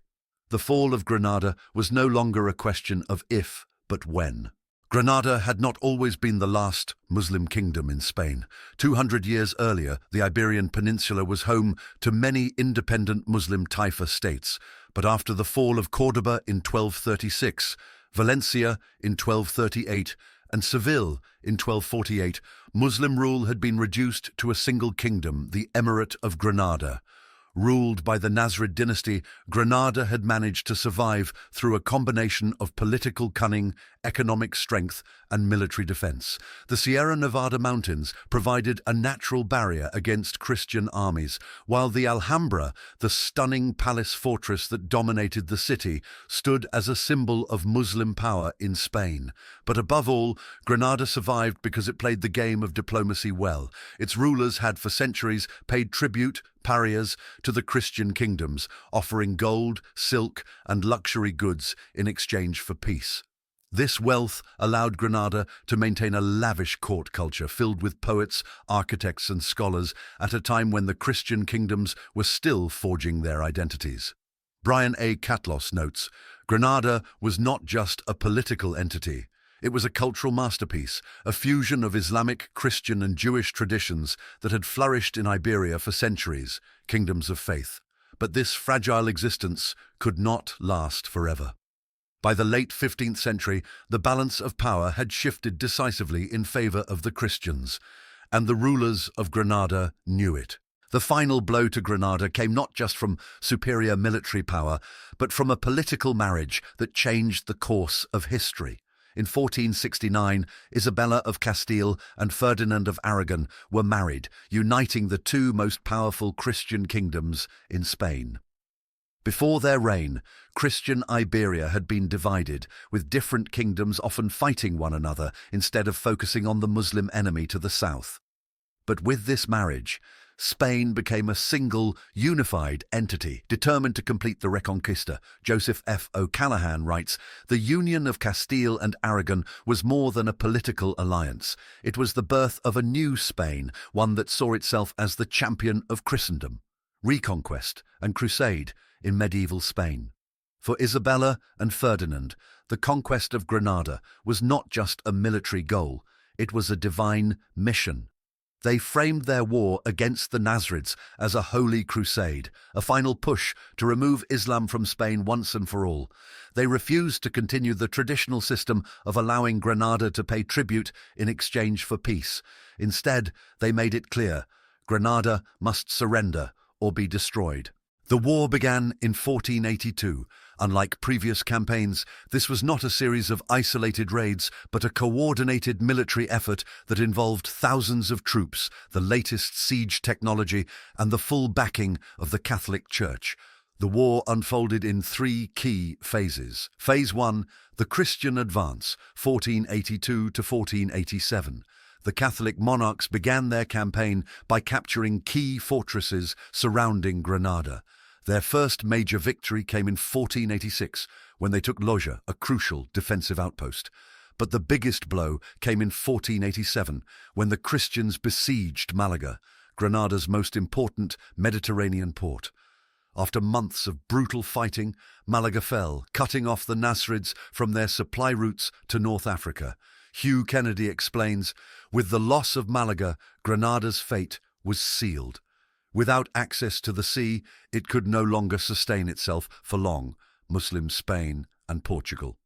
The fall of Granada was no longer a question of if, but when. Granada had not always been the last Muslim kingdom in Spain. 200 years earlier, the Iberian Peninsula was home to many independent Muslim Taifa states. But after the fall of Cordoba in 1236, Valencia in 1238, and Seville in 1248, Muslim rule had been reduced to a single kingdom, the Emirate of Granada. Ruled by the Nasrid dynasty, Granada had managed to survive through a combination of political cunning, economic strength, and military defense. The Sierra Nevada mountains provided a natural barrier against Christian armies, while the Alhambra, the stunning palace fortress that dominated the city, stood as a symbol of Muslim power in Spain. But above all, Granada survived because it played the game of diplomacy well. Its rulers had for centuries paid tribute, parias, to the Christian kingdoms, offering gold, silk, and luxury goods in exchange for peace. This wealth allowed Granada to maintain a lavish court culture filled with poets, architects, and scholars at a time when the Christian kingdoms were still forging their identities. Brian A. Catlos notes, Granada was not just a political entity. It was a cultural masterpiece, a fusion of Islamic, Christian, and Jewish traditions that had flourished in Iberia for centuries, kingdoms of faith. But this fragile existence could not last forever. By the late 15th century, the balance of power had shifted decisively in favor of the Christians, and the rulers of Granada knew it. The final blow to Granada came not just from superior military power, but from a political marriage that changed the course of history. In 1469, Isabella of Castile and Ferdinand of Aragon were married, uniting the two most powerful Christian kingdoms in Spain. Before their reign, Christian Iberia had been divided, with different kingdoms often fighting one another instead of focusing on the Muslim enemy to the south. But with this marriage, Spain became a single, unified entity, determined to complete the Reconquista. Joseph F. O'Callaghan writes, the union of Castile and Aragon was more than a political alliance. It was the birth of a new Spain, one that saw itself as the champion of Christendom, reconquest, and crusade in medieval Spain. For Isabella and Ferdinand, the conquest of Granada was not just a military goal, it was a divine mission. They framed their war against the Nasrids as a holy crusade, a final push to remove Islam from Spain once and for all. They refused to continue the traditional system of allowing Granada to pay tribute in exchange for peace. Instead, they made it clear, Granada must surrender or be destroyed. The war began in 1482. Unlike previous campaigns, this was not a series of isolated raids, but a coordinated military effort that involved thousands of troops, the latest siege technology, and the full backing of the Catholic Church. The war unfolded in three key phases. Phase 1, the Christian advance, 1482 to 1487. The Catholic monarchs began their campaign by capturing key fortresses surrounding Granada. Their first major victory came in 1486, when they took Loja, a crucial defensive outpost. But the biggest blow came in 1487, when the Christians besieged Malaga, Granada's most important Mediterranean port. After months of brutal fighting, Malaga fell, cutting off the Nasrids from their supply routes to North Africa. Hugh Kennedy explains, with the loss of Malaga, Granada's fate was sealed. Without access to the sea, it could no longer sustain itself for long, Muslim Spain and Portugal.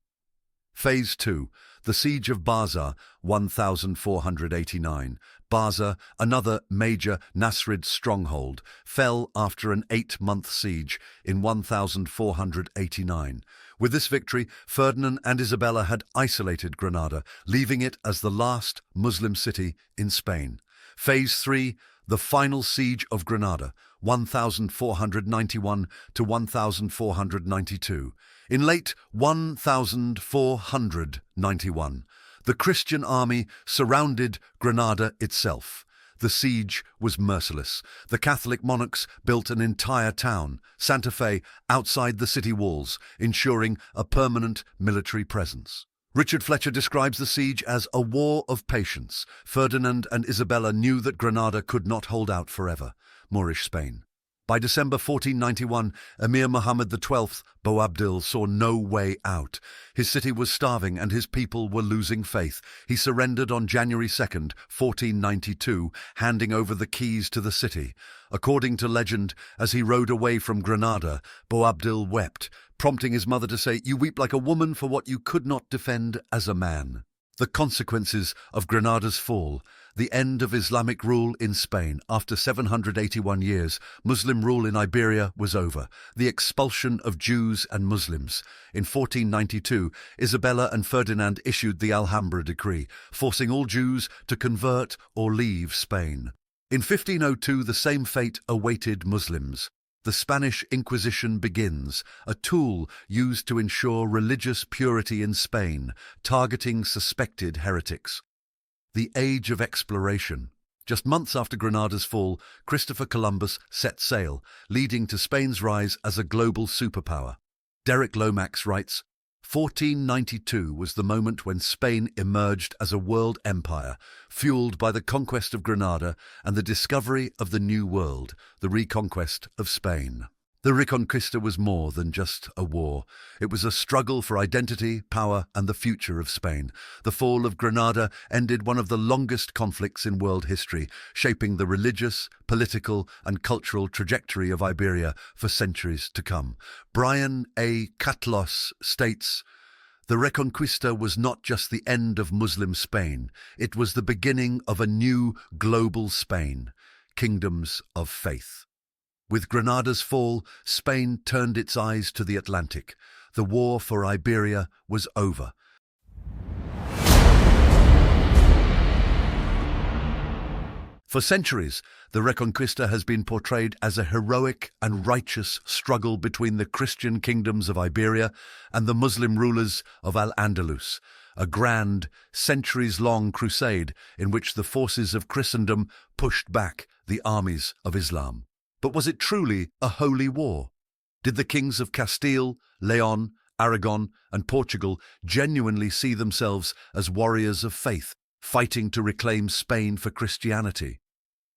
Phase 2, the Siege of Baza, 1489. Baza, another major Nasrid stronghold, fell after an 8-month siege in 1489. With this victory, Ferdinand and Isabella had isolated Granada, leaving it as the last Muslim city in Spain. Phase 3, the final siege of Granada, 1491 to 1492. In late 1491, the Christian army surrounded Granada itself. The siege was merciless. The Catholic monarchs built an entire town, Santa Fe, outside the city walls, ensuring a permanent military presence. Richard Fletcher describes the siege as a war of patience. Ferdinand and Isabella knew that Granada could not hold out forever. Moorish Spain. By December 1491, Emir Muhammad XII, Boabdil, saw no way out. His city was starving and his people were losing faith. He surrendered on January 2nd, 1492, handing over the keys to the city. According to legend, as he rode away from Granada, Boabdil wept, prompting his mother to say, "You weep like a woman for what you could not defend as a man." The consequences of Granada's fall the end of Islamic rule in Spain. After 781 years, Muslim rule in Iberia was over. The expulsion of Jews and Muslims. In 1492, Isabella and Ferdinand issued the Alhambra decree, forcing all Jews to convert or leave Spain. In 1502, the same fate awaited Muslims. The Spanish Inquisition begins, a tool used to ensure religious purity in Spain, targeting suspected heretics. The Age of Exploration. Just months after Granada's fall, Christopher Columbus set sail, leading to Spain's rise as a global superpower. Derek Lomax writes, 1492 was the moment when Spain emerged as a world empire, fueled by the conquest of Granada and the discovery of the New World, the reconquest of Spain. The Reconquista was more than just a war. It was a struggle for identity, power, and the future of Spain. The fall of Granada ended one of the longest conflicts in world history, shaping the religious, political, and cultural trajectory of Iberia for centuries to come. Brian A. Catlos states, "The Reconquista was not just the end of Muslim Spain, it was the beginning of a new global Spain, kingdoms of faith." With Granada's fall, Spain turned its eyes to the Atlantic. The war for Iberia was over. For centuries, the Reconquista has been portrayed as a heroic and righteous struggle between the Christian kingdoms of Iberia and the Muslim rulers of Al-Andalus, a grand, centuries-long crusade in which the forces of Christendom pushed back the armies of Islam. But was it truly a holy war? Did the kings of Castile, Leon, Aragon, and Portugal genuinely see themselves as warriors of faith, fighting to reclaim Spain for Christianity?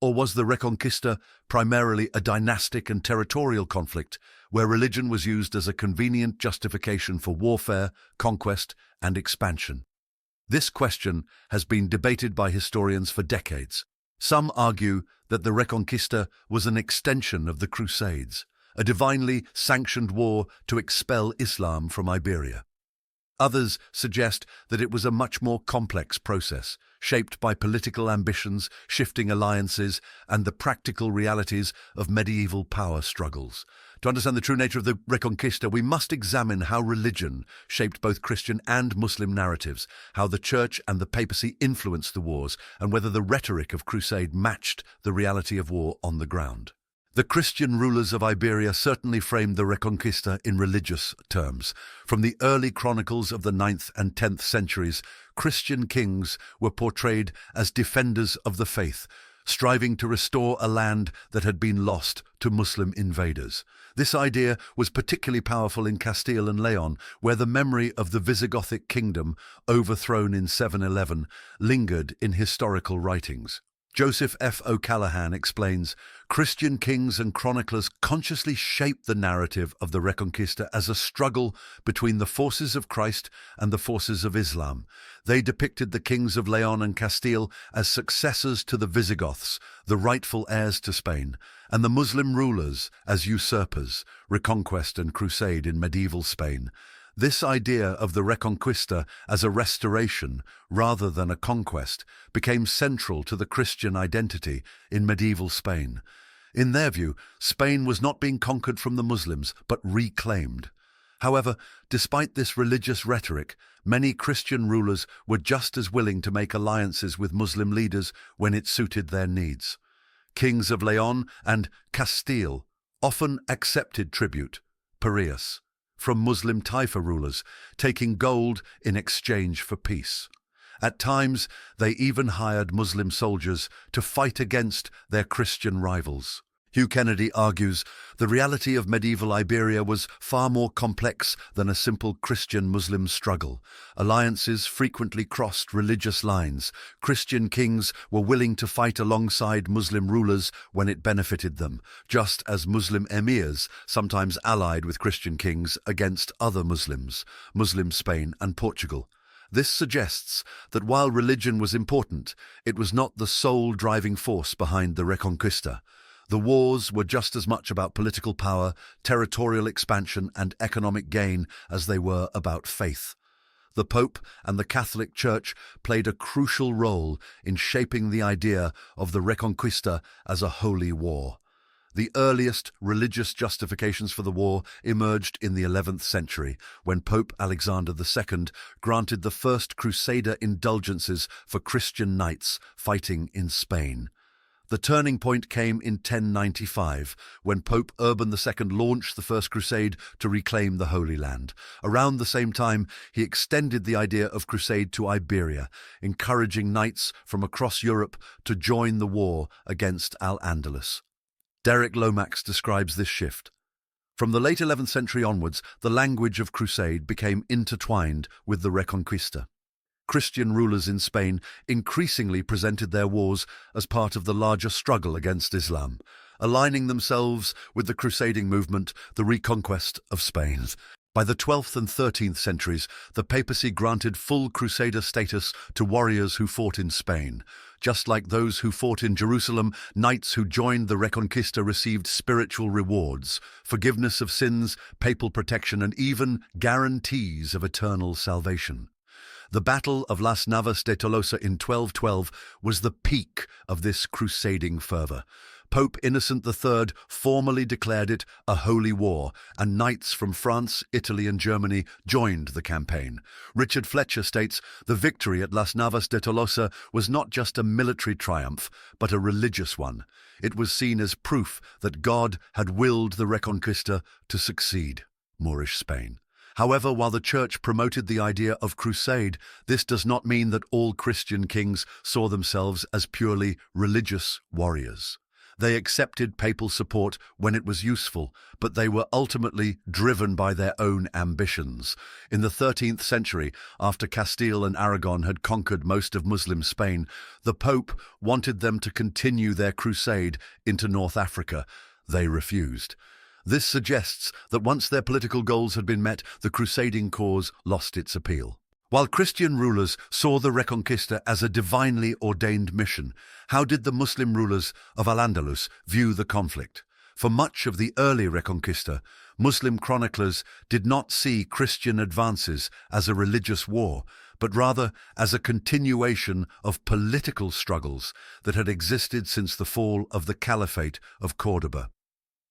Or was the Reconquista primarily a dynastic and territorial conflict, where religion was used as a convenient justification for warfare, conquest, and expansion? This question has been debated by historians for decades. Some argue that the Reconquista was an extension of the Crusades, a divinely sanctioned war to expel Islam from Iberia. Others suggest that it was a much more complex process, shaped by political ambitions, shifting alliances, and the practical realities of medieval power struggles. To understand the true nature of the Reconquista, we must examine how religion shaped both Christian and Muslim narratives, how the Church and the papacy influenced the wars, and whether the rhetoric of crusade matched the reality of war on the ground. The Christian rulers of Iberia certainly framed the Reconquista in religious terms. From the early chronicles of the 9th and 10th centuries, Christian kings were portrayed as defenders of the faith, striving to restore a land that had been lost to Muslim invaders. This idea was particularly powerful in Castile and Leon, where the memory of the Visigothic kingdom, overthrown in 711, lingered in historical writings. Joseph F. O'Callaghan explains, Christian kings and chroniclers consciously shaped the narrative of the Reconquista as a struggle between the forces of Christ and the forces of Islam. They depicted the kings of Leon and Castile as successors to the Visigoths, the rightful heirs to Spain, and the Muslim rulers as usurpers, reconquest and crusade in medieval Spain. This idea of the Reconquista as a restoration rather than a conquest became central to the Christian identity in medieval Spain. In their view, Spain was not being conquered from the Muslims, but reclaimed. However, despite this religious rhetoric, many Christian rulers were just as willing to make alliances with Muslim leaders when it suited their needs. Kings of Leon and Castile often accepted tribute, parias, from Muslim Taifa rulers, taking gold in exchange for peace. At times, they even hired Muslim soldiers to fight against their Christian rivals. Hugh Kennedy argues the reality of medieval Iberia was far more complex than a simple Christian-Muslim struggle. Alliances frequently crossed religious lines. Christian kings were willing to fight alongside Muslim rulers when it benefited them, just as Muslim emirs sometimes allied with Christian kings against other Muslims, Muslim Spain and Portugal. This suggests that while religion was important, it was not the sole driving force behind the Reconquista. The wars were just as much about political power, territorial expansion, and economic gain as they were about faith. The Pope and the Catholic Church played a crucial role in shaping the idea of the Reconquista as a holy war. The earliest religious justifications for the war emerged in the 11th century, when Pope Alexander II granted the first Crusader indulgences for Christian knights fighting in Spain. The turning point came in 1095, when Pope Urban II launched the First Crusade to reclaim the Holy Land. Around the same time, he extended the idea of crusade to Iberia, encouraging knights from across Europe to join the war against Al-Andalus. Derek Lomax describes this shift. From the late 11th century onwards, the language of crusade became intertwined with the Reconquista. Christian rulers in Spain increasingly presented their wars as part of the larger struggle against Islam, aligning themselves with the crusading movement, the reconquest of Spain. By the 12th and 13th centuries, the papacy granted full crusader status to warriors who fought in Spain. Just like those who fought in Jerusalem, knights who joined the Reconquista received spiritual rewards, forgiveness of sins, papal protection, and even guarantees of eternal salvation. The Battle of Las Navas de Tolosa in 1212 was the peak of this crusading fervour. Pope Innocent III formally declared it a holy war, and knights from France, Italy and Germany joined the campaign. Richard Fletcher states, "The victory at Las Navas de Tolosa was not just a military triumph, but a religious one. It was seen as proof that God had willed the Reconquista to succeed." Moorish Spain. However, while the Church promoted the idea of crusade, this does not mean that all Christian kings saw themselves as purely religious warriors. They accepted papal support when it was useful, but they were ultimately driven by their own ambitions. In the 13th century, after Castile and Aragon had conquered most of Muslim Spain, the Pope wanted them to continue their crusade into North Africa. They refused. This suggests that once their political goals had been met, the crusading cause lost its appeal. While Christian rulers saw the Reconquista as a divinely ordained mission, how did the Muslim rulers of Al-Andalus view the conflict? For much of the early Reconquista, Muslim chroniclers did not see Christian advances as a religious war, but rather as a continuation of political struggles that had existed since the fall of the Caliphate of Cordoba.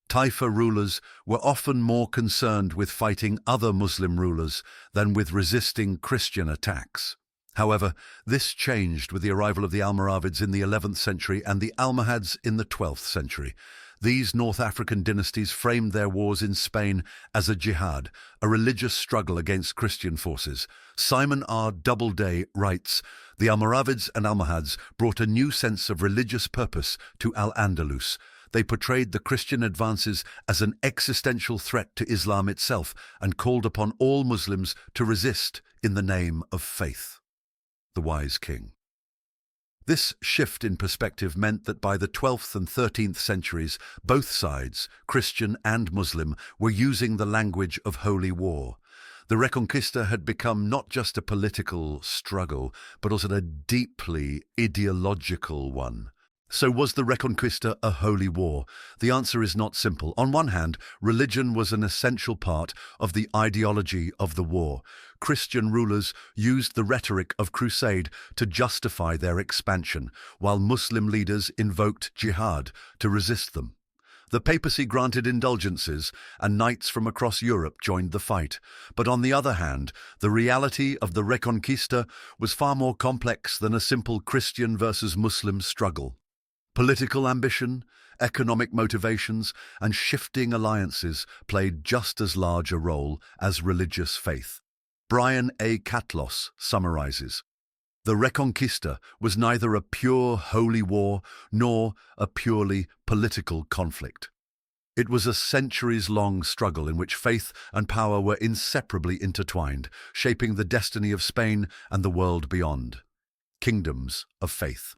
Taifa rulers were often more concerned with fighting other Muslim rulers than with resisting Christian attacks. However, this changed with the arrival of the Almoravids in the 11th century and the Almohads in the 12th century. These North African dynasties framed their wars in Spain as a jihad, a religious struggle against Christian forces. Simon R. Doubleday writes, "The Almoravids and Almohads brought a new sense of religious purpose to Al-Andalus. They portrayed the Christian advances as an existential threat to Islam itself and called upon all Muslims to resist in the name of faith." The wise king. This shift in perspective meant that by the 12th and 13th centuries, both sides, Christian and Muslim, were using the language of holy war. The Reconquista had become not just a political struggle, but also a deeply ideological one. So was the Reconquista a holy war? The answer is not simple. On one hand, religion was an essential part of the ideology of the war. Christian rulers used the rhetoric of crusade to justify their expansion, while Muslim leaders invoked jihad to resist them. The papacy granted indulgences, and knights from across Europe joined the fight. But on the other hand, the reality of the Reconquista was far more complex than a simple Christian versus Muslim struggle. Political ambition, economic motivations, and shifting alliances played just as large a role as religious faith. Brian A. Catlos summarizes, "The Reconquista was neither a pure holy war nor a purely political conflict. It was a centuries-long struggle in which faith and power were inseparably intertwined, shaping the destiny of Spain and the world beyond. Kingdoms of faith."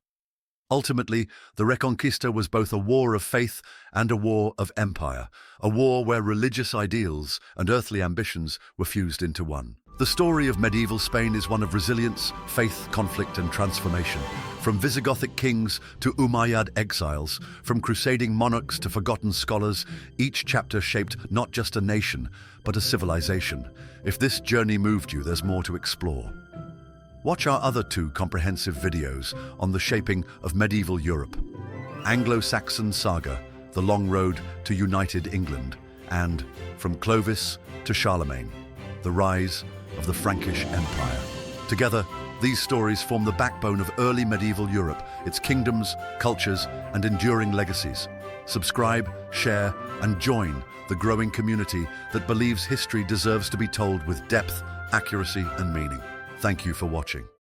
Ultimately, the Reconquista was both a war of faith and a war of empire, a war where religious ideals and earthly ambitions were fused into one. The story of medieval Spain is one of resilience, faith, conflict, and transformation. From Visigothic kings to Umayyad exiles, from crusading monarchs to forgotten scholars, each chapter shaped not just a nation, but a civilization. If this journey moved you, there's more to explore. Watch our other 2 comprehensive videos on the shaping of medieval Europe: Anglo-Saxon Saga, The Long Road to United England, and From Clovis to Charlemagne, The Rise of the Frankish Empire. Together, these stories form the backbone of early medieval Europe, its kingdoms, cultures, and enduring legacies. Subscribe, share, and join the growing community that believes history deserves to be told with depth, accuracy, and meaning. Thank you for watching.